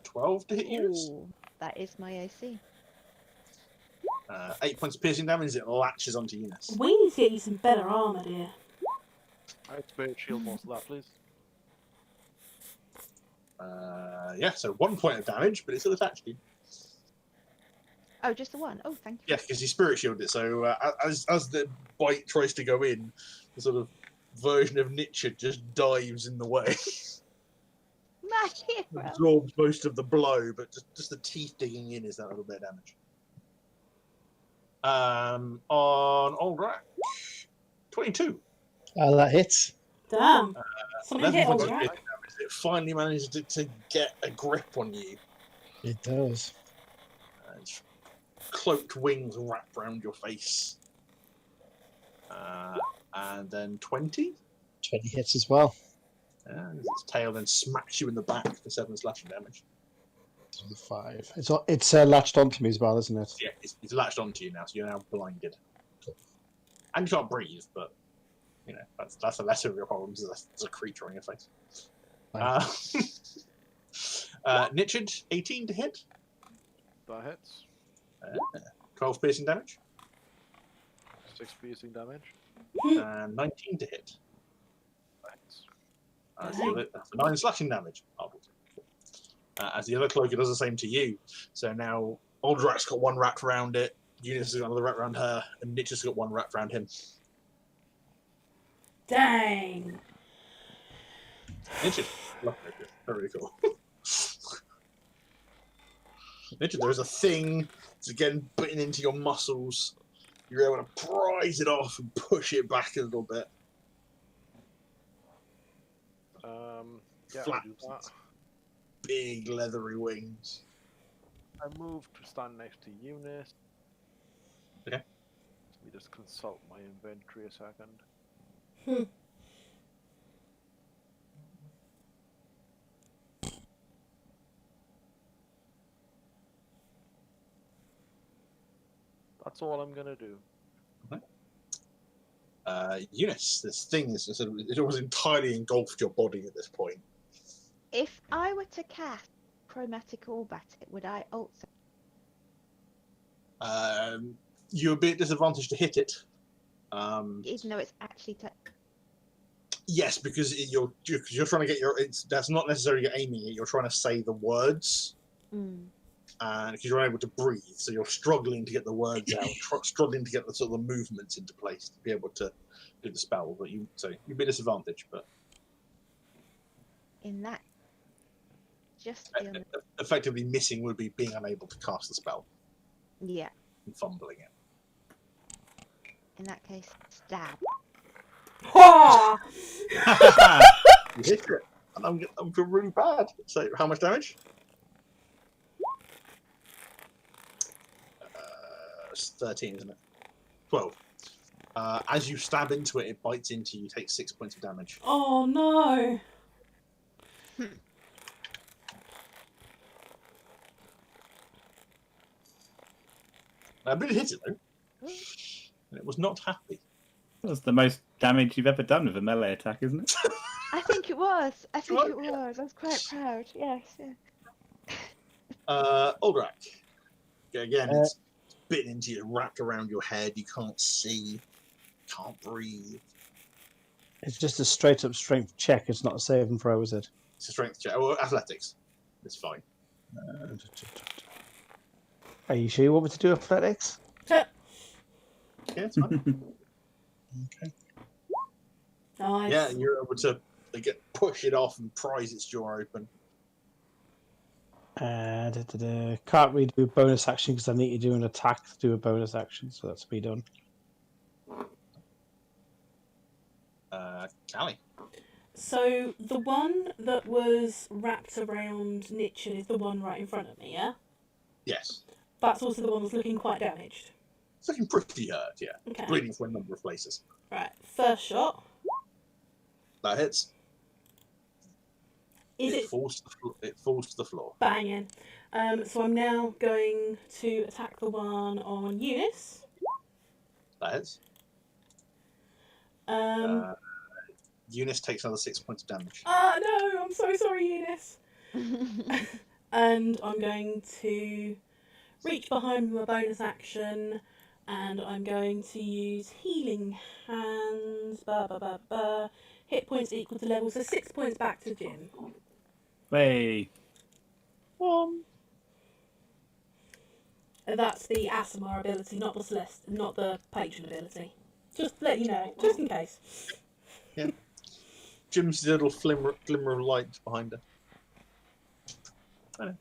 12 to hit units. Ooh, that is my AC. 8 points of piercing damage as it latches onto units. We need to get you some better armor, dear. I'd spirit shield most of that, please. Yeah, so 1 point of damage, but it's still attached to you. Oh, just the one. Oh, thank you. Yeah, because you spirit shielded it. So as the bite tries to go in, the sort of version of Nietzsche just dives in the way. My hero. Absorbs most of the blow, but just the teeth digging in is that little bit of damage. On Aldrak, 22. That hits. Damn. Something 11 hit points all of right. piercing damage. It finally manages to get a grip on you. It does. cloaked wings wrap around your face. And then 20. 20 hits as well. Its tail then smacks you in the back for 7 slashing damage. 5. It's latched onto me as well, isn't it? Yeah, it's latched onto you now, so you're now blinded. And you can't breathe, but you know that's the lesser of your problems. There's a creature on your face. Nichid, 18 to hit. That hits. 12 piercing damage. 6 piercing damage. And 19 to hit. That hits. That's 9 slashing damage. As the other cloaker does the same to you. So now Aldrak's got 1 wrapped around it, Eunice has got another wrapped around her, and Nichid has got 1 wrapped around him. Dang. Nichid, very cool. Nichid, there's a thing that's again bitten into your muscles. You're able to prise it off and push it back a little bit. Yeah, Flat. I'll do that. Big leathery wings. I move to stand next to Eunice. Okay. Let me just consult my inventory a second. That's all I'm gonna do. Eunice, this thing is it almost entirely engulfed your body at this point. If I were to cast Chromatic Orb at it, would I also? You're a bit disadvantaged to hit it. Even though it's actually Yes, because you're trying to get that's not necessarily you're aiming it. You're trying to say the words, and because you're unable to breathe, so you're struggling to get the words out, struggling to get the sort of the movements into place to be able to do the spell. But you'd be disadvantaged. But in that, just effectively missing would be being unable to cast the spell. Yeah. And fumbling it. In that case, stab. You hit it, and I'm feeling really bad. So, how much damage? It's 13, isn't it? 12. As you stab into it, it bites into you. You take 6 points of damage. Oh no! But it hit it though, and it was not happy. That's the most damage you've ever done with a melee attack, isn't it? I think it was. I think Right, it was. I was quite proud. Yes. Yeah. Aldrak. Again, it's bitten into you, wrapped around your head. You can't see, can't breathe. It's just a straight up strength check. It's not a save and throw, is it? It's a strength check. Or athletics. It's fine. Are you sure you want me to do athletics? Yeah, it's fine. Okay. Nice. Yeah, you're able to push it off and prise its jaw open. Can't really do a bonus action because I need to do an attack to do a bonus action, so that's be done. Callie. So the one that was wrapped around Nichid is the one right in front of me, yeah? Yes. That's also the one that's looking quite damaged. It's looking pretty hurt, yeah. Okay. Bleeding from a number of places. Right, first shot. That hits. Is it falls to the floor. banging? So I'm now going to attack the one on Eunice. That hits. Eunice takes another 6 points of damage. Ah, no, I'm so sorry, Eunice. And I'm going to reach behind my bonus action, and I'm going to use Healing Hands. Hit points equal to level, so 6 points back to Jim. Hey. And that's the Asimar ability, not the Patron ability. Just to let you know, just in case. Yeah. Jim's little glimmer of light behind her. I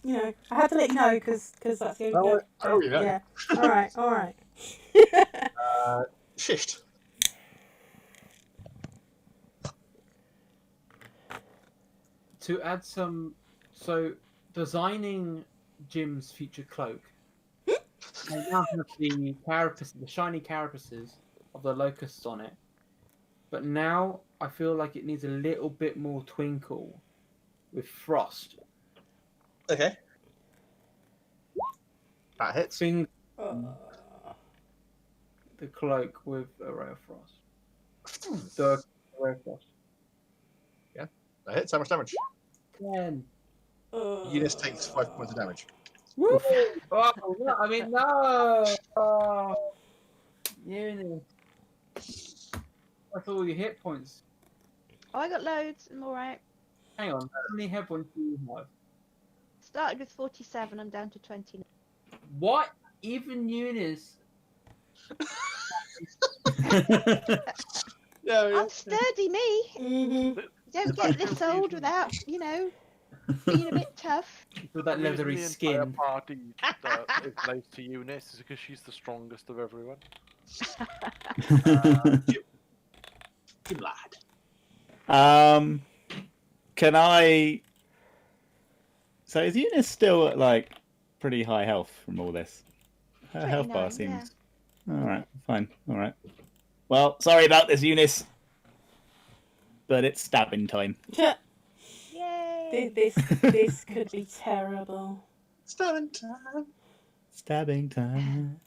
know. I had to let you know because that's the only. You know. Yeah. All right. Shisht. To add some, so designing Jim's future cloak. I now have the shiny carapaces of the locusts on it, but now I feel like it needs a little bit more twinkle with frost. Okay. That hits. Thing the cloak with a ray of frost. The ray of frost. Yeah, that hits. How much damage? 10. Eunice takes 5 points of damage. Woo! Oh, no, I mean, no! Oh, Eunice. That's all your hit points. Oh, I got loads. I'm all right. Hang on, how many hit points do you have? Started with 47. I'm down to 29. What? Even Eunice? Yeah, I'm sturdy, me. Mm-hmm. Don't get this old without, being a bit tough. With that The reason leathery the entire skin. party is nice to Eunice is because she's the strongest of everyone. Jim lad. Can I? So is Eunice still at like pretty high health from all this? Her health bar 29, yeah. seems. All right, fine. All right. Well, sorry about this, Eunice, but it's stabbing time. Yay! This could be terrible. Stabbing time. Stabbing time.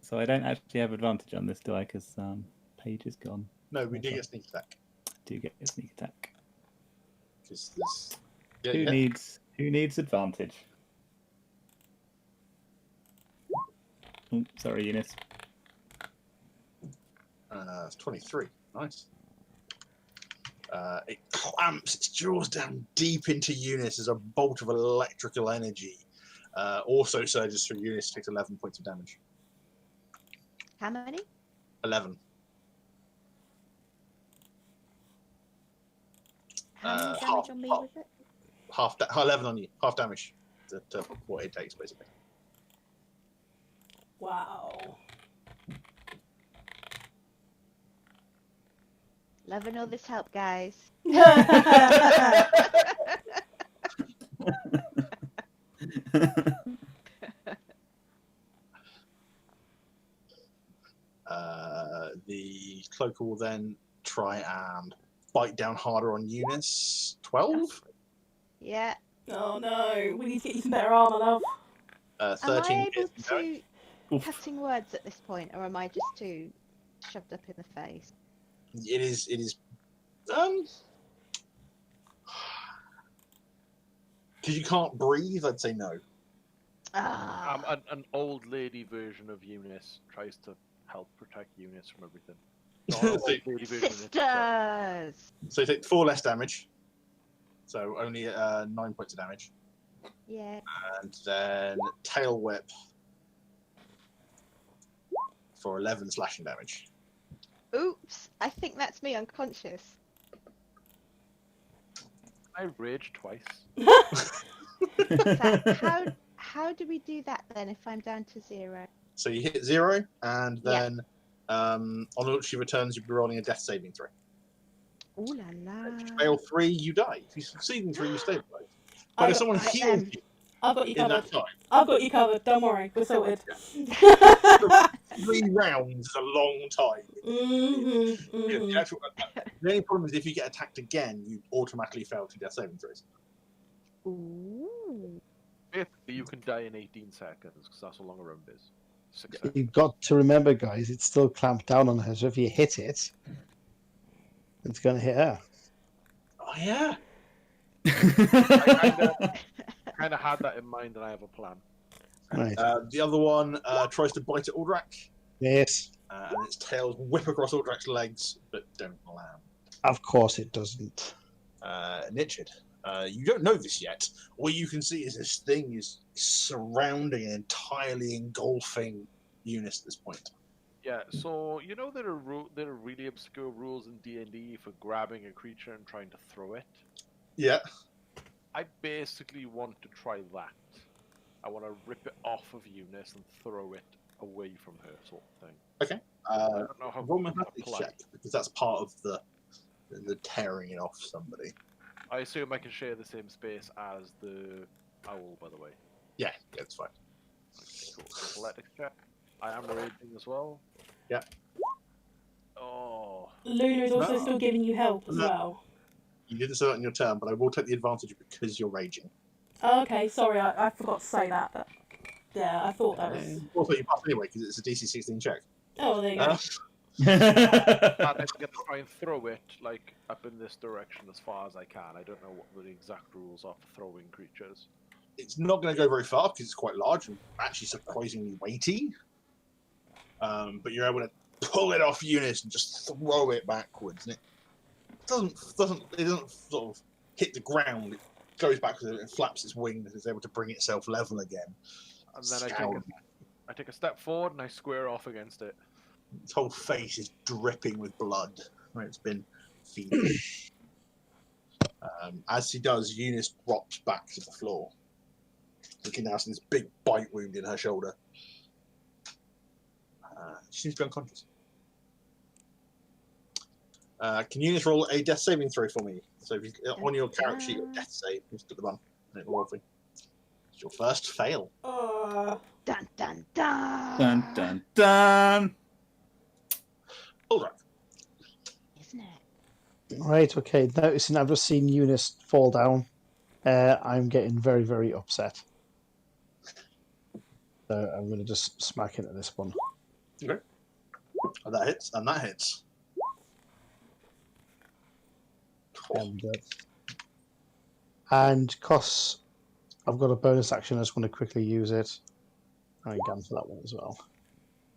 So I don't actually have advantage on this, do I? Because Paige is gone. No, we do get sneak attack. Do get a sneak attack. Because this. Yeah, Who needs advantage? Oh, sorry, Eunice. It's 23. Nice. It clamps its jaws down deep into Eunice as a bolt of electrical energy. Also surges through Eunice, takes 11 points of damage. How many? 11. How many damage on me was it? 11 on you. Half damage to what it takes, basically. Wow. Loving all this help, guys. The cloak will then try and bite down harder on Eunice. 12? Yeah. Oh no, we need to get you some better armor, love. 13. Am I able hits. to Oof. cutting words at this point, or am I just too shoved up in the face? It is. Because you can't breathe, I'd say no. An old lady version of Eunice tries to help protect Eunice from everything. Not an old lady version of it, but- Sisters. So you take 4 less damage. So only 9 points of damage. Yeah. And then tail whip for 11 slashing damage. Oops. I think that's me unconscious. I raged twice. So how do we do that then if I'm down to 0? So you hit 0, and then on which she returns, you'll be rolling a death saving throw. Ooh la la. If you fail 3, you die. If you succeed in 3, you stabilize. But if someone heals you I've got you in covered. that time, I've got you covered. Don't worry, we're sorted. 3 rounds is a long time. The only problem is if you get attacked again, you automatically fail 2 death saving throws. Ooh. Basically, you can die in 18 seconds because that's how long a round is. 6 seconds. You've got to remember, guys, it's still clamped down on her. So if you hit it, it's going to hit her. Oh yeah. I kind of had that in mind, and I have a plan. Right. The other one tries to bite at Aldrak, Yes. and its tails whip across Aldrak's legs, but don't land. Of course it doesn't. Nichid, you don't know this yet. All you can see is this thing is surrounding and entirely engulfing Eunice at this point. Yeah, so you know there are really obscure rules in D&D for grabbing a creature and trying to throw it. Yeah. I basically want to try that. I want to rip it off of Eunice and throw it away from her, sort of thing. Okay. I don't know how Roll my to athletics apply. check, because that's part of the tearing it off somebody. I assume I can share the same space as the owl, by the way. Yeah, it's fine. Okay, cool. Athletics check. I am raging as well. Yeah. Oh. Luna is also No. still giving you help as No. well. You didn't say that in your turn, but I will take the advantage because you're raging. Oh, okay, sorry, I forgot to say that. But yeah, I thought that was. Also, you pass anyway because it's a DC 16 check. Oh, there you go. And I'm going to try and throw it like up in this direction as far as I can. I don't know what the exact rules are for throwing creatures. It's not going to go very far because it's quite large and actually surprisingly weighty. But you're able to pull it off Eunice and just throw it backwards, and it doesn't sort of hit the ground. It goes backwards and flaps its wings and is able to bring itself level again. And then I take a step forward and I square off against it. Its whole face is dripping with blood where it's been feeding. As he does, Eunice drops back to the floor. You can now see this big bite wound in her shoulder. She seems to be unconscious. Can Eunice roll a death saving throw for me? So if you, on your character sheet, your death save, just put the button and it'll roll for you. It's your first fail. Dun dun dun. Dun dun dun. All right. Isn't it? Right, okay. Noticing I've just seen Eunice fall down, I'm getting very, very upset. So I'm going to just smack into this one. Okay. And that hits, and that hits. And because I've got a bonus action, I just want to quickly use it. I can for that one as well.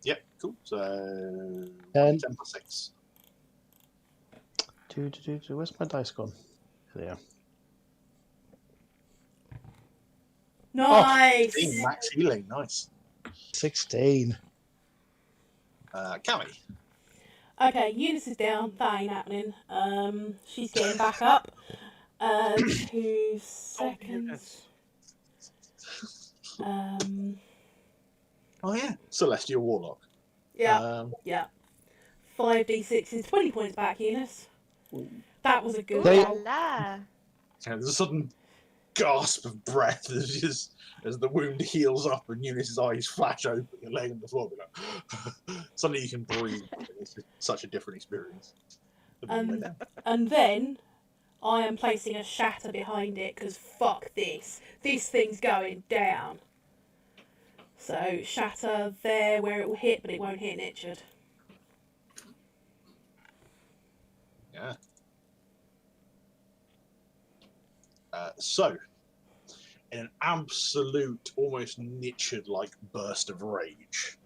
Yep, cool. So 10 plus 6. Where's my dice gone? There. Nice! 16 max healing, nice. 16. Callie. Okay, Eunice is down. That ain't happening. She's getting back up. 2 seconds. Oh yeah, Celestial Warlock. Yeah, yeah. 5d6 is 20 points back, Eunice. That was a good They- roll. La. There's a sudden gasp of breath as the wound heals up and Eunice's eyes flash open, you're laying on the floor. Like, suddenly you can breathe. It's just such a different experience. And then I am placing a shatter behind it because fuck this. This thing's going down. So shatter there where it will hit, but it won't hit Nichard. Yeah. So, in an absolute, almost Nichard-like burst of rage,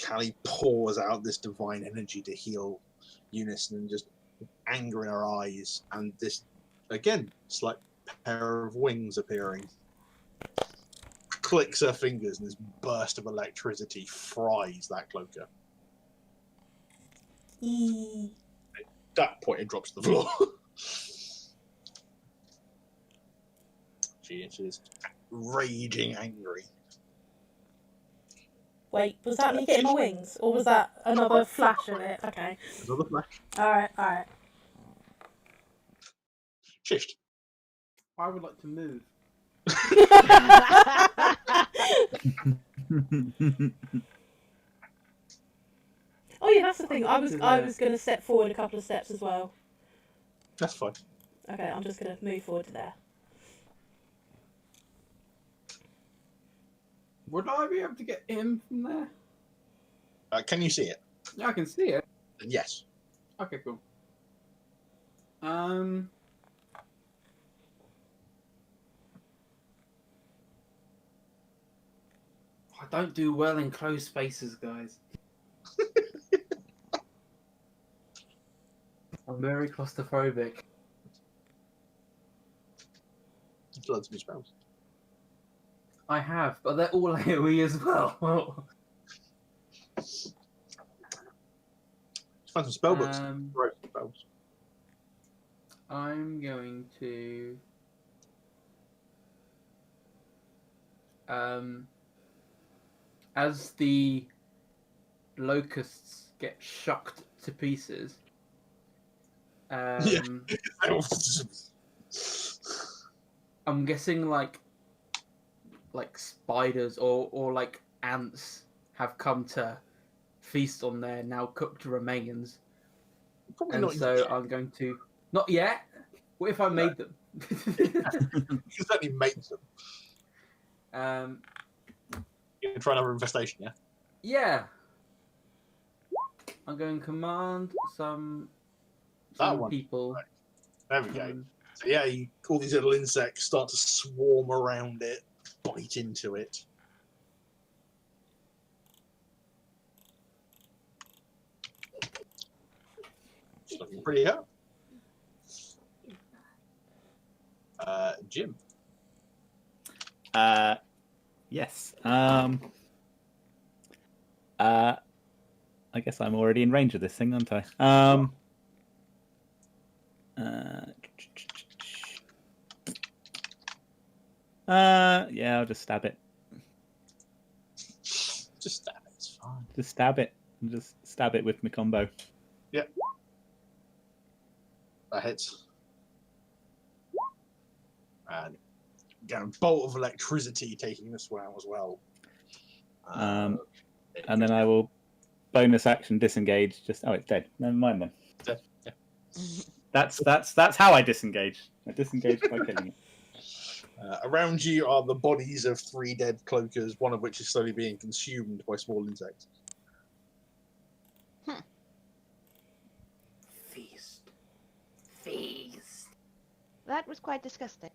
Callie pours out this divine energy to heal Eunice, and just anger in her eyes, and this, again, slight pair of wings appearing. Clicks her fingers, and this burst of electricity fries that cloaker. At that point, it drops to the floor. She is raging angry. Wait, was that me getting my wings? Or was that another flash of it? Okay. Another flash. Alright, alright. Shished. I would like to move. Oh yeah, that's the thing. I was going to step forward a couple of steps as well. That's fine. Okay, I'm just going to move forward to there. Would I be able to get him from there? Can you see it? Yeah, I can see it. Then yes. Okay, cool. I don't do well in closed spaces, guys. I'm very claustrophobic. Would you like to be spells? I have, but they're all AoE as well. Find some spell books. Right, spells. I'm going to as the locusts get shucked to pieces, I'm guessing like spiders or like ants have come to feast on their now cooked remains. Probably And not so yet. I'm going to not yet. What if I made them? You can certainly make them. You can try another infestation, yeah? Yeah. I'm going to command some That one. people. Right. There we go. So yeah, all these little insects start to swarm around it, bite into it. It's looking pretty up. Jim. Yes. I guess I'm already in range of this thing, aren't I? Yeah, I'll just stab it. Just stab it, it's fine. Just stab it. Just stab it with my combo. Yep. That hits. And again, a bolt of electricity taking this one out as well. And then I will bonus action disengage. Just it's dead. Never mind then. Dead. Yeah. That's how I disengage. I disengage by killing it. Around you are the bodies of 3 dead cloakers, one of which is slowly being consumed by small insects. Feast. That was quite disgusting.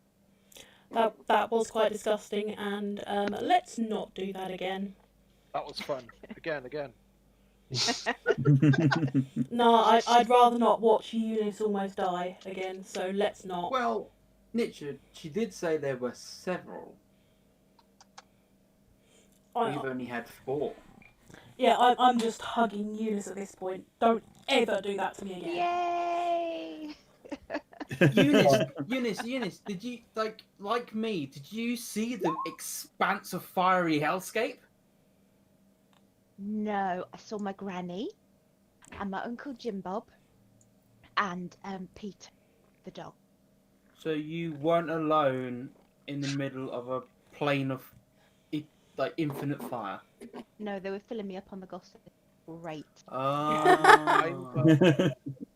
That was quite disgusting, and let's not do that again. That was fun. Again. No, I'd rather not watch Eunice almost die again, so let's not. Well, Nietzsche, she did say there were several. We've only had 4. Yeah, I'm just hugging Eunice at this point. Don't ever do that to me again. Yay! Eunice, did you like me? Did you see the expanse of fiery hellscape? No, I saw my granny and my uncle Jim Bob and Peter, the dog. So you weren't alone in the middle of a plane of infinite fire. No, they were filling me up on the gossip. Great.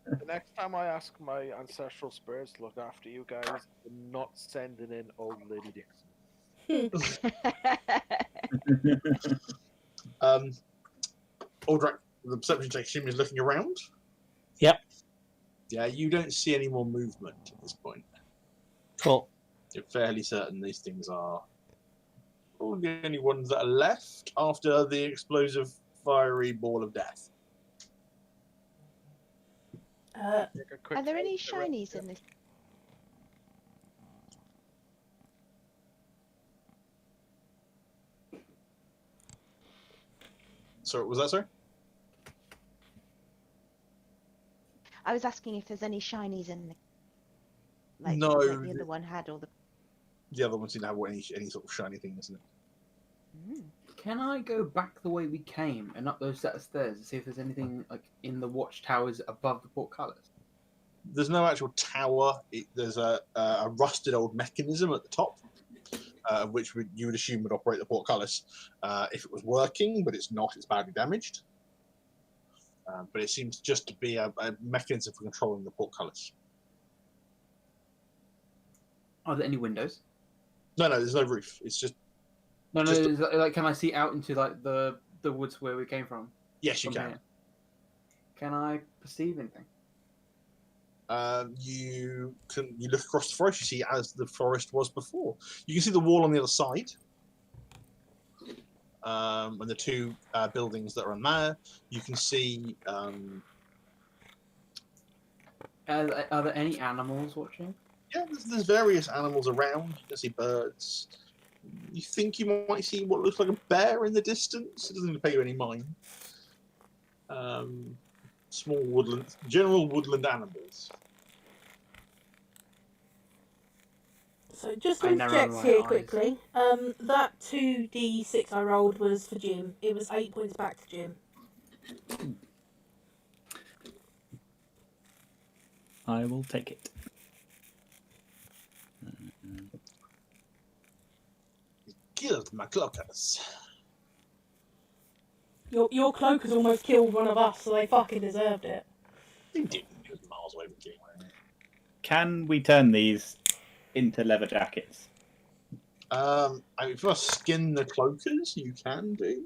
The next time I ask my ancestral spirits to look after you guys, I'm not sending in old Lady Dixon. Aldrak, the perception check is looking around. Yep. Yeah, you don't see any more movement at this point. Cool. You're fairly certain these things are probably the only ones that are left after the explosive fiery ball of death. Are there any shinies in this? So was that sorry? I was asking if there's any shinies in the. No. Like the other one had all the. The other ones didn't have any sort of shiny thing, isn't it? Can I go back the way we came and up those set of stairs and see if there's anything in the watchtowers above the portcullis? There's no actual tower. There's a rusted old mechanism at the top, which you would assume would operate the portcullis if it was working, but it's not. It's badly damaged. But it seems just to be a mechanism for controlling the portcullis. Are there any windows? No, there's no roof. It's just No. Can I see out into the woods where we came from? Yes, you can. Here? Can I perceive anything? You look across the forest. You see as the forest was before. You can see the wall on the other side, and the 2 buildings that are on there. You can see. Are there any animals watching? Yeah, there's various animals around. You can see birds. You think you might see what looks like a bear in the distance. It doesn't pay you any mind. Small general woodland animals. So just to interject here quickly, that 2d6 I rolled was for Jim. It was 8 points back to Jim. I will take it. Killed my clockers. Your cloak has almost killed one of us, so they fucking deserved it. They didn't. It was miles away from killing one. Can we turn these into leather jackets? I mean, if I skin the cloakers, you can do.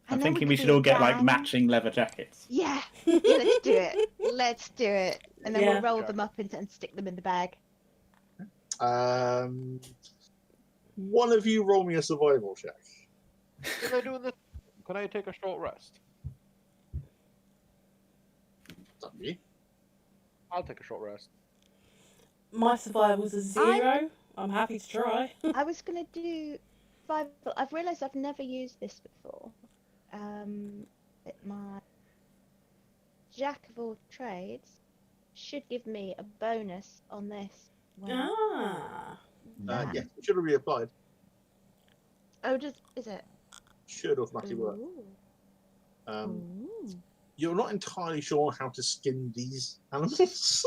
I'm And then thinking we we could should do all get like down. matching leather jackets. Yeah, let's do it. Let's do it. And then Yeah. we'll roll them up and stick them in the bag. One of you roll me a survival check. Can I do this? Can I take a short rest? That'd be. I'll take a short rest. My survival's a 0. I'm happy to try. I was gonna do survival. I've realised I've never used this before. But my jack of all trades should give me a bonus on this. when Ah. that- Yeah, it should have reapplied. Oh, is it? Should automatically work. Ooh. Um, Ooh. you're not entirely sure how to skin these animals.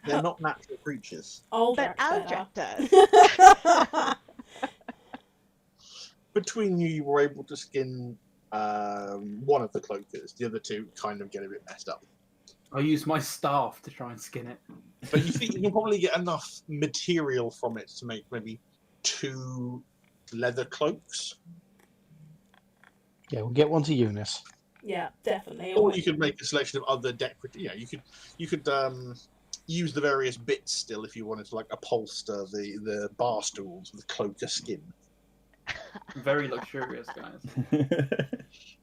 They're not natural creatures. But Aldrak Aldrak does. Between you, you were able to skin one of the cloakers. The other two kind of get a bit messed up. I use my staff to try and skin it. But you think you can probably get enough material from it to make maybe 2 leather cloaks? Yeah, we'll get one to Eunice. Yeah, definitely. Or you could make a selection of other decorative. Yeah, you could use the various bits still if you wanted to like upholster the bar stools with cloaker skin. Very luxurious, guys.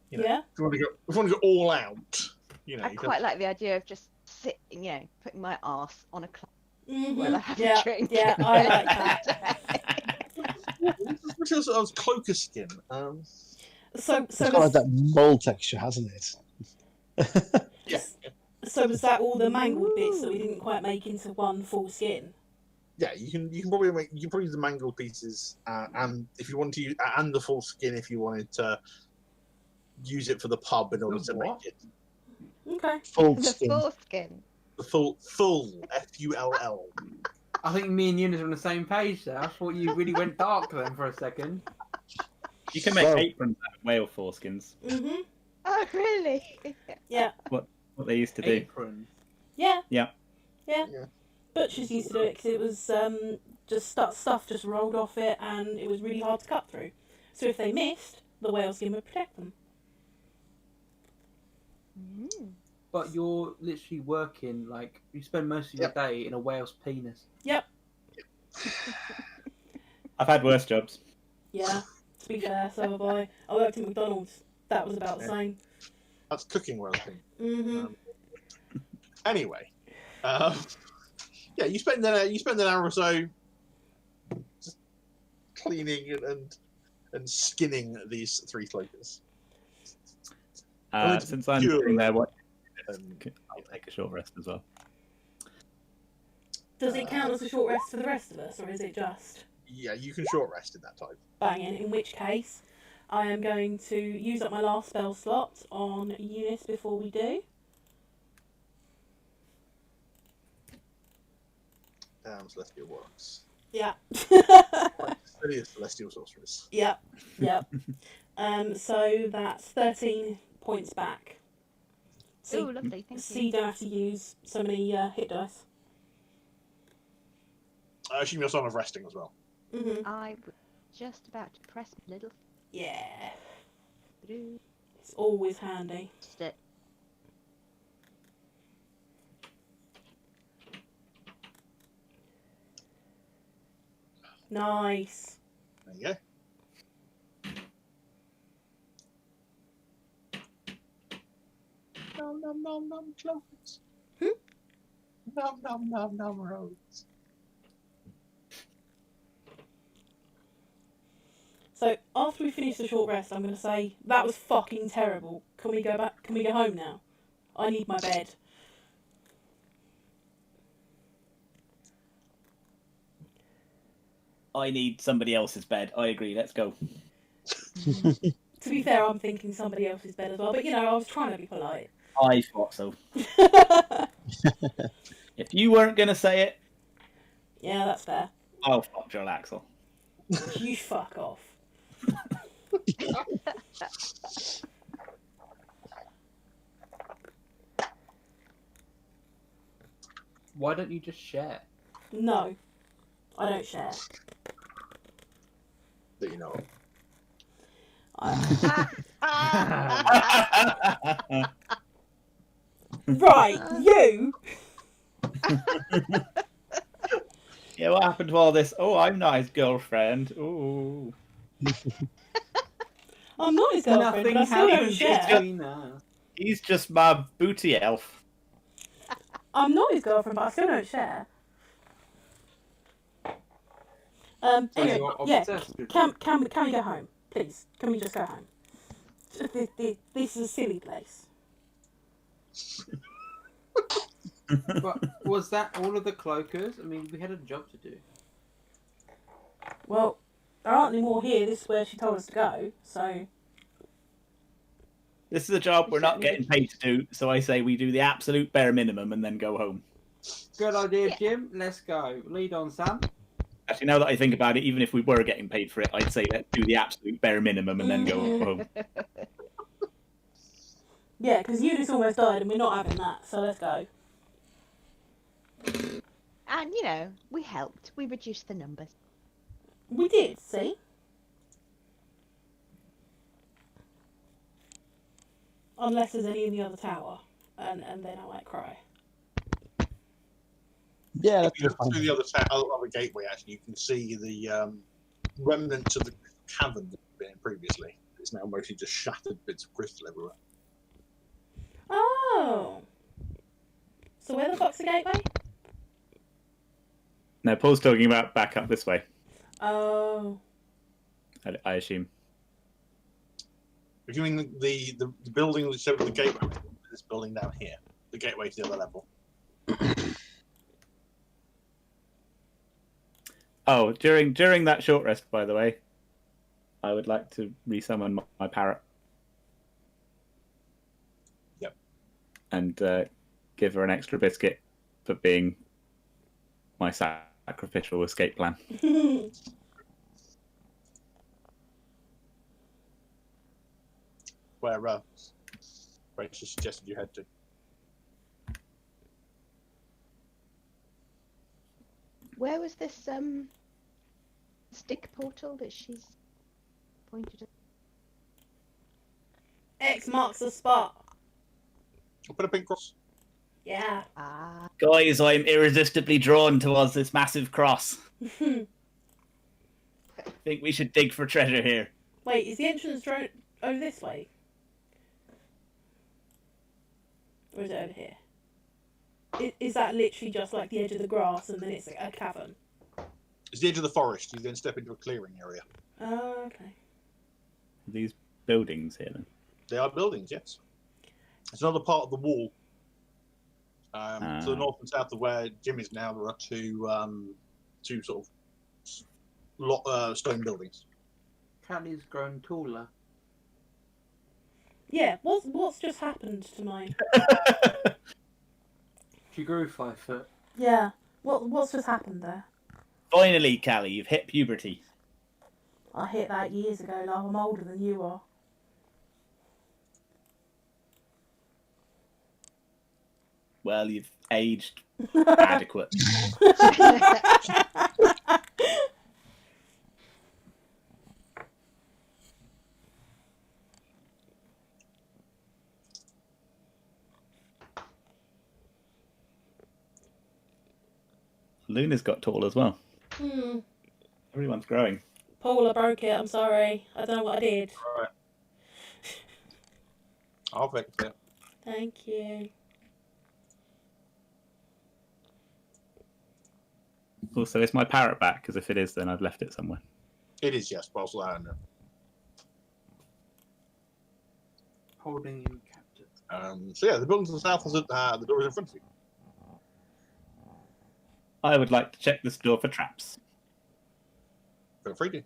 You know, Yeah. If you want to go all out, you know. I you quite like the idea of just sitting, putting my arse on a clock while I have Yeah, a drink. yeah, I like that. Which is cloaker skin. So It's got like that mold texture, hasn't it? Yeah. So was that all the mangled bits that we didn't quite make into one full skin? Yeah, you can probably use the mangled pieces, and if you want to use and the full skin, if you wanted to use it for the pub in order The to what? make it Okay. Full The skin. foreskin. the full FULL. I think me and Eunice are on the same page there. I thought you really went dark then for a second. You can make So- aprons out of whale foreskins. Mhm. Oh, really? Yeah. What they used to do. Apron. Yeah. Yeah. Yeah. Yeah. Butchers used to do it because it was just stuff just rolled off it and it was really hard to cut through. So if they missed, the whale skin would protect them. Mm. But you're literally working, like, you spend most of your Yep. day in a whale's penis. Yep. I've had worse jobs. Yeah. To be fair, so have I. I worked at McDonald's. That was about the Yeah. same. That's cooking well, I think. Mhm. Anyway, yeah, you spend an hour or so just cleaning and skinning these 3 cloakers. it's Since I'm pure. sitting there, And I'll take a short rest as well. Does it count as a short rest for the rest of us, or is it just yeah, you can short rest in that time. banging? In which case, I am going to use up my last spell slot on Eunice before we do. Damn celestial warlocks. Yeah. Silliest celestial sorcerers. Yep. Yep. So that's 13 points back. Oh, So, lovely. Thank so you. you don't have to use so many hit dice. I assume you're son of resting as well. Mhm. I was just about to press my little Yeah. through It's always handy. stick. Nice. There you go. Nom nom nom nom cloaks. Nom nom nom nom roads. So after we finish the short rest, I'm going to say that was fucking terrible. Can we go back? Can we go home now? I need my bed. I need somebody else's bed. I agree. Let's go. To be fair, I'm thinking somebody else's bed as well. But I was trying to be polite. I thought so. If you weren't going to say it, Yeah, that's fair. I'll fuck Joel Axel. You fuck off. Why don't you just share? No, I don't share. That you know of. Right, you. Yeah, what happened to all this? Oh, I'm not his girlfriend. Ooh. I'm not his girlfriend, Nothing but I still don't happens share. between us. He's just my booty elf. I'm not his girlfriend, but I still don't share. So Anyway, you're yeah. obsessed with Can we go home, please? Can we just go home? This is a silly place. But was that all of the cloakers? I mean, we had a job to do. Well, there aren't any more here. This is where she told us to go. So This is a job we're not getting paid to do, so I say we do the absolute bare minimum and then go home. Good idea, Yeah. Jim. Let's go. Lead on, Sam. Actually, now that I think about it, even if we were getting paid for it, I'd say let's do the absolute bare minimum and then go home. yeah, because Eunice almost died, and we're not having that. So let's go. And, we helped. We reduced the numbers. We did. See. Unless there's any in the other tower, and then I might cry. Yeah, If that's you look fine. through the other gateway, actually, you can see the remnants of the cavern that had been in previously. It's now mostly just shattered bits of crystal everywhere. Oh. So where the fuck's the gateway? No, Paul's talking about back up this way, Oh. I assume. If you mean the building that showed the gateway, this building down here, the gateway to the other level. Oh, during that short rest, by the way, I would like to resummon my parrot. Yep. And give her an extra biscuit for being my sacrificial escape plan. Where Rachel suggested you head to. Where was this stick portal that she's pointed at? X marks the spot. I'll put a pink cross. Yeah. Ah. Guys, I'm irresistibly drawn towards this massive cross. I think we should dig for treasure here. Wait, is the entrance over this way? Or is it over here? Is that literally just like the edge of the grass and then it's a cavern? It's the edge of the forest. You then step into a clearing area. Oh, okay. These buildings here, then. They are buildings, yes. It's another part of the wall. To the north and south of where Jim is now, there are two sort of stone buildings. Callie's grown taller. Yeah, what's just happened to my... She grew 5 foot. Yeah, what's just happened there? Finally, Callie, you've hit puberty. I hit that years ago, love. I'm older than you are. Well, you've aged adequate. Luna's got tall as well. Everyone's growing. Paul, I broke it. I'm sorry. I don't know what I did. Alright. I'll fix it. Thank you. Also, is my parrot back? Because if it is, then I've left it somewhere. It is, yes, but also I don't know. Holding him captive. So yeah, the building to the south is the door is in front of you. I would like to check this door for traps. Feel free to.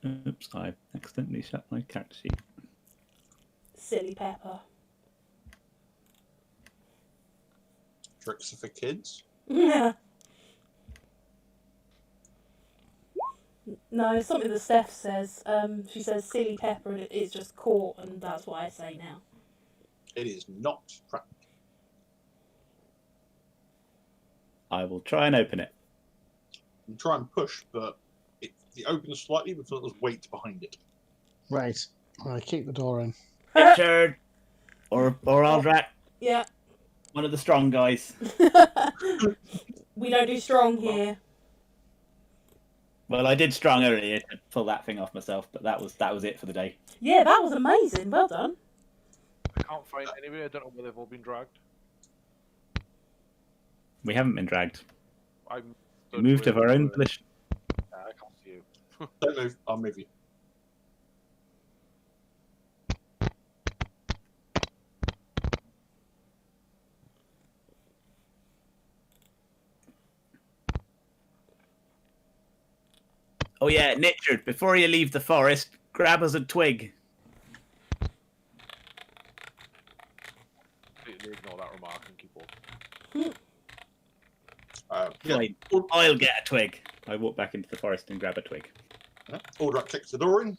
Oops, I accidentally shut my character sheet. Silly Pepper. Tricks are for kids. Yeah. No, it's something that Steph says. She says silly pepper and it's just caught, and that's what I say now. It is not trapped. I will try and open it. You try and push, but it opens slightly because there's weight behind it. Right. I keep the door in. Richard! Or Aldrat. Yeah. One of the strong guys. We don't do strong here. Well, I did strong earlier to pull that thing off myself, but that was it for the day. Yeah, that was amazing. Well done. I can't find anybody. I don't know where they've all been dragged. We haven't been dragged. I'm We moved of our own volition. I can't see you. Don't move. I'll move you. Oh yeah, Richard, before you leave the forest, grab us a twig. Completely ignore that remark and keep walking. Yeah. Fine. I'll get a twig. I walk back into the forest and grab a twig. Aldrat kicks the door in.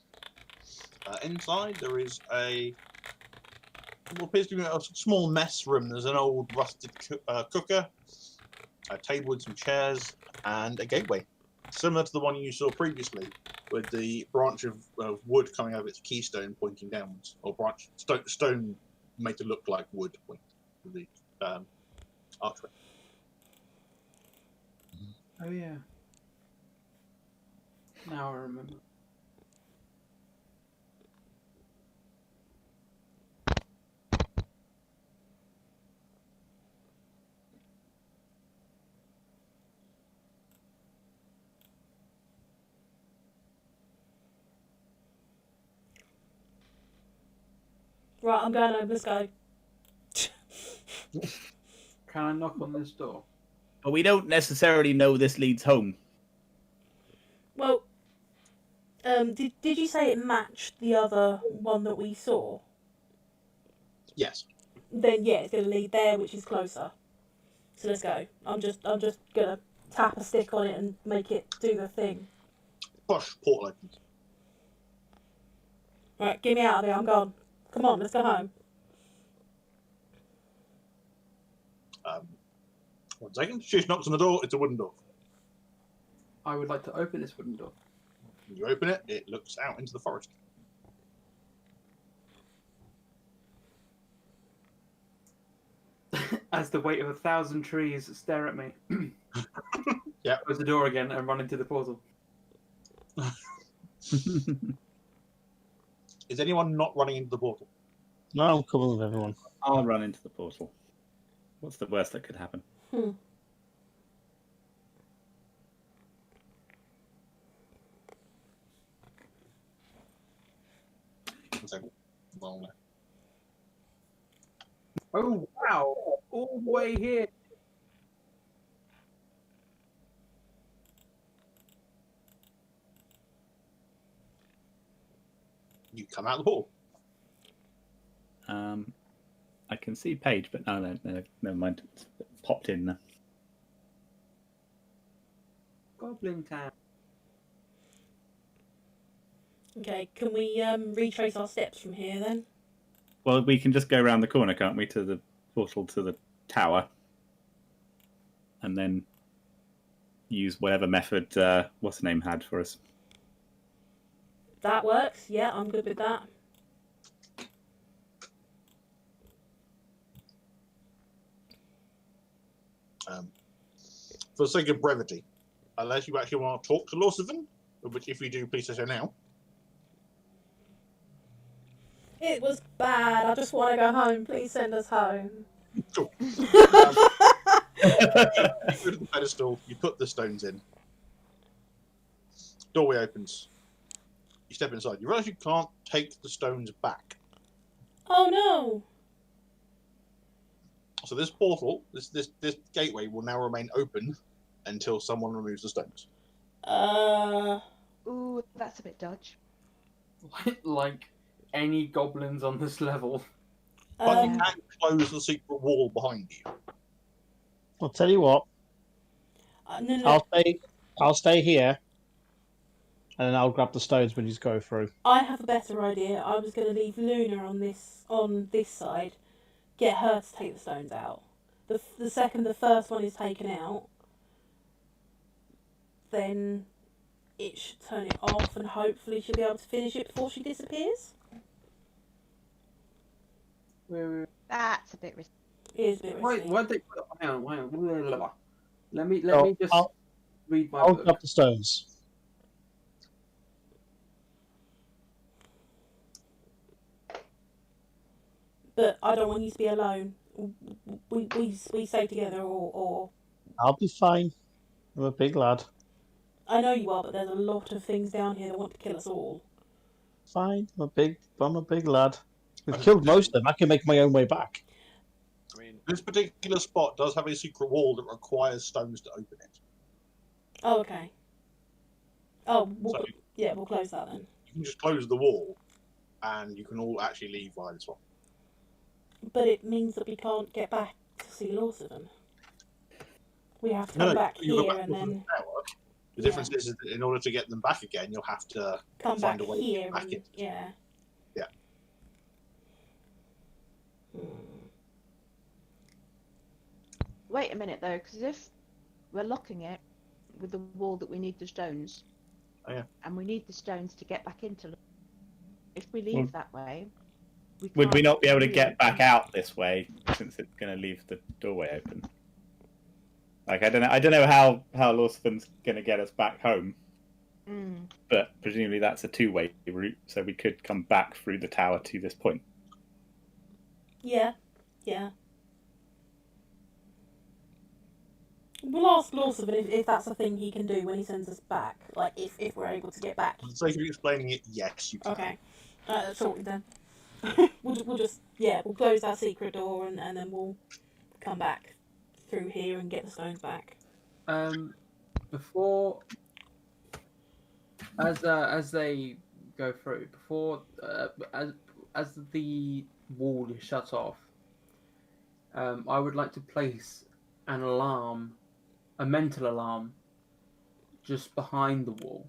Inside there is what appears to be a small mess room. There's an old rusted cooker, a table with some chairs, and a gateway, similar to the one you saw previously, with the branch of wood coming out of its keystone pointing downwards, or branch stone made to look like wood pointing to the archway. Oh yeah. Now I remember. Right, I'm going home. Let's go. Can I knock on this door? But we don't necessarily know this leads home. Well, did you say it matched the other one that we saw? Yes. Then yeah, it's going to lead there, which is closer. So let's go. I'm just gonna tap a stick on it and make it do the thing. Push, portal opens. Right, get me out of there. I'm gone. Come on, let's go home. 1 second. She knocks on the door. It's a wooden door. I would like to open this wooden door. When you open it, it looks out into the forest. As the weight of 1,000 trees stare at me. Yeah. Close the door again and run into the portal. Is anyone not running into the portal? No, I'm cool with everyone. I'll run into the portal. What's the worst that could happen? Well, Oh wow! All the way here. you come out the portal. I can see Paige, but no, never mind. It's popped in there. Goblin Town. Okay, can we retrace our steps from here then? Well, we can just go around the corner, can't we, to the portal to the tower, and then use whatever method what's the name had for us. That works. Yeah, I'm good with that. For the sake of brevity, unless you actually want to talk to Lawson, which if you do, please say so now. It was bad. I just want to go home. Please send us home. Cool. You go to the pedestal, you put the stones in. Doorway opens. You step inside. You realise you can't take the stones back. Oh no! So this portal, this gateway will now remain open until someone removes the stones. Ooh, that's a bit dodge. Like any goblins on this level. But you can close the secret wall behind you. I'll tell you what. No. I'll stay here, and then I'll grab the stones when you go through. I have a better idea. I was going to leave Luna on this side, get her to take the stones out. The second the first one is taken out, then it should turn it off, and hopefully she'll be able to finish it before she disappears. That's a bit risky. It is a bit risky. Why they put? Hang on. Let me just I'll read my grab book. the stones. But I don't want you to be alone. We stay together, or I'll be fine. I'm a big lad. I know you are, but there's a lot of things down here that want to kill us all. Fine. I'm a big lad. We've killed most of them. I can make my own way back. I mean, this particular spot does have a secret wall that requires stones to open it. Oh, okay. Oh, So- we'll close that then. You can just close the wall, and you can all actually leave via this one. But it means that we can't get back to see Lawson. We have to come back you go here back and to the then tower. The difference is that in order to get them back again, you'll have to come find back a way to here. get back And, in. yeah. Yeah. Wait a minute though, because if we're locking it with the wall that we need the stones, Oh, yeah. and we need the stones to get back into, if we leave that way, Would we can't not be able to really- get back out this way since it's going to leave the doorway open? Like I don't know how Lawson's going to get us back home, Mm. but presumably that's a two-way route, so we could come back through the tower to this point. Yeah. We'll ask Lawson if that's a thing he can do when he sends us back. Like if we're able to get back. For the sake of explaining it, yes, you can. Okay. Sorted then. we'll just we'll close that secret door and then we'll come back through here and get the stones back. Before, as they go through, as the wall is shut off, I would like to place an alarm, a mental alarm, just behind the wall,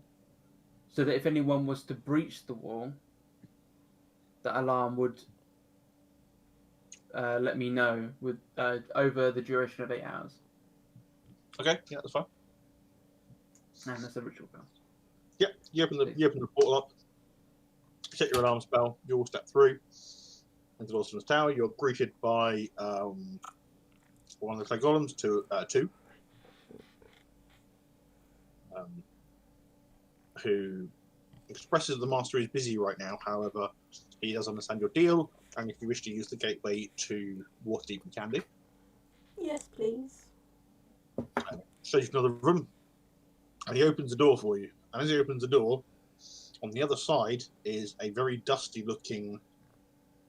so that if anyone was to breach the wall, that alarm would let me know with over the duration of 8 hours. Okay, yeah, that's fine. And that's a ritual cast. Yep, you open the portal up, set your alarm spell, you all step through into Lawson's tower. You're greeted by one of the clay golems, two, who expresses the master is busy right now. However, he does understand your deal, and if you wish to use the gateway to Waterdeep, you can do. Yes, please. Shows you another room, and he opens the door for you. And as he opens the door, on the other side is a very dusty-looking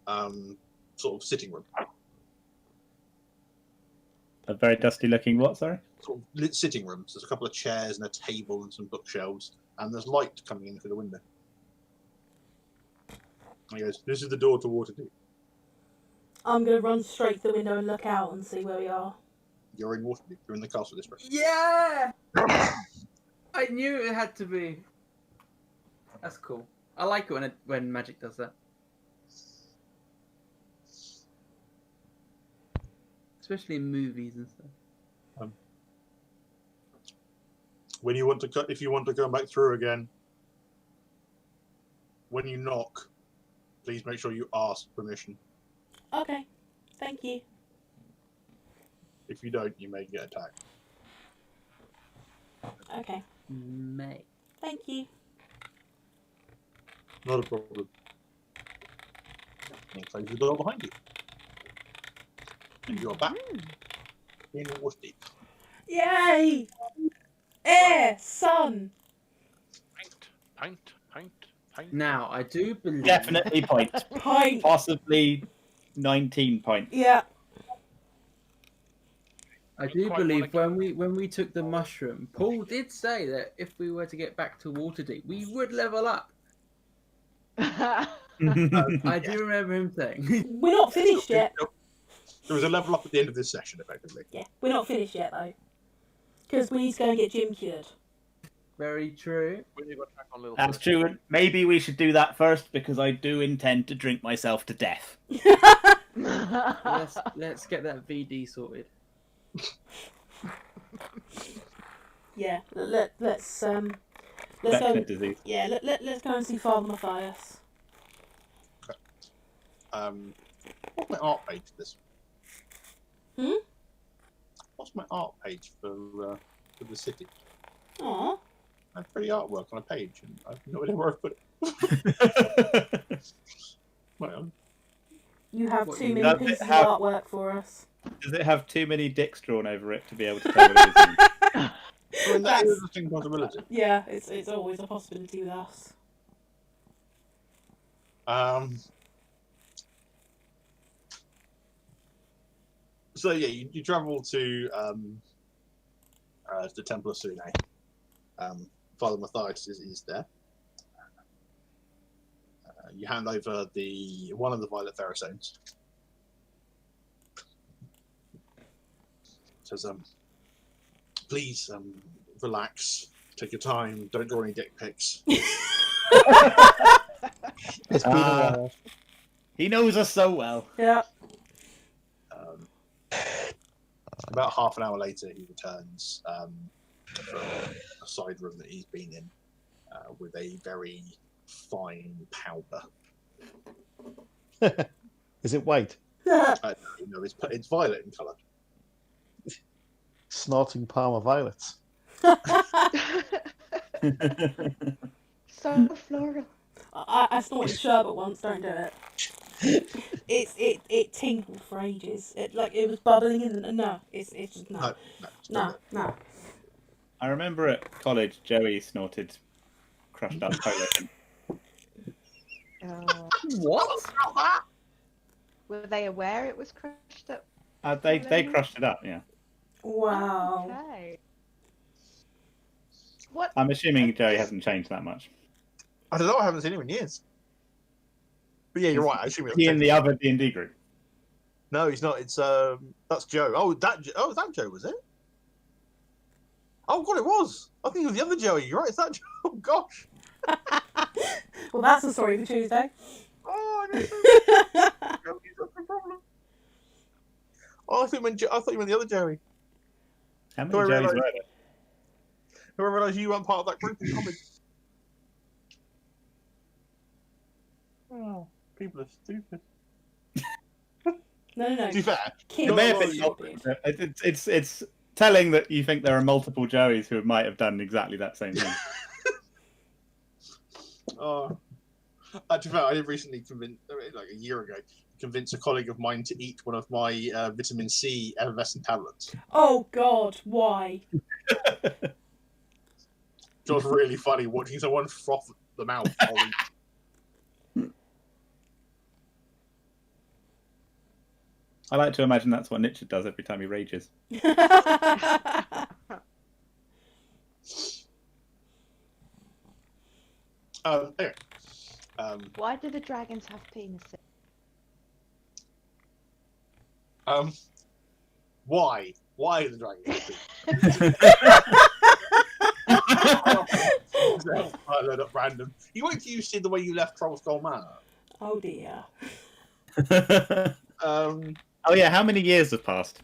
sort of sitting room. A very dusty-looking what? Sorry. Sort of lit sitting rooms. There's a couple of chairs and a table and some bookshelves, and there's light coming in through the window. And he goes, "This is the door to Waterdeep. I'm gonna run straight to the window and look out and see where we are. You're in Waterdeep. You're in the castle district." Yeah! I knew it had to be. That's cool. I like it when magic does that. Especially in movies and stuff. When you want to, if you want to come back through again, when you knock, please make sure you ask permission. Okay, thank you. If you don't, you may get attacked. Okay, May. thank you. Not a problem. And close the door behind you. And you're back in Waterdeep. Yay! Air, sun. Paint. Now, I do believe... Definitely points. Pint. Possibly 19 points. Yeah. I do quite believe wanna- when we took the mushroom, Paul did say that if we were to get back to Waterdeep, we would level up. I do remember him saying. We're not finished yet. There was a level up at the end of this session, effectively. Yeah, we're not finished yet though, because we need to go and get Jim cured. Very true. When you got track on little That's fish. true. Maybe we should do that first because I do intend to drink myself to death. Let's get that VD sorted. Yeah, let's go. Infectious disease. Yeah, let's go and see Father Matthias. What's my art page for this? Hmm? What's my art page for the city? Aw. I have pretty artwork on a page, and I have no idea where I put it. My own. You have What, too you many love pieces it? of How- artwork for us. Does it have too many dicks drawn over it to be able to tell what it is? I mean, that is a distinct possibility. Yeah, it's always a possibility with us. So yeah, you travel to the Temple of Sune. Father Matthias is there. You hand over one of the Violet Pharaohs. Says, please relax, take your time, don't draw any dick pics. It's been a while. He knows us so well. Yeah. About half an hour later, he returns from a side room that he's been in with a very fine powder. Is it white? It's violet in colour. Snorting Parma violets. So floral. I snorted sherbet once. Don't do it. It tingled for ages. It was bubbling in. No, it's just no. No. I remember at college, Joey snorted crushed up Polish. What? Were they aware it was crushed up? They crushed it up, yeah. Wow. Okay. What? I'm assuming Joey hasn't changed that much. I don't know. I haven't seen him in years. But yeah, you're right. I assume He in the other D&D group. No, he's not. It's that's Joe. Oh, that Joe was it? Oh God, it was. I think it was the other Joey. You're right. It's that Joe. Oh gosh. Well, that's the story for Tuesday. Oh, I know. Joey's not the problem. Oh, I thought you meant the other Joey. How many Do I Joeys realise- were there? Who I realised you weren't part of that group in college. Oh, people are stupid. No. To be fair, Kids It may have are been stupid. it's telling that you think there are multiple Joeys who might have done exactly that same thing. to be fair, I did recently like a year ago, convince a colleague of mine to eat one of my vitamin C effervescent tablets. Oh God, why? It was really funny watching someone froth the mouth. I like to imagine that's what Nietzsche does every time he rages. Anyway, Why do the dragons have penises? why? Why the dragon? I load up random. You won't use the way you left Trollskull Manor. Oh dear. Oh yeah, how many years have passed?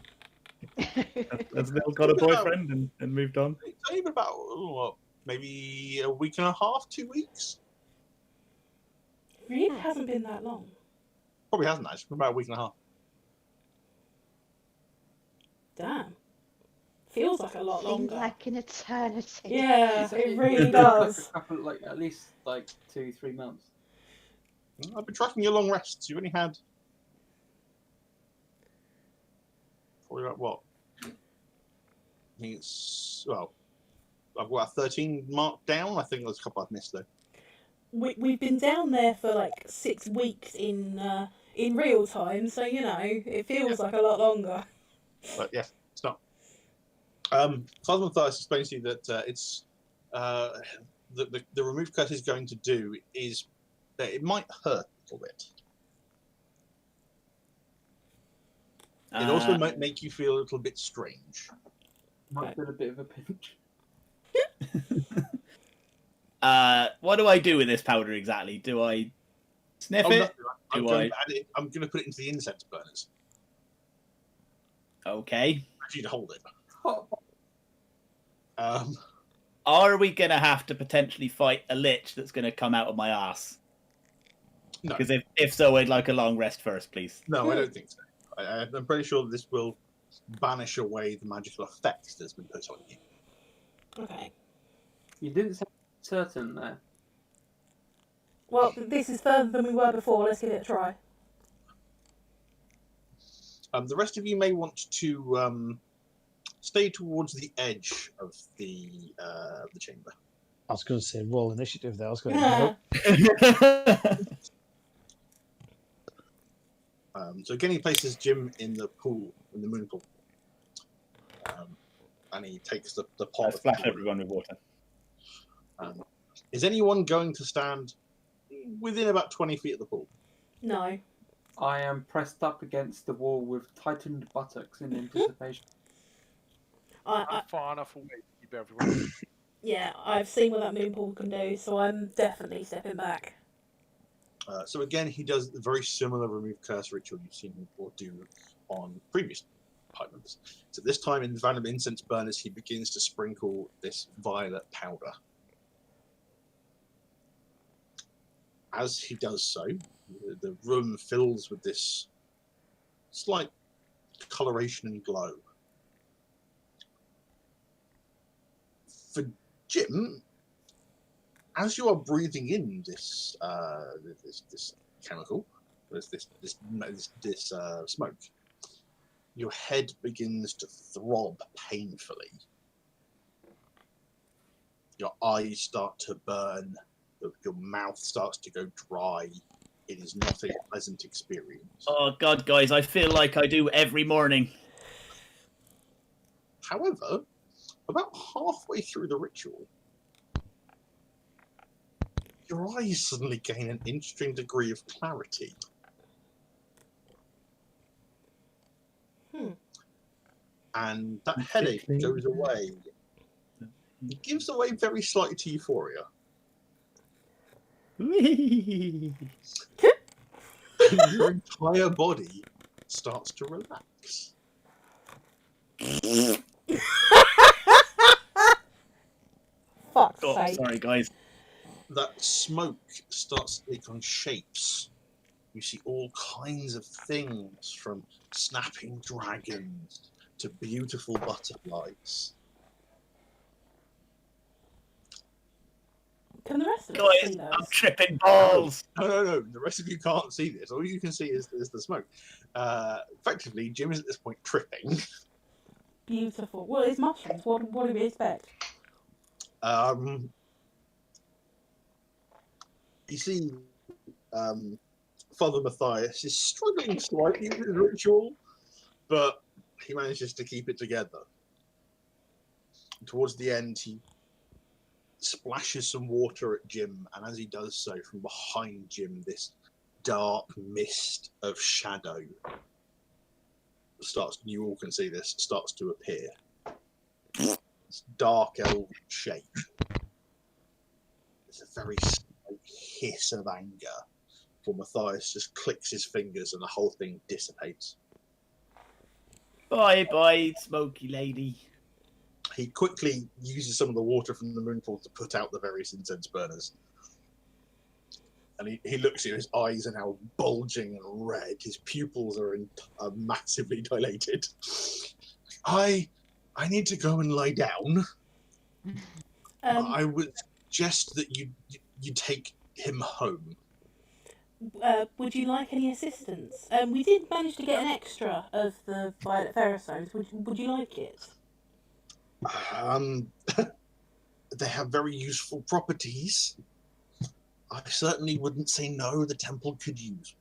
Has Neil got a boyfriend and moved on? It's only been about maybe a week and a half, 2 weeks. Really hasn't been that long. Probably hasn't actually. Been about a week and a half. Damn. Feels like a lot Seems longer. like an eternity. Yeah, It's- it really does. Like at least 2-3 months. I've been tracking your long rests. You only had probably about what? I think it's I've got a 13 mark down. I think there's a couple I've missed though. We've been down there for like 6 weeks in real time, so it feels like a lot longer. But yeah, it's not. Father Matthias explains to you that it's the remove curse is going to do is that it might hurt a little bit. It also might make you feel a little bit strange. Might feel a bit of a pinch. What do I do with this powder exactly? Do I sniff it? I'm going to put it into the incense burners. Okay. For you to hold it. Are we going to have to potentially fight a lich that's going to come out of my ass? No. Because if so, I'd like a long rest first, please. No, I don't think so. I'm pretty sure this will banish away the magical effect that's been put on you. Okay. You didn't say certain there. Well, this is further than we were before. Let's give it a try. The rest of you may want to stay towards the edge of the chamber. I was going to say roll initiative there. I was going to So again, he places Jim in the pool, in the moon pool. And he takes the pot. Splash everyone with water. Is anyone going to stand within about 20 feet of the pool? No. I am pressed up against the wall with tightened buttocks in anticipation. I'm far enough away to keep everyone. Yeah, I've seen what that moon pool can do, so I'm definitely stepping back. So again, he does the very similar remove curse ritual you've seen him do on previous pylons. So this time in random incense burners, he begins to sprinkle this violet powder. As he does so, the room fills with this slight coloration and glow. For Jim, as you are breathing in this this chemical, this smoke, your head begins to throb painfully. Your eyes start to burn. Your mouth starts to go dry. It is not a pleasant experience. Oh God, guys, I feel like I do every morning. However, about halfway through the ritual, your eyes suddenly gain an interesting degree of clarity. And that headache goes away. It gives away very slightly to euphoria. Your entire body starts to relax. Fuck's Oh, sake. sorry, guys. That smoke starts to take on shapes. You see all kinds of things, from snapping dragons to beautiful butterflies. Can the rest of us see Guys, I'm those? tripping balls. No. The rest of you can't see this. All you can see is the smoke. Effectively, Jim is at this point tripping. Beautiful. Well, it's mushrooms. What do we expect? You see, Father Matthias is struggling slightly with his ritual, but he manages to keep it together. Towards the end, he splashes some water at Jim, and as he does so, from behind Jim, this dark mist of shadow starts. You all can see this starts to appear. This dark elven shape. It's a very slight hiss of anger. For Matthias just clicks his fingers, and the whole thing dissipates. Bye, smoky lady. He quickly uses some of the water from the moonpool to put out the various incense burners. And he looks at you, his eyes are now bulging and red. His pupils are massively dilated. I need to go and lie down. I would suggest that you take him home. Would you like any assistance? We did manage to get an extra of the violet ferrostones. Would you like it? They have very useful properties. I certainly wouldn't say no. The temple could use.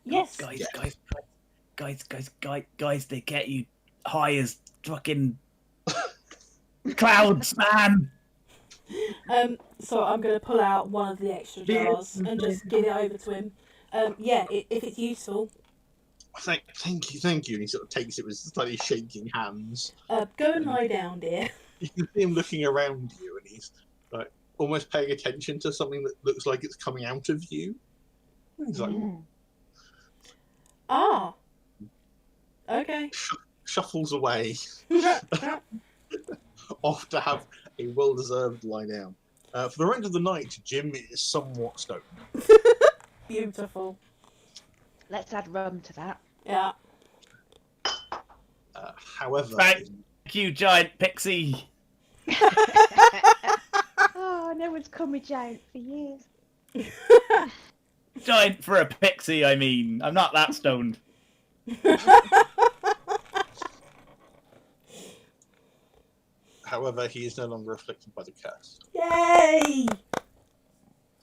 Yes. Guys, they get you high as fucking clouds, man. So I'm going to pull out one of the extra jars and just give it over to him. Yeah, if it's useful. Thank you. And he sort of takes it with slightly shaking hands. Go and lie down, dear. You can see him looking around you, and he's like almost paying attention to something that looks like it's coming out of you. He's like, Ah. Okay. shuffles away, off to have a well-deserved lie down. For the rest of the night, Jim is somewhat stoned. Beautiful. Let's add rum to that. Yeah. However, Thank you, giant pixie. Oh, no one's called me giant for years. Giant for a pixie, I mean. I'm not that stoned. however, he is no longer afflicted by the curse. Yay!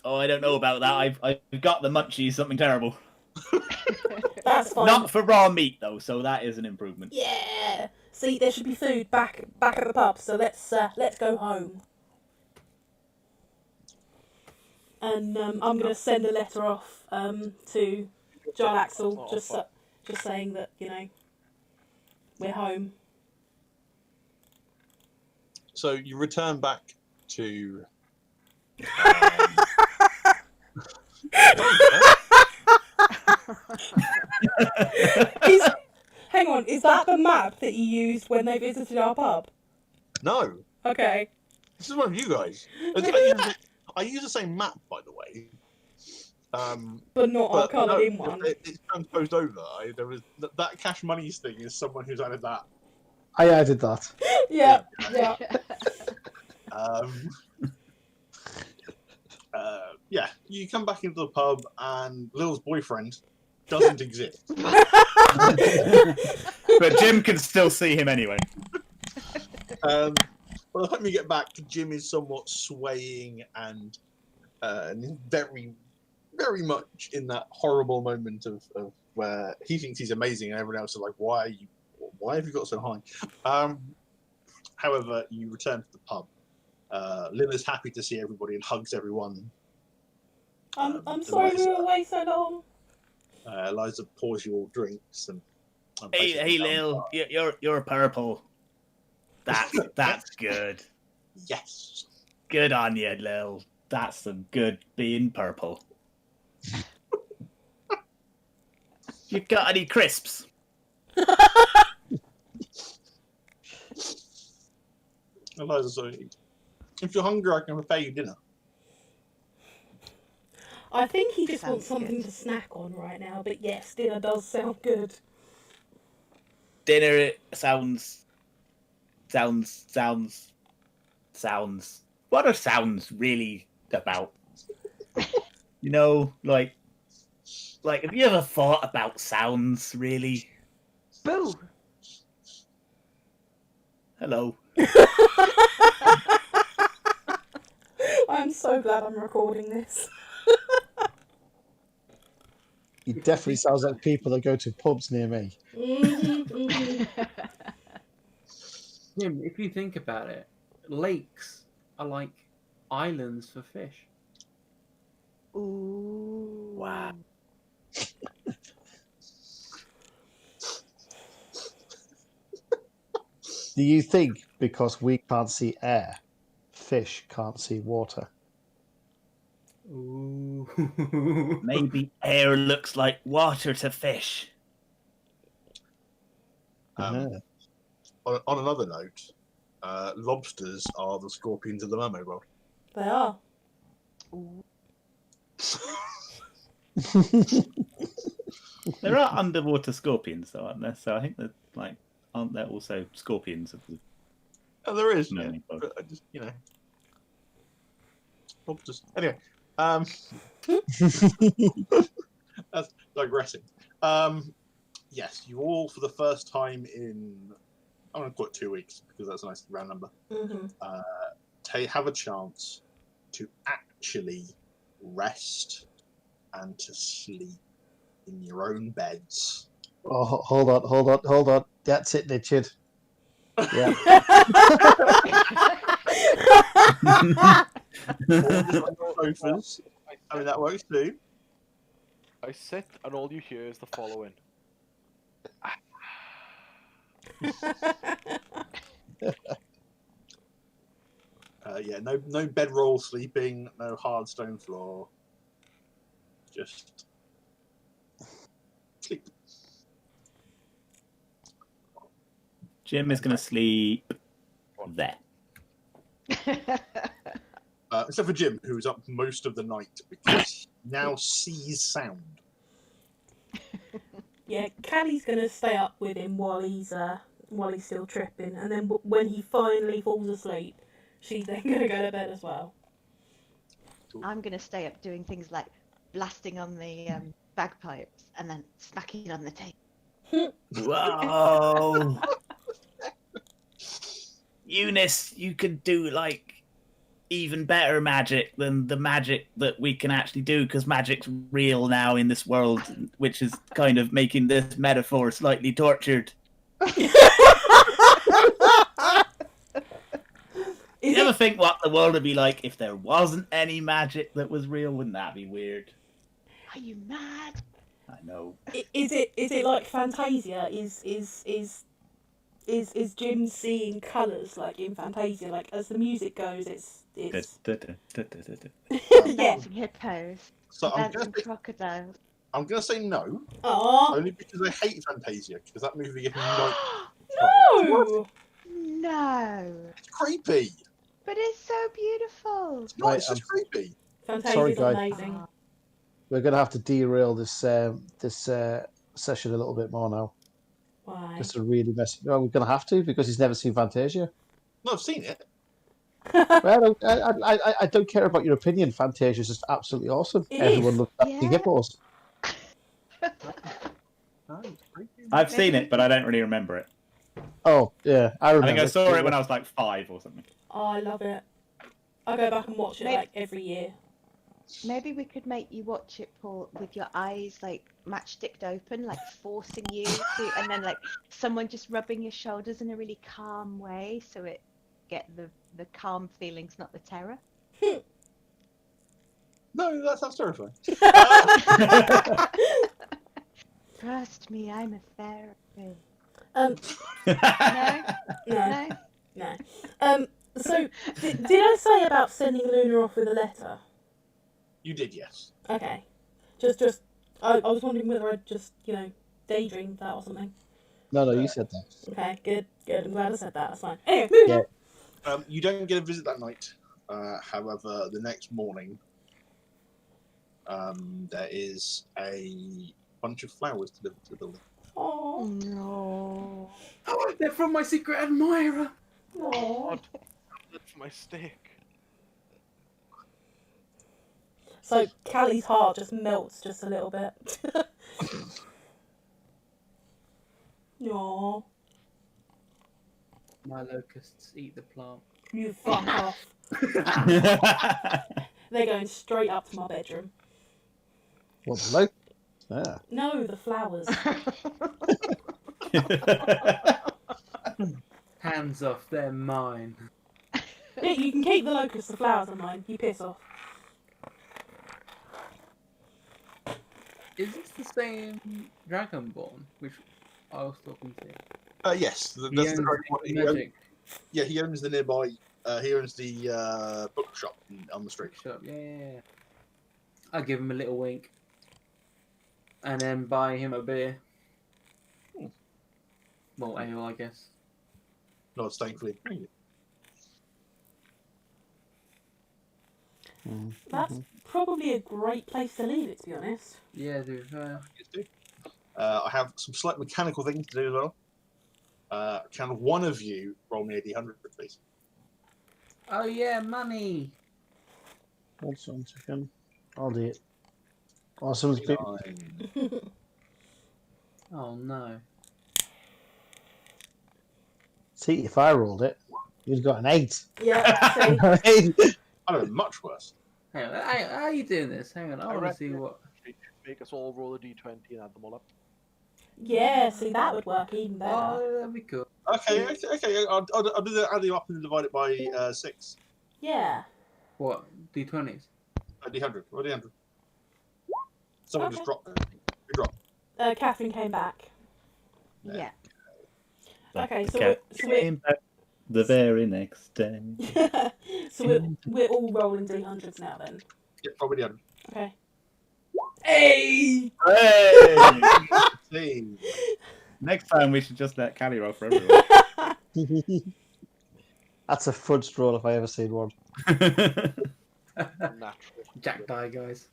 Oh, I don't know about that. I've got the munchies, something terrible. That's fine. Not for raw meat though, so that is an improvement. Yeah. See, there should be food back at the pub. So let's go home. And I'm gonna send a letter off to John Axel, just saying that we're home. So you return back to. Hang on, is that the map that you used when they visited our pub? No, Okay. this is one of you guys. I use the same map, by the way. But not our coloured in no, one. It's transposed over. There was that cash monies thing is someone who's added that. I added that. Yeah. Yeah, you come back into the pub and Lil's boyfriend doesn't exist. But Jim can still see him anyway. By the time you get back, Jim is somewhat swaying and very, very much in that horrible moment of where he thinks he's amazing and everyone else is like, why have you got so high? However, you return to the pub. Lil is happy to see everybody and hugs everyone. I'm sorry we were away so long. Eliza pours you all drinks and Hey, Lil, you're purple. That's good. Yes. Good on you, Lil. That's some good being purple. You got any crisps? Eliza, sorry. If you're hungry, I can prepare you dinner. I think he just Sounds wants something good. to snack on right now, but yes, dinner does sound good. Dinner sounds. What are sounds really about? Like, have you ever thought about sounds, really? Boo! Hello. I'm so glad I'm recording this. It definitely sounds like people that go to pubs near me. Jim, if you think about it, lakes are like islands for fish. Ooh. Wow. Do you think because we can't see air, fish can't see water? Ooh. Maybe air looks like water to fish. On another note, lobsters are the scorpions of the mermaid world. They are. Ooh. There are underwater scorpions, though, aren't there? So I think that, aren't there also scorpions of the Oh, there is. Yeah. mermaid world? But I just, lobsters. Anyway, that's digressing. Yes, you all, for the first time in, I'm going to call it 2 weeks because that's a nice round number, have a chance to actually rest and to sleep in your own beds. Oh, hold on. That's it, Richard. Yeah. Sofas. I mean, that works too. I sit and all you hear is the following. Yeah, no bedroll sleeping, no hard stone floor. Just sleep. Jim is going to sleep there. Except for Jim, who's up most of the night because he now sees sound. Yeah, Callie's gonna stay up with him while he's still tripping, and then when he finally falls asleep, she's then gonna go to bed as well. I'm gonna stay up doing things like blasting on the bagpipes and then smacking on the table. Whoa! Eunice, you could do like even better magic than the magic that we can actually do, because magic's real now in this world, which is kind of making this metaphor slightly tortured. You ever think what the world would be like if there wasn't any magic that was real? Wouldn't that be weird? Are you mad? I know. Is it like Fantasia? Is Jim seeing colours like in Fantasia? Like as the music goes, it's yeah. Dancing hippos, So dancing crocodiles. I'm gonna say no, Aww. only because I hate Fantasia, because that movie gives me no. No. No, It's creepy. but it's so beautiful. No, Right, it's just creepy. Fantasia's Sorry, guys. amazing. We're going to have to derail this session a little bit more now. Why? Just to really mess. Well, we're going to have to because he's never seen Fantasia. No, I've seen it. Well, I don't care about your opinion. Fantasia is just absolutely awesome. It Everyone is. loves dancing Yeah. hippos. No, it's creepy. I've seen it, but I don't really remember it. Oh yeah, I I remember. think I saw it when I was like 5 or something. Oh, I love it. I go back and watch it Maybe- like every year. Maybe we could make you watch it, Paul, with your eyes like matchsticked open, like forcing you to, and then like someone just rubbing your shoulders in a really calm way, so it get the calm feelings, not the terror. No, that sounds terrifying. Trust me, I'm a therapist. No, No. no. So did I say about sending Luna off with a letter? You did, yes. Okay. Just I was wondering whether I'd just daydreamed that or something. No, you said that. Okay, good. I'm glad I said that. That's fine. Anyway, moving on. You don't get a visit that night. However, the next morning, there is a bunch of flowers delivered to the building. Oh, No. Oh, they're from my secret admirer. no. That's my stick. So Callie's heart just melts just a little bit. No, My locusts eat the plant. you fuck off. They're going straight up to my bedroom. What the like? Yeah. No, the flowers. Hands off, they're mine. Yeah, you can keep the locusts, the flowers are mine. You piss off. Is this the same Dragonborn which I was talking to? Yes, He that's owns the correct one. magic He owns the nearby. He owns the bookshop on the street. shop. Yeah. I give him a little wink, and then buy him a beer. Well, ale, I guess. Not thankfully. That's probably a great place to leave it, to be honest. Yeah, dude. I have some slight mechanical things to do as well. Can one of you roll me a d100, please? Oh yeah, money. One second. I'll do it. Oh, someone's been... 9. Oh no. See, if I rolled it, you'd got an 8. Yeah, see? I don't know, much worse. Hang on. How are you doing this? Hang on. I want to see what. Make us all roll a d20 and add them all up. Yeah, see, that would work even better. Oh, that'd be cool. Okay. I'll do the add them up and divide it by 6. Yeah. What? D20s? D100. Roll D100. Someone Okay. just dropped. Who dropped? Catherine came back. Yeah. Okay, so Okay. we're, Came back the very next day. so we're all rolling D100s now then. Yeah, probably done. Okay. Hey! Hey! See. Next time we should just let Callie roll for everyone. That's a fudged roll if I ever seen one. Natural. Jack die, guys.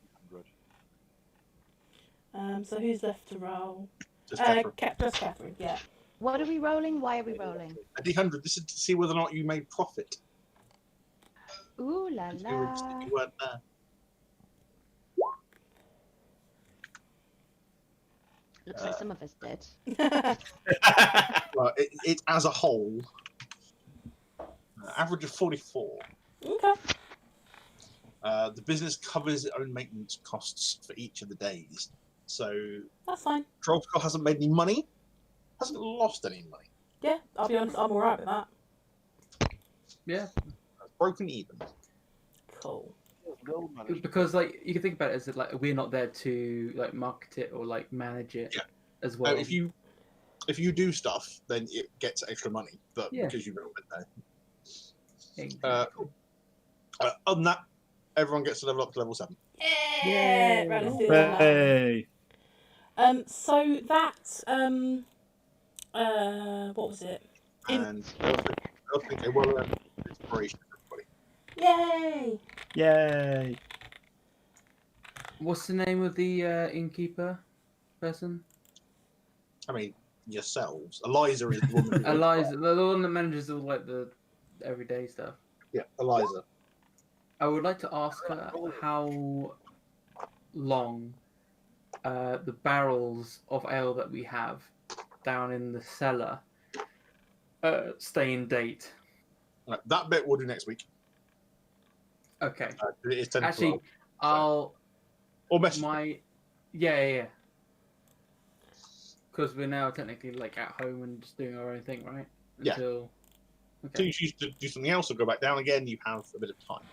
So who's left to roll? Just Catherine. Just Catherine, yeah. What are we rolling? Why are we rolling? A D100. This is to see whether or not you made profit. Ooh la If you la. weren't there. Looks like some of us did. Well, it as a whole, average of 44. Okay. The business covers its own maintenance costs for each of the days. So, That's fine. Drogcall hasn't made any money, hasn't lost any money. Yeah, I'll be honest, I'm alright with that. Yeah, Broken even. Cool. Little management. because like you can think about it as like we're not there to like market it or like manage it Yeah. as well. If you do stuff, then it gets extra money, but Yeah. because you've never been there. Exactly. Other than that, everyone gets to level up to level 7. Yeah, Yay. right, let's do that. Hey! So that what was it? And I think a well-earned inspiration for everybody. Yay! Yay! What's the name of the innkeeper person? I mean, yourselves. Eliza is the woman. who- Eliza, the one that manages all like the everyday stuff. Yeah, Eliza. I would like to ask her how long the barrels of ale that we have down in the cellar stay in date. Right, that bit we'll do next week. Okay. It is 10 to Actually, 12. I'll Or message. yeah. Because we're now technically like at home and just doing our own thing, right? Yeah. Until So okay. you choose to do something else or go back down again, you have a bit of time.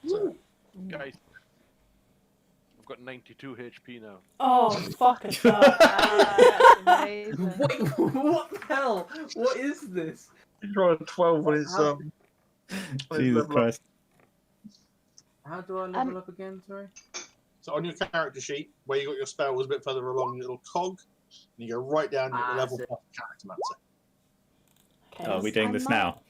So, Guys, I've got 92 HP now. Oh, fucking fuck. That's amazing. Wait, what the hell? What is this? you draw a 12 when it's How- Jesus Christ. How do I level up again? Sorry. So on your character sheet, where you got your spells a bit further along, your little cog, and you go right down to the level Sick. plus character matter. Okay, Oh, are we doing I this might- now?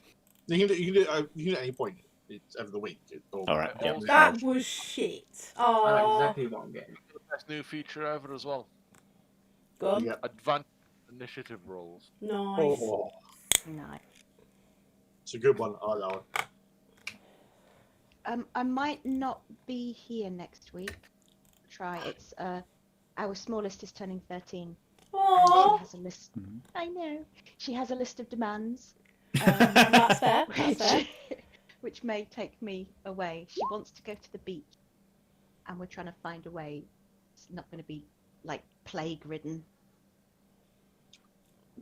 You can do it at any point. It's over the week. Alright, yeah. that was shit. I know Oh, exactly what I'm getting. The best new feature ever as well. God. Yeah. Advanced initiative rolls. Nice. Oh, Nice. it's a good one. I like that one. I might not be here next week. Try. It's our smallest is turning 13. She Aww. has a list. Mhm. I know. She has a list of demands. That's fair. That's which, fair. which may take me away. She wants to go to the beach, and we're trying to find a way. It's not going to be like plague ridden.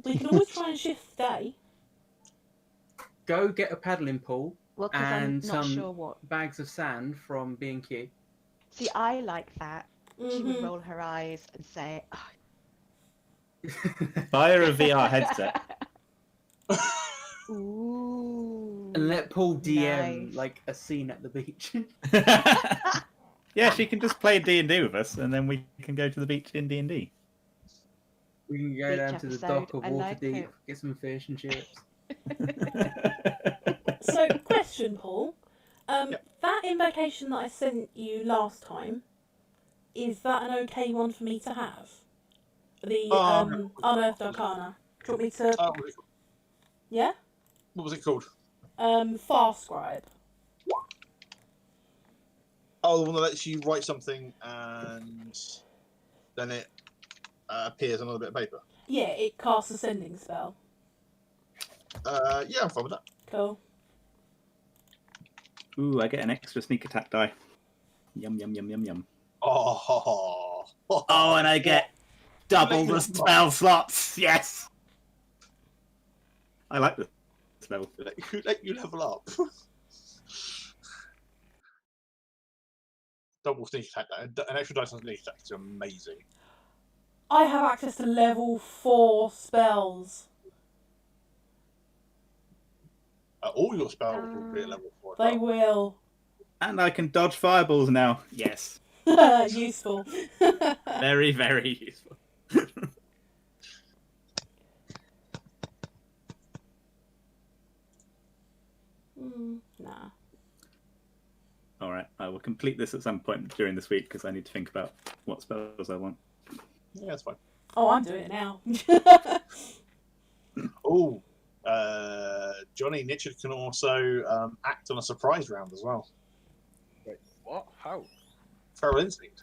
We can always try and shift the day. Go get a paddling pool, Well, because I'm And not some- sure what. bags of sand from B&Q. See, I like that. She would Mhm. roll her eyes and say, oh, Buy her a VR headset. "Ooh." And let Paul DM Nice. like a scene at the beach. Yeah, she can just play D&D with us, and then we can go to the beach in D&D. We can go Beach down to the episode, dock of I like Waterdeep, it. get some fish and chips. So, question, Paul. Yep. That invocation that I sent you last time, is that an okay one for me to have? The Unearthed Arcana. Do you want me to? What was it called? Yeah. What was it called? Fast Scribe. Oh, the one that lets you write something and then it appears on another bit of paper. Yeah, it casts a sending spell. Yeah, I'm fine with that. Cool. Ooh, I get an extra sneak attack die. Yum, yum, yum, yum, yum. Oh, Oh, and I get double the spell slots. Yes! I like this level. let you level up. Double sneak attack. An extra dice on sneak attack is amazing. I have access to level 4 spells. All your spells will be at level 4. as They well. will. And I can dodge fireballs now. Yes. Useful. Very, very useful. Nah. All right, I will complete this at some point during this week because I need to think about what spells I want. Yeah, that's fine. Oh, I'm doing it now. Oh, Johnny Nichard can also act on a surprise round as well. Wait, what? How? Feral Instinct.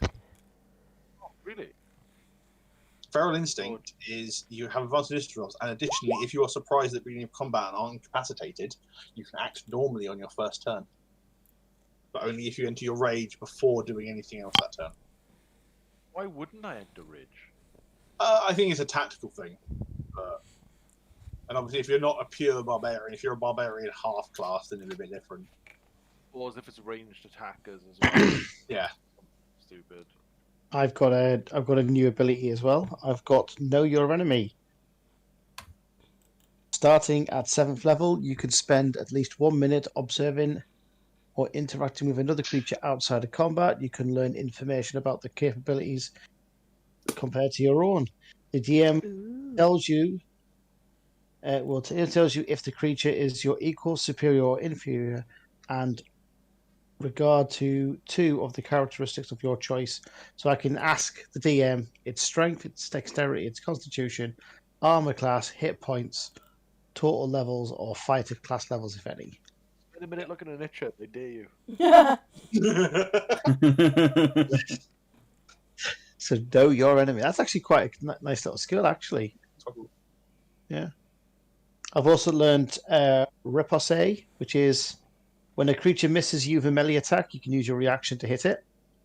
Oh, really? Feral Instinct is you have advantage rolls, and additionally, if you are surprised at the beginning of combat and are incapacitated, you can act normally on your first turn. But only if you enter your rage before doing anything else that turn. Why wouldn't I enter rage? I think it's a tactical thing. And obviously, if you're not a pure barbarian, if you're a barbarian half class, then it's a bit different. Or as if it's ranged attackers as well. Yeah. Stupid. I've got a new ability as well. I've got Know Your Enemy. Starting at 7th level, you can spend at least 1 minute observing or interacting with another creature outside of combat. You can learn information about the capabilities compared to your own. The DM tells you, it tells you if the creature is your equal, superior, or inferior, and regard to 2 of the characteristics of your choice. So I can ask the DM its strength, its dexterity, its constitution, armor class, hit points, total levels, or fighter class levels, if any. Spend a minute looking at Nichard, they dare you. So know your enemy. That's actually quite a nice little skill, actually. Yeah. I've also learned Riposte, which is when a creature misses you with a melee attack, you can use your reaction to hit it.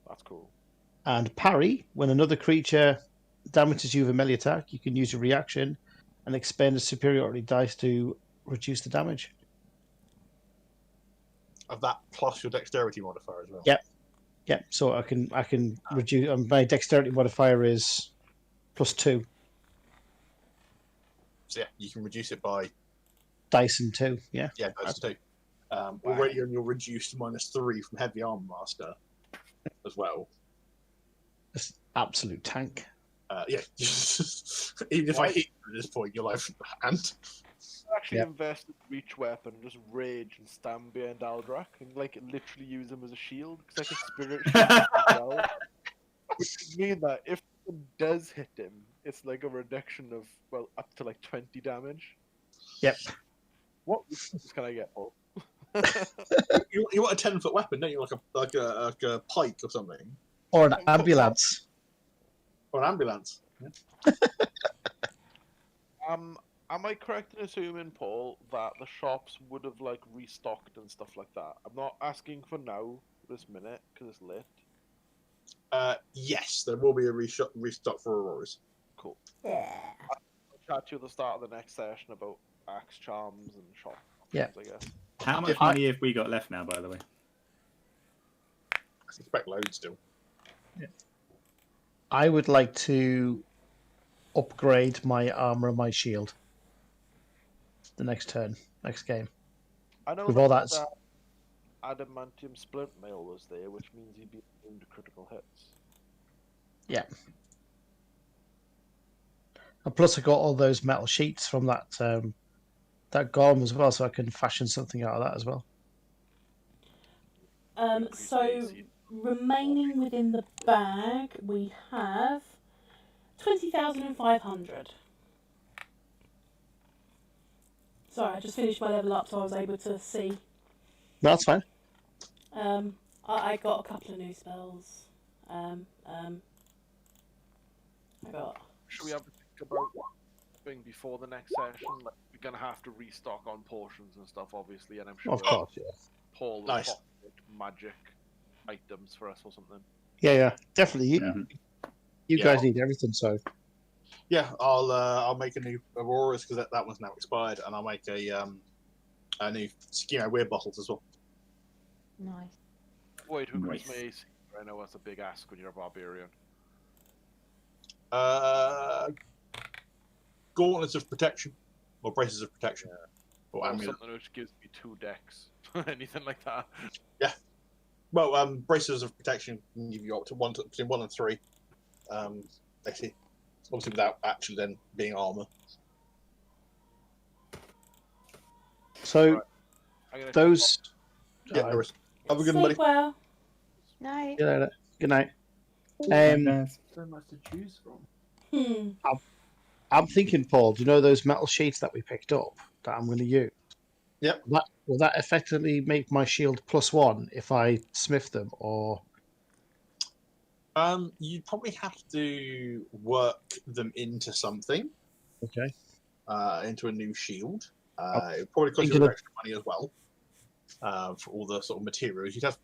That's cool. And Parry, when another creature damages you with a melee attack, you can use your reaction and expend a superiority dice to reduce the damage. Of that plus your dexterity modifier as well. Yep. Yep. So I can reduce. My dexterity modifier is +2. So yeah, you can reduce it by Dice and 2. Yeah. Yeah, those 2. Already on your reduced -3 from Heavy Armor Master as well. It's absolute tank. Yeah. Even if I hit you at this point, you're like, and Actually invest in reach weapon, just rage and stand behind Aldrak and like literally use him as a shield because like a spirit shield as well. Which would mean that if it does hit him, it's like a reduction of up to like 20 damage. Yep. What weaknesses can I get, Paul? you want a 10-foot weapon, don't you? Like a pike or something. Or an ambulance. Or an ambulance. Yeah. Am I correct in assuming, Paul, that the shops would have like restocked and stuff like that? I'm not asking for now, this minute, because it's lit. Yes, there will be a restock for Auroras. Cool. Yeah. I'll chat to you at the start of the next session about axe charms and shop options, I guess. How much money have we got left now, by the way? I suspect loads still. Yeah. I would like to upgrade my armor and my shield. The next game. I know with that, all that adamantium splint mail was there, which means he'd be immune to critical hits. Yeah. And plus, I got all those metal sheets from that golem as well, so I can fashion something out of that as well. So remaining within the bag, we have 20,500. Sorry, I just finished my level up, so I was able to see. No, that's fine. I got a couple of new spells. I got. Should we have to think about thing before the next session? Like, we're gonna have to restock on potions and stuff, obviously, and I'm sure Of course, yeah. Paul will Nice. magic items for us or something. Yeah, definitely. You guys need everything, so. Yeah, I'll make a new Auroras because that one's now expired, and I'll make a new weird bottles as well. Nice. Wait, who Nice. increase my AC? I know that's a big ask when you're a barbarian. Gauntlets of protection, or braces of protection, or Or amulet. something which gives me 2 decks. Anything like that. Well, braces of protection can give you up to between 1 and 3. Basically, obviously without actually then being armor. So Right. I'm gonna those. Yeah, Oh, there is. Have a good one, buddy. Sleep well. No. see you later. Good night. So much to choose from. Hmm. I'm thinking, Paul. Do you know those metal sheets that we picked up that I'm going to use? Yep. Will that effectively make my shield +1 if I smith them, or? You'd probably have to work them into something, Okay. into a new shield. It probably cost you Thinking a of- bit extra money as well, for all the sort of materials. You'd have,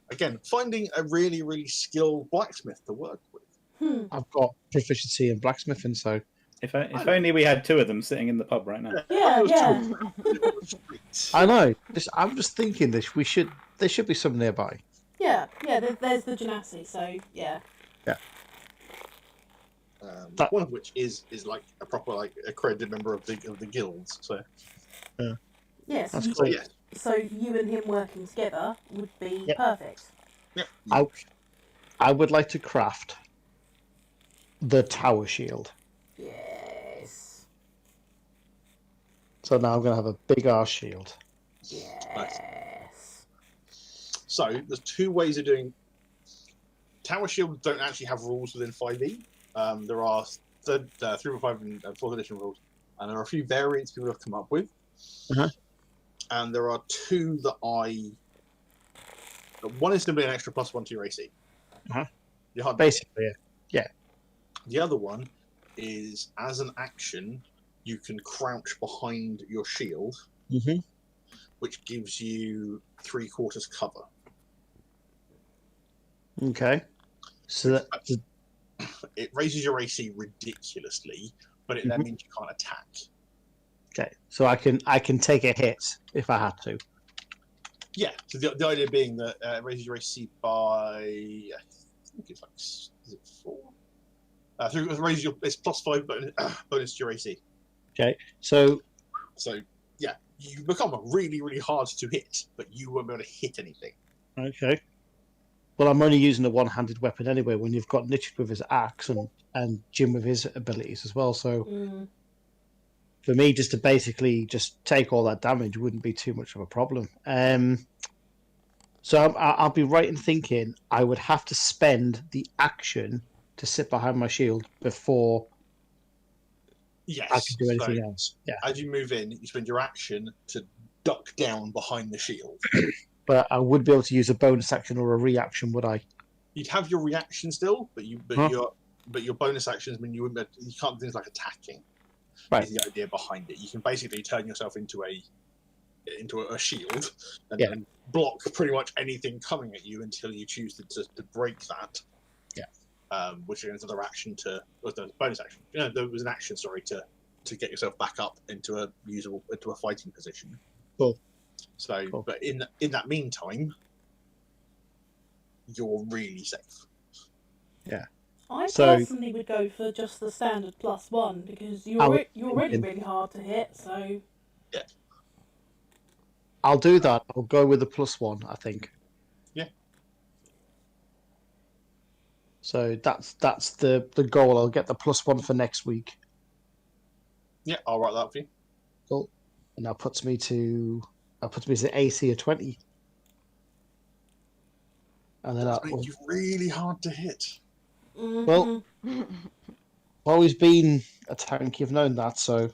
again, finding a really, really skilled blacksmith to work with. Hmm. I've got proficiency in blacksmithing, so If only we had 2 of them sitting in the pub right now. Yeah, yeah. I know. I'm just thinking there should be some nearby. Yeah, there's the Genasi, so yeah. One of which is like a proper, like, accredited member of the guilds. So Yes, That's you, great. yeah, so you and him working together would be Yep. perfect. yeah. I would like to craft the tower shield. Yes. So now I'm going to have a big arse shield. Yes. So there's 2 ways of doing. Tower shields don't actually have rules within 5e. There are 3, 5, and 4th edition rules, and there are a few variants people have come up with. Uh-huh. And there are 2 that one is simply an extra +1 to your AC. Uh-huh. You're hard. Basically, The other one is, as an action, you can crouch behind your shield, Mm-hmm. which gives you 3/4 cover. Okay. So It raises your AC ridiculously, but it then Mhm. means you can't attack. okay. So I can take a hit if I had to. Yeah. So the idea being that it raises your AC by, I think it's like, is it 4? It raises it's +5 bonus to your AC. So So yeah, you become really, really hard to hit, but you won't be able to hit anything. okay. Well, I'm only using a one-handed weapon anyway. When you've got Nichid with his axe and Jim with his abilities as well, so Mm. for me, just to basically just take all that damage wouldn't be too much of a problem. So I'll be right in thinking I would have to spend the action to sit behind my shield before Yes. I can do so anything else. Yeah, as you move in, you spend your action to duck down behind the shield. but I would be able to use a bonus action or a reaction, would I? You'd have your reaction still, but Huh? your bonus actions mean you wouldn't. You can't do things like attacking. Right. Is the idea behind it? You can basically turn yourself into a shield and, Yeah. and block pretty much anything coming at you until you choose to break that. Yeah. Which is another action was the bonus action. There was an action, sorry, to get yourself back up into a fighting position. Cool. So, Cool. but in that meantime, you're really safe. I So- personally would go for just the standard +1 because you're I would- already really hard to hit. So I'll do that. I'll go with the +1, I think. Yeah. So that's the goal. I'll get the +1 for next week. Yeah, I'll write that up for you. Cool. And that puts me to AC of 20. And then That's make you really hard to hit. Well- I've always been a tank, you've known that, so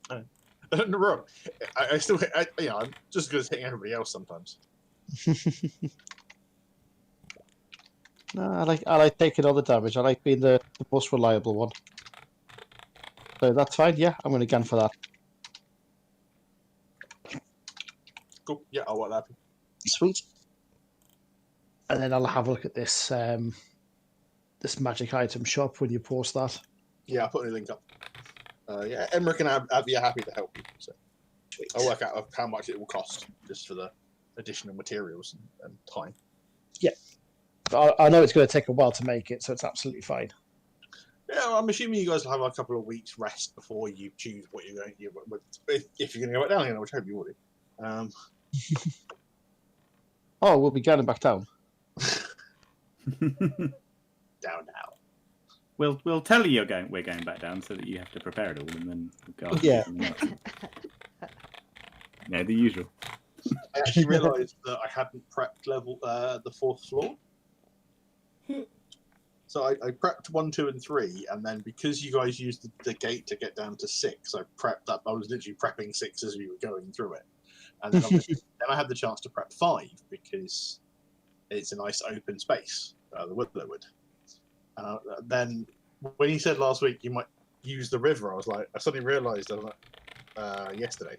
No, wrong. I still hit. I'm just as good as hitting everybody else sometimes. no, I like taking all the damage. I like being the most reliable one. So that's fine, yeah, I'm gonna gun for that. Cool. Yeah, I'll write that up. Sweet. And then I'll have a look at this this magic item shop when you post that. Yeah, I'll put a link up. Yeah, Emmerich and Avi are happy to help you. So Sweet. I'll work out how much it will cost just for the additional materials and time. I know it's going to take a while to make it, so it's absolutely fine. Yeah, well, I'm assuming you guys will have a couple of weeks rest before you choose what you're going to do. If you're going to go back down again, which I hope you will do. Oh, we'll be going back down. Down now. We'll tell you we're going back down so that you have to prepare it all, and then we'll go. Yeah. Yeah, the usual. I actually realised that I hadn't prepped the 4th floor. So I prepped 1, 2, and 3, and then because you guys used the gate to get down to 6, I prepped up. I was literally prepping 6 as we were going through it, and then obviously then I had the chance to prep 5 because it's a nice open space, the Woodlowwood. Then when he said last week you might use the river, I suddenly realised, yesterday,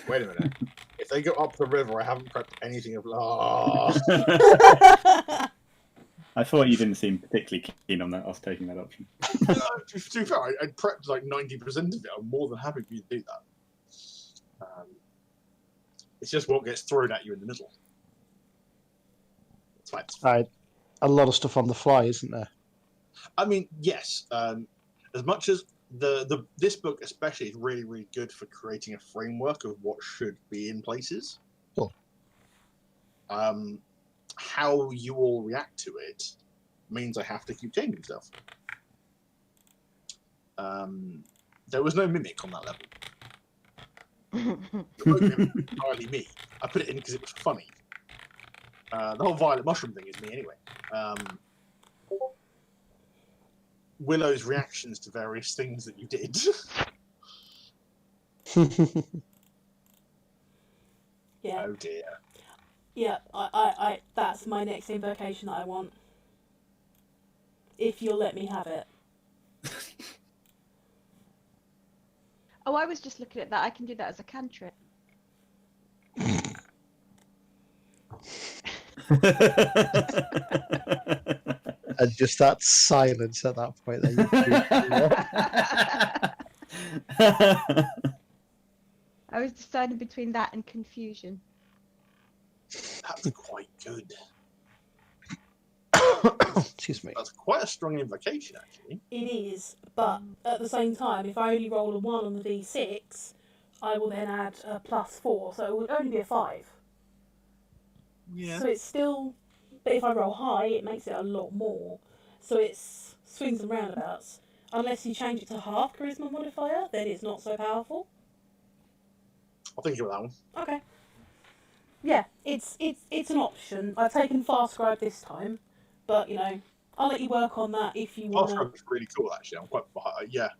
wait a minute, if they go up the river, I haven't prepped anything of. I thought you didn't seem particularly keen on that, us taking that option. To be fair, I prepped like 90% of it. I'm more than happy for you to do that. It's just what gets thrown at you in the middle. It's fine. Right. A lot of stuff on the fly, isn't there? I mean, yes. As much as this book especially is really, really good for creating a framework of what should be in places. Cool. How you all react to it means I have to keep changing stuff. There was no mimic on that level. It wasn't entirely me. I put it in because it was funny. The whole violet mushroom thing is me anyway. Willow's reactions to various things that you did. Yeah. Oh dear. Yeah, I that's my next invocation that I want. If you'll let me have it. Oh, I was just looking at that. I can do that as a cantrip. And just that silence at that point. I was deciding between that and confusion. That's quite good. Excuse me. That's quite a strong invocation, actually. It is, but at the same time, if I only roll a 1 on the d6, I will then add a +4, so it would only be a 5. Yeah. So it's still, but if I roll high, it makes it a lot more. So it's swings and roundabouts. Unless you change it to half charisma modifier, then it's not so powerful. I'll think about that one. Okay. Yeah, it's an option. I've taken Fast Scribe this time, but you know, I'll let you work on that if you want. Fast Scribe is really cool, actually. I'm quite yeah.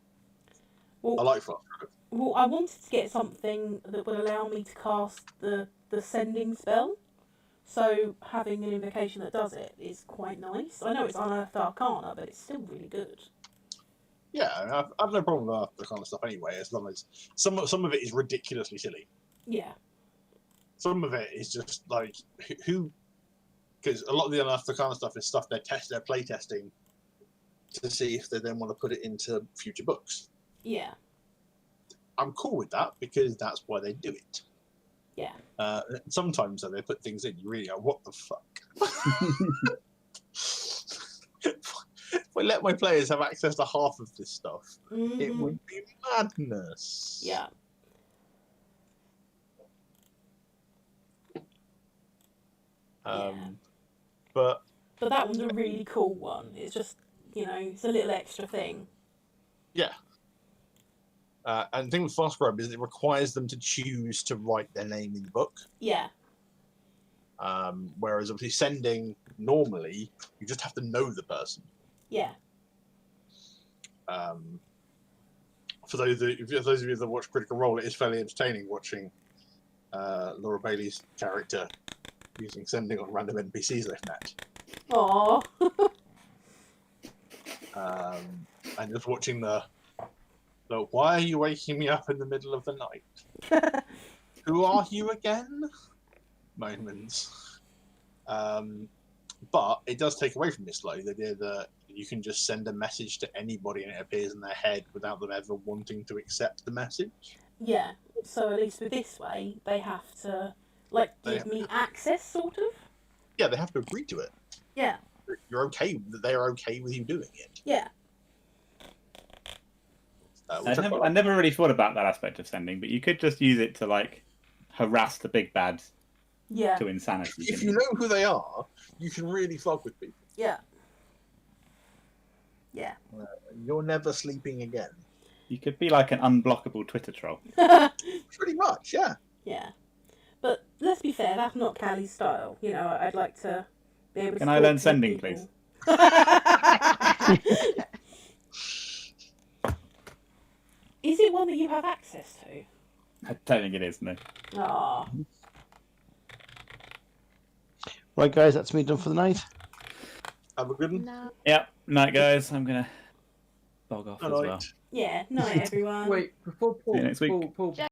Well, I like Fast Scribe. Well, I wanted to get something that would allow me to cast the sending spell. So having an invocation that does it is quite nice. I know it's Unearthed Arcana, but it's still really good. Yeah, I've no problem with that kind of stuff anyway, as long as some of it is ridiculously silly. Yeah. Some of it is just like who, because a lot of the Unearthed Arcana stuff is stuff they're play testing to see if they then want to put it into future books. Yeah. I'm cool with that because that's why they do it. Yeah. Sometimes though, they put things in you really go, what the fuck? If I let my players have access to half of this stuff, it would be madness. Yeah. But that one's a really cool one. It's just, you know, it's a little extra thing. Yeah. And the thing with Fast Scribe is it requires them to choose to write their name in the book. Yeah. Whereas obviously sending, normally, you just have to know the person. Yeah. For those of you that watch Critical Role, it is fairly entertaining watching Laura Bailey's character using sending on random NPCs they've met. Aww. And just watching look, why are you waking me up in the middle of the night? Who are you again? Moments. But it does take away from this, like the idea that you can just send a message to anybody and it appears in their head without them ever wanting to accept the message. Yeah. So at least with this way, they have to give me access, sort of. Yeah, they have to agree to it. Yeah. you're okay. They're okay with you doing it. Yeah. Which I never really thought about that aspect of sending, but you could just use it to like harass the big bads Yeah. to insanity. if you know who they are, you can really fuck with people. Yeah. Yeah. You're never sleeping again. You could be like an unblockable Twitter troll. Pretty much, yeah. Yeah. But let's be fair, that's not Callie's style. You know, I'd like to be able to. Can I talk learn to sending, people. please? Is it one that you have access to? I don't think it is, no. Ah. Right, guys, that's me done for the night. Have a good one. No. Yep. Night, guys. I'm gonna bog off as well. Yeah. Night, everyone. Wait, before Paul, See you next week. Paul